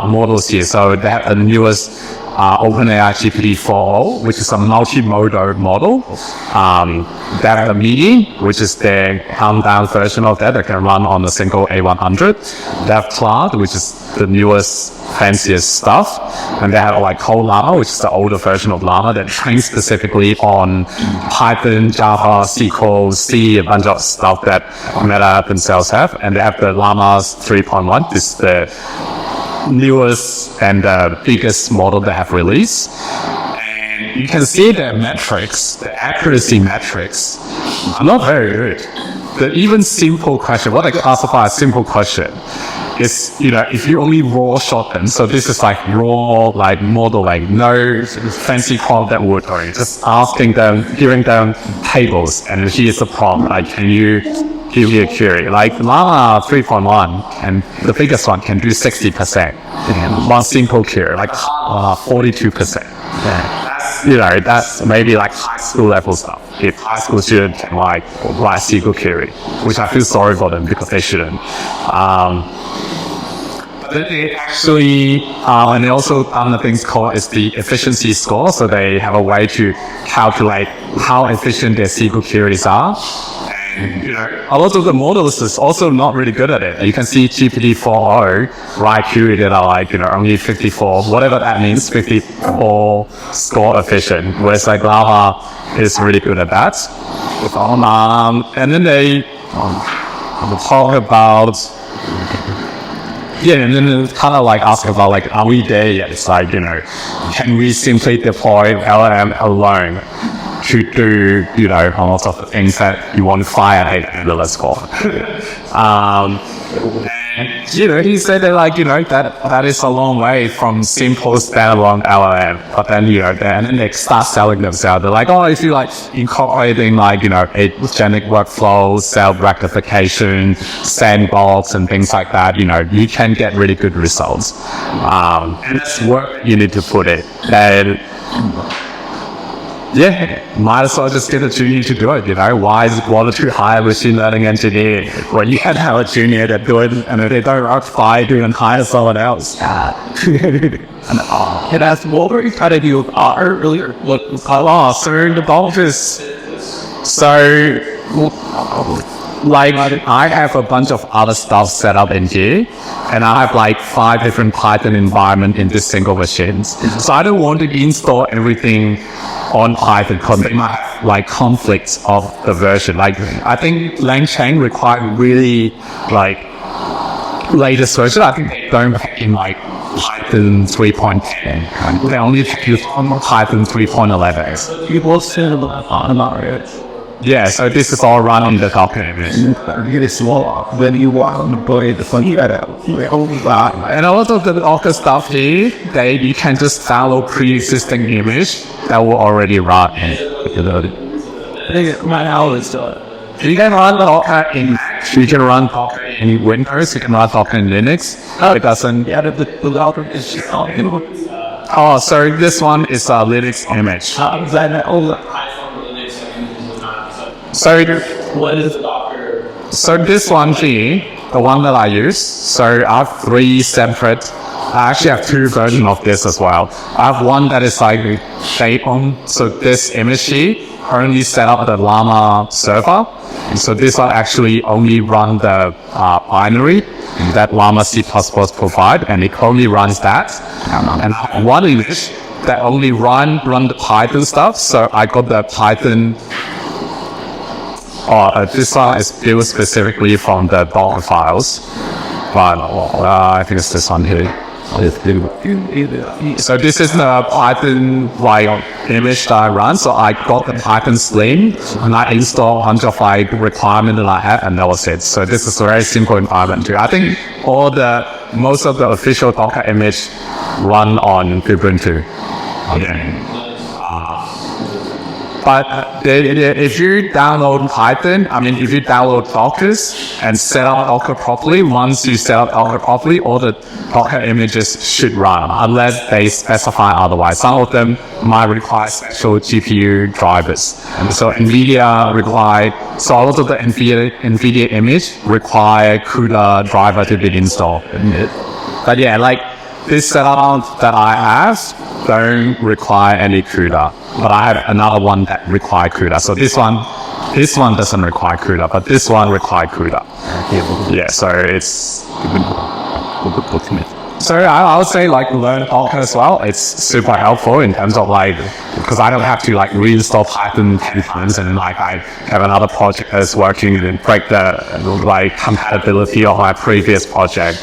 models here. So they have the newest OpenAI GPT-4o, which is a multimodal model. They have the Mini, which is the countdown version of that can run on a single A100. They have Cloud, which is the newest, fanciest stuff. And they have Cold Llama, which is the older version of Llama that trains specifically on Python, Java, SQL, C, a bunch of stuff that Meta themselves have. And they have the Llama 3.1. This is the newest and biggest model they have released. And you can see their metrics, the accuracy metrics, are not very good. The even simple question, what I classify as simple question, is if you only raw shorten. So this is raw modeling, no fancy prompt that we're doing. Just asking them, giving them tables, and here's the prompt. Can you give me a query? Llama 3.1 and the biggest one can do 60%. One simple query, 42%. That's maybe high school level stuff. If high school students can write SQL query, which I feel sorry for them because they shouldn't. But then they actually, and they also done the things called is the efficiency score. So they have a way to calculate how efficient their SQL queries are. A lot of the models is also not really good at it. You can see GPT-4o write query that are only 54, whatever that means, 54 score efficient, whereas Llama is really good at that. And then they talk about, and then kind of ask about are we there yet? It's can we simply deploy LLM alone to do, a lot of the things that you want to fire an analyst for. And he said that that is a long way from simple standalone LLM. But then then they start selling themselves. They're like, oh, if you incorporating agentic workflows, self-rectification, sandbox, and things like that, you can get really good results. And that's work you need to put it. And might as well just get a junior to do it, Why is it bother to hire a machine learning engineer when you can have a junior that do it, and if they don't work fine, you can hire someone else. Can I ask, what were you trying to do with R earlier? So the bulk is, I have a bunch of other stuff set up in here, and I have 5 different Python environments in this single machine. So I don't want to install everything on Python because they might have conflicts of the version. I think LangChain require really latest version. I think they don't have in Python 3.10. They only use Python 3.11. People still about it. Yeah, so this is all run on the Docker image. Get it small when you want to play the funny out. And a lot of the Docker stuff here, you can just download pre-existing image that will already run. My house You can run Docker in Mac, you can run Docker in Windows, you can run Docker in Linux. It doesn't. Yeah, the Docker is just Oh, sorry, this one is a Linux image. So what is Docker? So this one here, the one that I use, so I have 3 separate, I actually have 2 versions of this as well. I have one that is they own, so this image here only set up the Llama server. So this one actually only run the binary that Llama C++ provide, and it only runs that. And one image that only run the Python stuff, so I got the Python. This one is built specifically from the Docker files, but I think it's this one here. So this is the Python image that I run. So I got the Python Slim and I installed a bunch of requirements that I had, and that was it. So this is a very simple environment too. I think most of the official Docker image run on Ubuntu. But if you download Python, if you download Docker and set up Docker properly, once you set up Docker properly, all the Docker images should run, unless they specify otherwise. Some of them might require special GPU drivers. And so NVIDIA so a lot of the NVIDIA image require CUDA driver to be installed. But this setup that I have don't require any CUDA, but I have another one that requires CUDA. So this one doesn't require CUDA, but this one requires CUDA. Yeah, so it's. So I would say learn Docker as well. It's super helpful in terms of because I don't have to reinstall Python 10 times, and then I have another project that's working and break the compatibility of my previous project.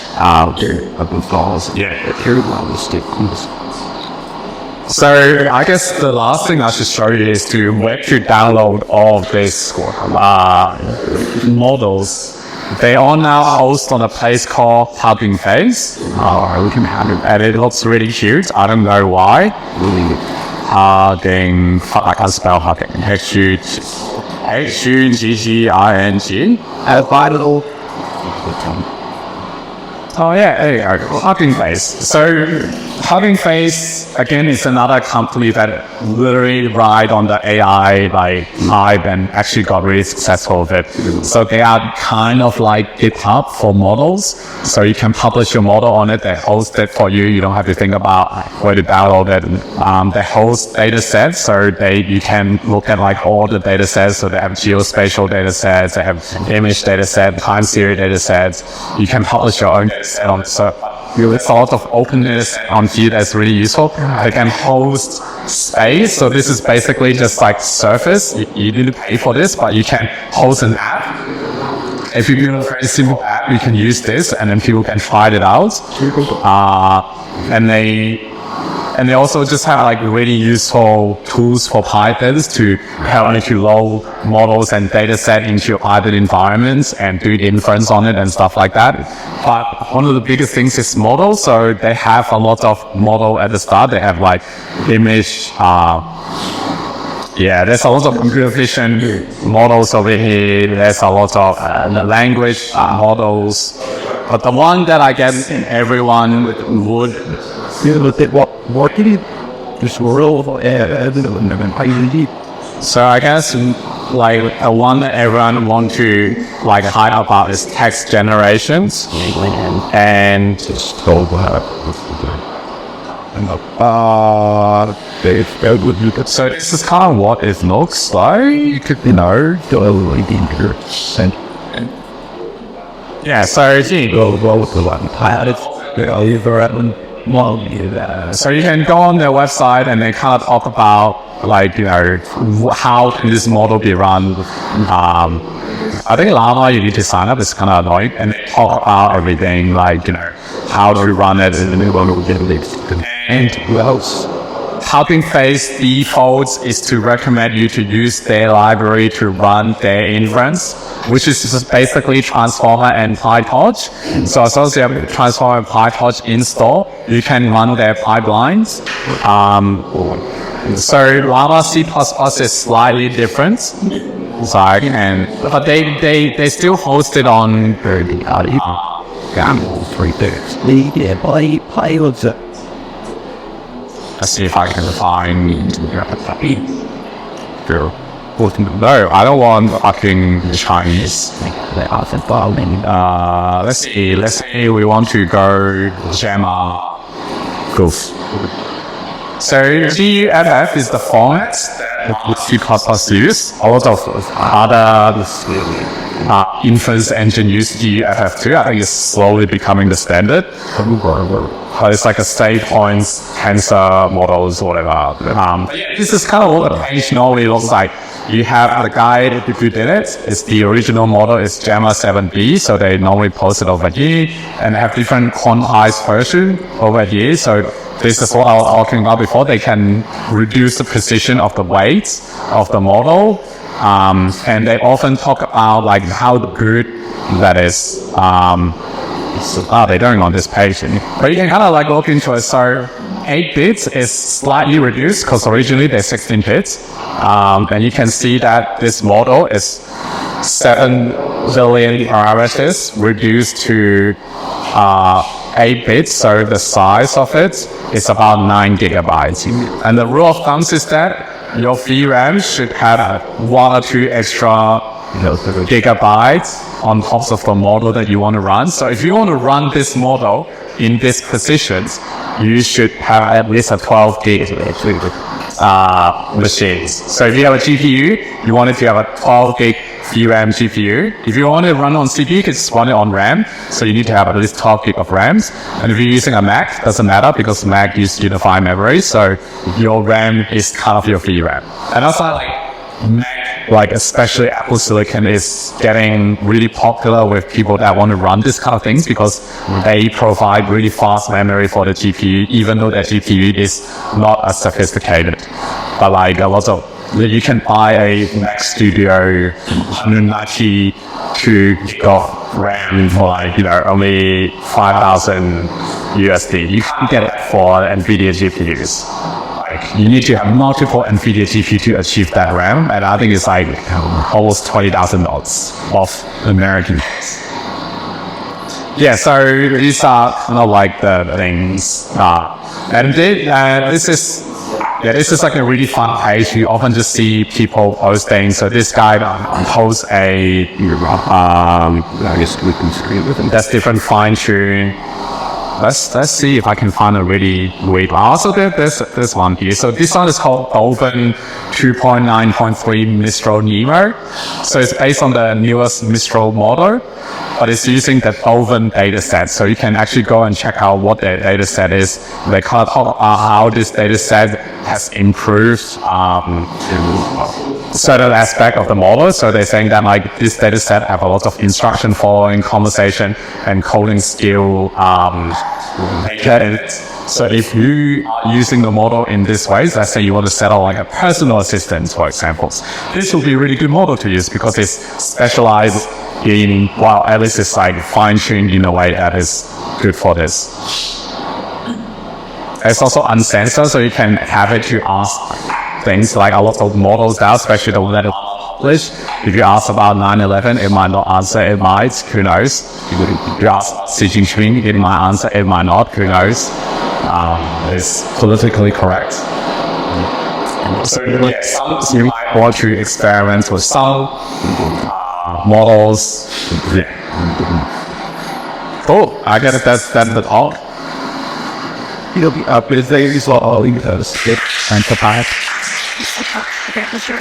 So I guess the last thing I should show you is where to download all of these models. They all now host on a place called Hugging Face. And it looks really cute. I don't know why. Hugging, I can't spell Hugging. Hugging. Oh yeah, there you go. Hugging Face. So Hugging Face again is another company that literally ride on the AI hype and actually got really successful with it. So they are kind of like GitHub for models. So you can publish your model on it. They host it for you. You don't have to think about where to download it. They host data sets, so you can look at all the data sets. So they have geospatial data sets, they have image data set, time series data sets. You can publish your own data set on it. So it's a lot of openness on here that's really useful. They can host space. So this is basically just Surface. You need to pay for this, but you can host an app. If you build a very simple app, you can use this, and then people can try it out. And And they also just have like really useful tools for Pythons to help you to load models and data set into your Python environments and do inference on it and stuff like that. But one of the biggest things is models. So they have a lot of model at the start. They have like image, there's a lot of computer vision models over here. There's a lot of language models. But the one that I guess everyone would... What did it just roll? So I guess like the one that everyone want to like hype about is text generations. And so this is kind of what it looks like, you know. Yeah, so so you can go on their website and they kind of talk about like, you know, how can this model be run. I think Llama you need to sign up, it's kind of annoying, and they talk about everything like, you know, how to run it and Hugging Face defaults is to recommend you to use their library to run their inference, which is just basically Transformer and PyTorch. So as long as you have Transformer and PyTorch installed, you can run their pipelines. So Llama C++ is slightly different. But they still host it on let's see if I can find. No, I don't want fucking Chinese. Let's see. We want to go Gemma Goof. So GUFF is the format that C++ use. A lot of other inference engine use GUFF too. I think it's slowly becoming the standard. It's like a state points, tensor models, whatever. This is kind of what the page normally looks like. You have the guide if you did it. It's the original model is Gemma 7B, so they normally post it over here, and they have different quantized version over here. So this is what I was talking about before. They can reduce the precision of the weights of the model, and they often talk about like how good that is. They're doing on this page, but you can kind of like look into it. So 8 bits is slightly reduced because originally they're 16 bits, and you can see that this model is 7 billion parameters reduced to 8 bits, so the size of it is about 9 gigabytes. And the rule of thumb is that your VRAM should have 1 or 2 extra gigabytes on top of the model that you want to run. So if you want to run this model in these positions, you should have at least a 12 gig machines. So if you have a GPU, you want it to have a 12 gig VRAM GPU. If you want to run on CPU, you can just run it on RAM. So you need to have at least 12 gig of RAMs. And if you're using a Mac, doesn't matter because Mac uses unified memory. So your RAM is kind of your VRAM. And also like Mac, like especially Apple Silicon is getting really popular with people that want to run this kind of things because they provide really fast memory for the GPU, even though that GPU is not as sophisticated. But like a lot of, you can buy a Mac Studio 192 gig of RAM for like, you know, only 5,000 USD. You can't get it for NVIDIA GPUs. You need to have multiple NVIDIA GPU to achieve that RAM, and I think it's like almost $20,000 of American. Yeah, so these are kind of like the things. And this is like a really fun page. You often just see people posting. So this guy posts a I guess we can screen with him. That's different fine tune. Let's see if I can find a really great one. Also, there's one here. So this one is called Open 2.9.3 Mistral Nemo. So it's based on the newest Mistral model, but it's using the Open data set. So you can actually go and check out what their data set is. They kind of talk about how this data set has improved certain aspect of the model. So they're saying that like this data set have a lot of instruction following, conversation, and coding skill. So if you are using the model in this way, let's say you want to set up like a personal assistant, for example, this will be a really good model to use because it's specialized in, well, at least it's like fine-tuned in a way that is good for this. It's also uncensored, so you can have it to ask things like a lot of models now, especially the one that is published. If you ask about 9/11, it might not answer, it might, who knows. If you ask Xi Jinping, it might answer, it might not, who knows. It's politically correct. So yes, you might want to experiment with some models. Yeah. Cool. I guess that's the talk. It'll be up with the result of the And goodbye. Okay, for sure.